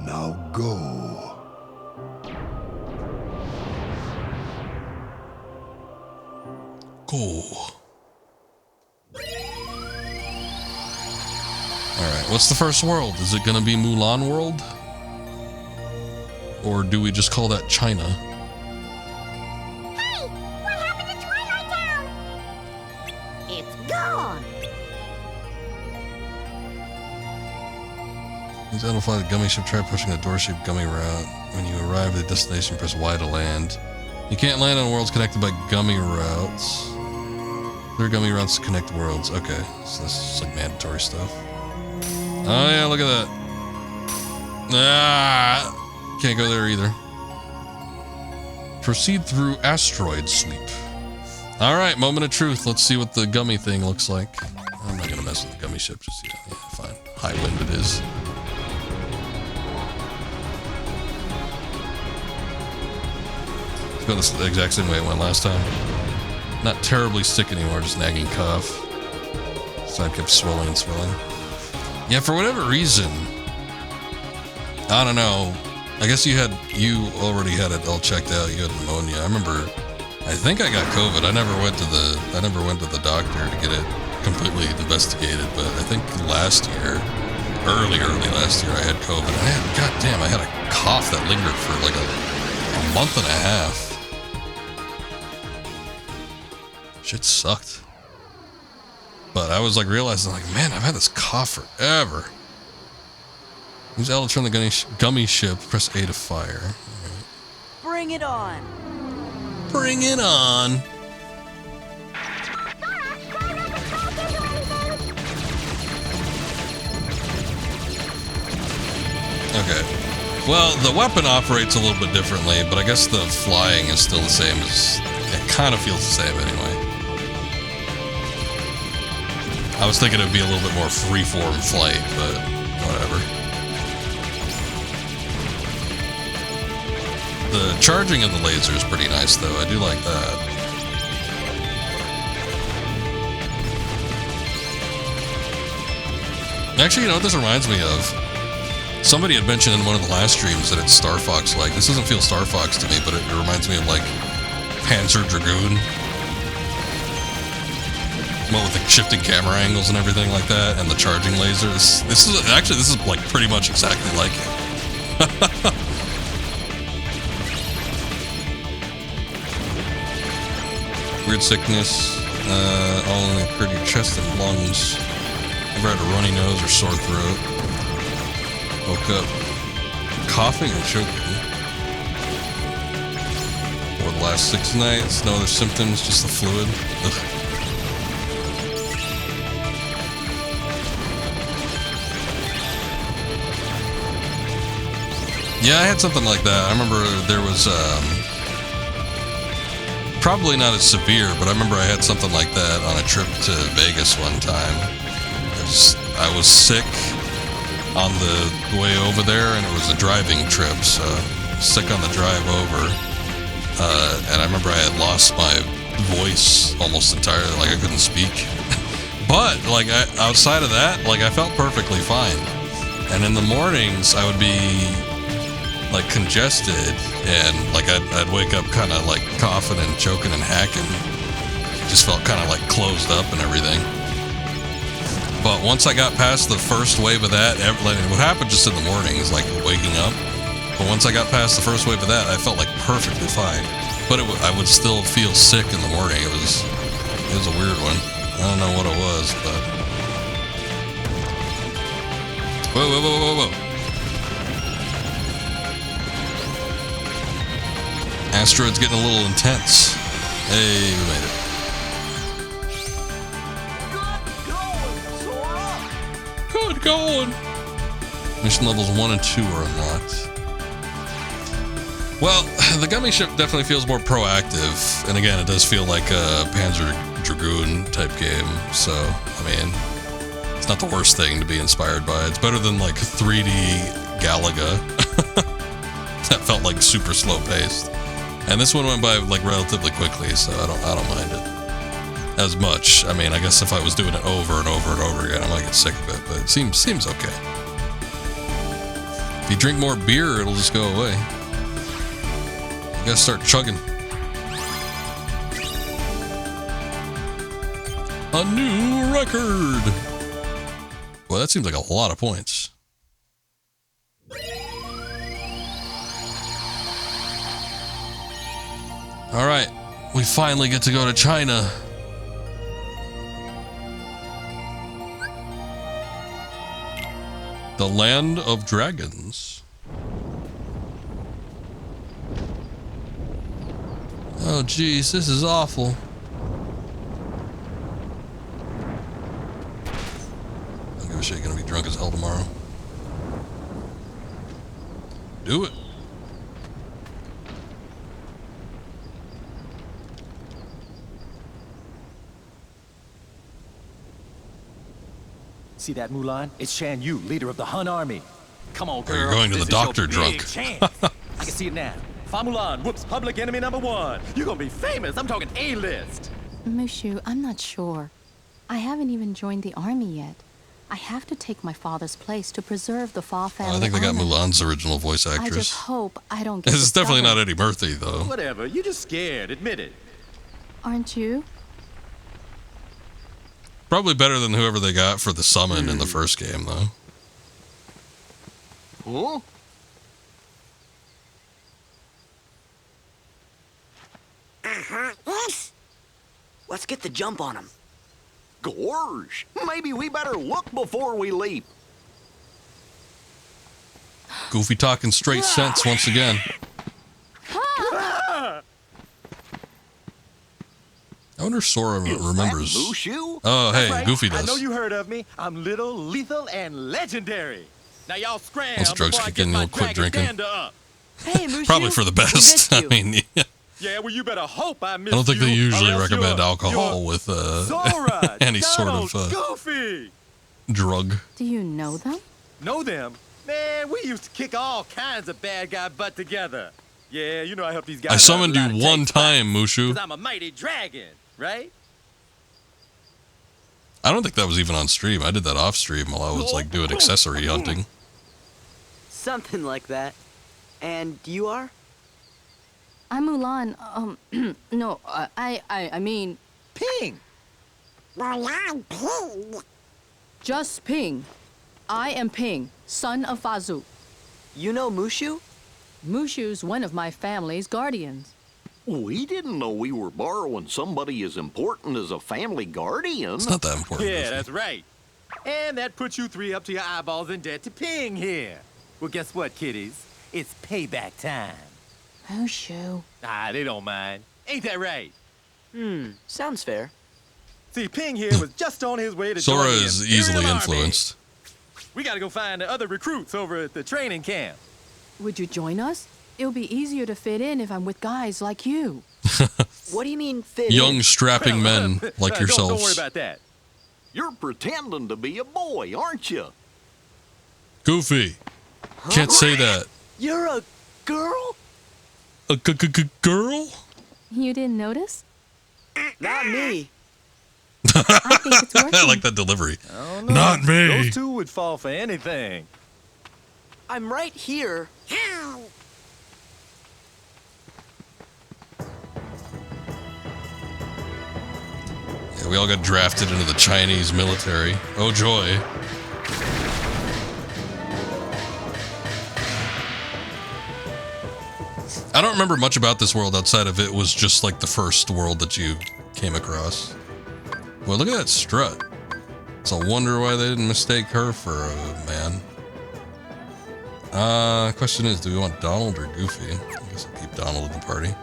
Now go. Go. Alright, what's the first world? Is it gonna be Mulan World? Or do we just call that China? Hey, what happened to Twilight Town? It's gone. Please identify the gummy ship. Try pushing the door-shaped gummy route. When you arrive at the destination, press Y to land. You can't land on worlds connected by gummy routes. There are gummy routes to connect worlds. Okay, so this is like mandatory stuff. Oh yeah, look at that. Ah, can't go there either. Proceed through asteroid sweep. All right, moment of truth. Let's see what the gummy thing looks like. I'm not gonna mess with the gummy ship. Just yeah, fine. High wind it is. Let's go this the exact same way it went last time. Not terribly sick anymore, just nagging cough. Side kept swelling and swelling. Yeah, for whatever reason, I don't know. I guess you already had it all checked out. You had pneumonia. I remember. I think I got COVID. I never went to the doctor to get it completely investigated. But I think last year, early last year, I had COVID. I had a cough that lingered for like a month and a half. Shit sucked. But I was like realizing, like, man, I've had this cough forever. Use L to turn the gummy ship. Press A to fire. Right. Bring it on. Bring it on. Okay. Well, the weapon operates a little bit differently, but I guess the flying is still the same. It kind of feels the same anyway. I was thinking it would be a little bit more freeform flight, but whatever. The charging of the laser is pretty nice, though. I do like that. Actually, you know what this reminds me of? Somebody had mentioned in one of the last streams that it's Star Fox-like. This doesn't feel Star Fox to me, but it reminds me of, like, Panzer Dragoon. What with the shifting camera angles and everything like that, and the charging lasers. This is like pretty much exactly like it. Weird sickness, all in your chest and lungs. Ever had a runny nose or sore throat? Woke up coughing or choking. For the last 6 nights, no other symptoms, just the fluid. Ugh. Yeah, I had something like that. I remember there was, probably not as severe, but I remember I had something like that on a trip to Vegas one time. I was sick on the way over there, and it was a driving trip, so sick on the drive over. And I remember I had lost my voice almost entirely, like I couldn't speak. But, like, outside of that, like, I felt perfectly fine. And in the mornings, I would be like congested, and like I'd wake up kind of like coughing and choking and hacking. Just felt kind of like closed up and everything. But once I got past the first wave of that, what happened just in the mornings, like waking up. But once I got past the first wave of that, I felt like perfectly fine. But I would still feel sick in the morning. It was a weird one. I don't know what it was, but whoa. Asteroid's getting a little intense. Hey, we made it. Good going. Mission levels 1 and 2 are unlocked. Well, the gummy ship definitely feels more proactive, and again, it does feel like a Panzer Dragoon type game. So, I mean, it's not the worst thing to be inspired by. It's better than like 3D Galaga. That felt like super slow paced. And this one went by like relatively quickly, so I don't mind it as much. I mean, I guess if I was doing it over and over and over again, I might get sick of it, but it seems okay. If you drink more beer, it'll just go away. You gotta start chugging. A new record! Well, that seems like a lot of points. All right, we finally get to go to China. The land of dragons. Oh, geez, this is awful. I don't give a shit, gonna be drunk as hell tomorrow. Do it. See that, Mulan? It's Shan Yu, leader of the Han army. Come on, girl. You're going to the doctor drunk. I can see it now. Fa Mulan whoops public enemy #1. You're gonna be famous. I'm talking A-list. Mushu, I'm not sure. I haven't even joined the army yet. I have to take my father's place to preserve the Fa family. I think they got Mulan's original voice actress. I just hope I don't get This is definitely not Eddie Murphy, though. Whatever. You're just scared. Admit it. Aren't you? Probably better than whoever they got for the summon in the first game, though. Huh? Let's get the jump on him. Gorge, maybe we better look before we leap. Goofy talking straight sense once again. I wonder if Sora remembers. Mushu? Oh, hey, That's right. Goofy I know does. you heard of me. I'm little, lethal, and legendary. Now y'all scram Once drugs before I kick get in, my you'll quit dragon drinking. stand up. Hey, Mushu. Probably for the best. I mean, yeah. Yeah, well, you better hope I miss I don't think you, they usually or else recommend you're- alcohol with Sora, any sort Donald, of Goofy. drug. Do you know them? Know them? Man, we used to kick all kinds of bad guy butt together. Yeah, you know I helped these guys I summoned out a lot you of one tight time, spots, Mushu. 'cause I'm a mighty dragon, right? I don't think that was even on stream. I did that off stream while I was like doing accessory hunting. Something like that. And you are? I'm Mulan. No, I mean Ping. Mulan Ping. just Ping. I am Ping, son of Fazu. You know Mushu? Mushu's one of my family's guardians. We didn't know we were borrowing somebody as important as a family guardian. It's not that important. Yeah, that's right. And that puts you three up to your eyeballs in debt to Ping here. Well, guess what, kiddies? It's payback time. Mushu. Ah, they don't mind. Ain't that right? Sounds fair. See, Ping here was just on his way to Sora join the is Imperial easily Army. influenced. We gotta go find the other recruits over at the training camp. Would you join us? It'll be easier to fit in if I'm with guys like you. What do you mean fit Young in? strapping men like Don't worry yourselves. about that. You're pretending to be a boy, aren't you? Goofy. Can't say that. You're a girl? A girl? You didn't notice? Not me. I think it's working. I like that delivery. Oh, no. Not me. Those two would fall for anything. I'm right here. Yeah, we all got drafted into the Chinese military. Oh joy. I don't remember much about this world outside of it was just like the first world that you came across. Well, look at that strut. It's a wonder why they didn't mistake her for a man. Question is, do we want Donald or Goofy? I guess I'll keep Donald in the party.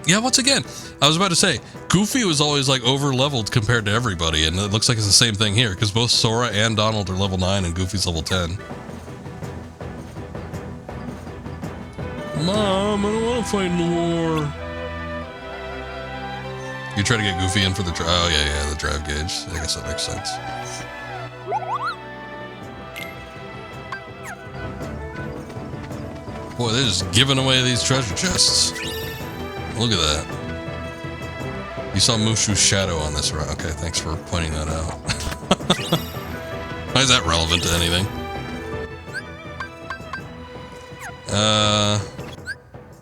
Yeah, once again, I was about to say, Goofy was always like over-leveled compared to everybody, and it looks like it's the same thing here, because both Sora and Donald are level 9 and Goofy's level 10. Mom, I don't want to fight in the war. You try to get Goofy in for the drive. Oh, yeah, the drive gauge. I guess that makes sense. Boy, they're just giving away these treasure chests. Look at that. You saw Mushu's shadow on this, right? Okay, thanks for pointing that out. Why is that relevant to anything?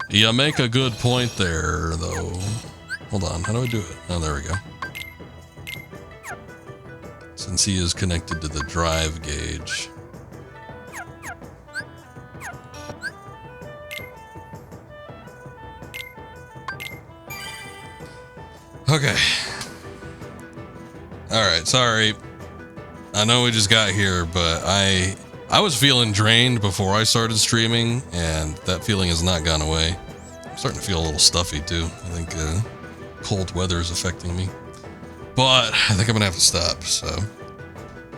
You make a good point there, though. Hold on, how do I do it? Oh, there we go. Since he is connected to the drive gauge. Okay. Alright, sorry. I know we just got here, but I was feeling drained before I started streaming, and that feeling has not gone away. I'm starting to feel a little stuffy, too. I think cold weather is affecting me. But I think I'm gonna have to stop, so...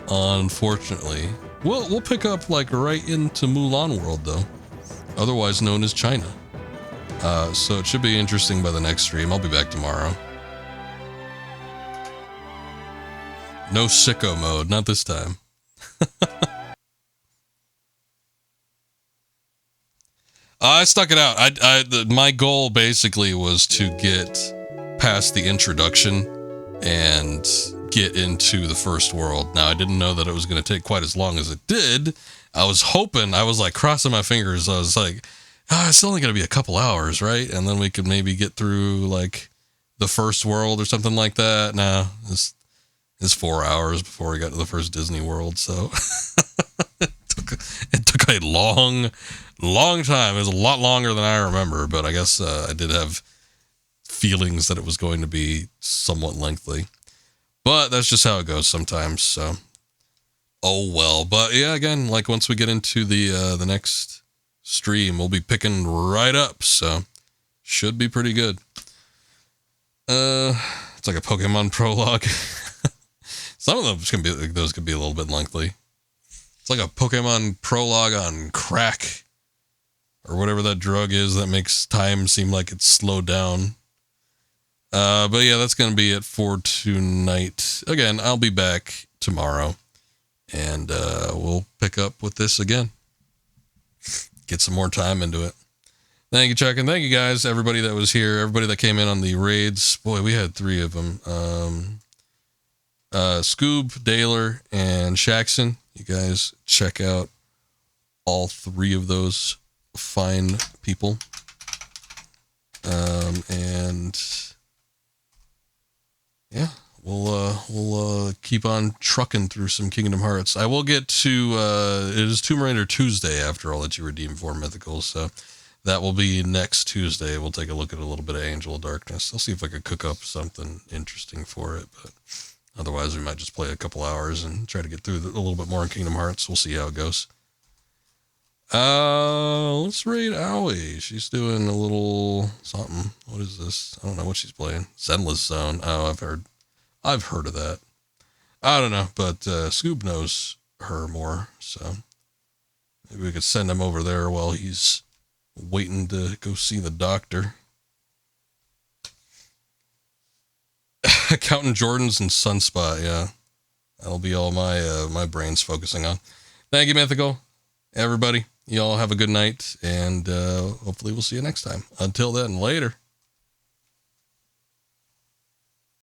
Unfortunately. We'll pick up, like, right into Mulan World, though. Otherwise known as China. So it should be interesting by the next stream. I'll be back tomorrow. No sicko mode, not this time. I stuck it out. My goal basically was to get past the introduction and get into the first world. Now, I didn't know that it was going to take quite as long as it did. I was hoping, I was like crossing my fingers. I was like, it's only going to be a couple hours, right? And then we could maybe get through like the first world or something like that. No, it's 4 hours before we got to the first Disney World, so it took a long time. It was a lot longer than I remember, but I guess I did have feelings that it was going to be somewhat lengthy. But that's just how it goes sometimes, so oh well. But yeah, again, like once we get into the next stream, we'll be picking right up, so should be pretty good. It's like a Pokemon prologue. Some of those could be a little bit lengthy. It's like a Pokemon prologue on crack. Or whatever that drug is that makes time seem like it's slowed down. But yeah, that's going to be it for tonight. Again, I'll be back tomorrow. And we'll pick up with this again. Get some more time into it. Thank you, Chuck. And thank you guys, everybody that was here. Everybody that came in on the raids. Boy, we had 3 of them. Scoob, Daler, and Shaxon. You guys check out all 3 of those fine people. And yeah, we'll keep on trucking through some Kingdom Hearts. I will get to it is Tomb Raider Tuesday after all that you redeem for mythicals, so that will be next Tuesday. We'll take a look at a little bit of Angel of Darkness. I'll see if I could cook up something interesting for it, but otherwise we might just play a couple hours and try to get through a little bit more in Kingdom Hearts. We'll see how it goes. Let's raid Owie. She's doing a little something. What is this? I don't know what she's playing. Zenless Zone. Oh, I've heard of that. I don't know, but Scoob knows her more, so maybe we could send him over there while he's waiting to go see the doctor. Accountant Jordan's and Sunspot, yeah. That'll be all my brain's focusing on. Thank you, Mythical. Everybody, you all have a good night, and hopefully we'll see you next time. Until then, later.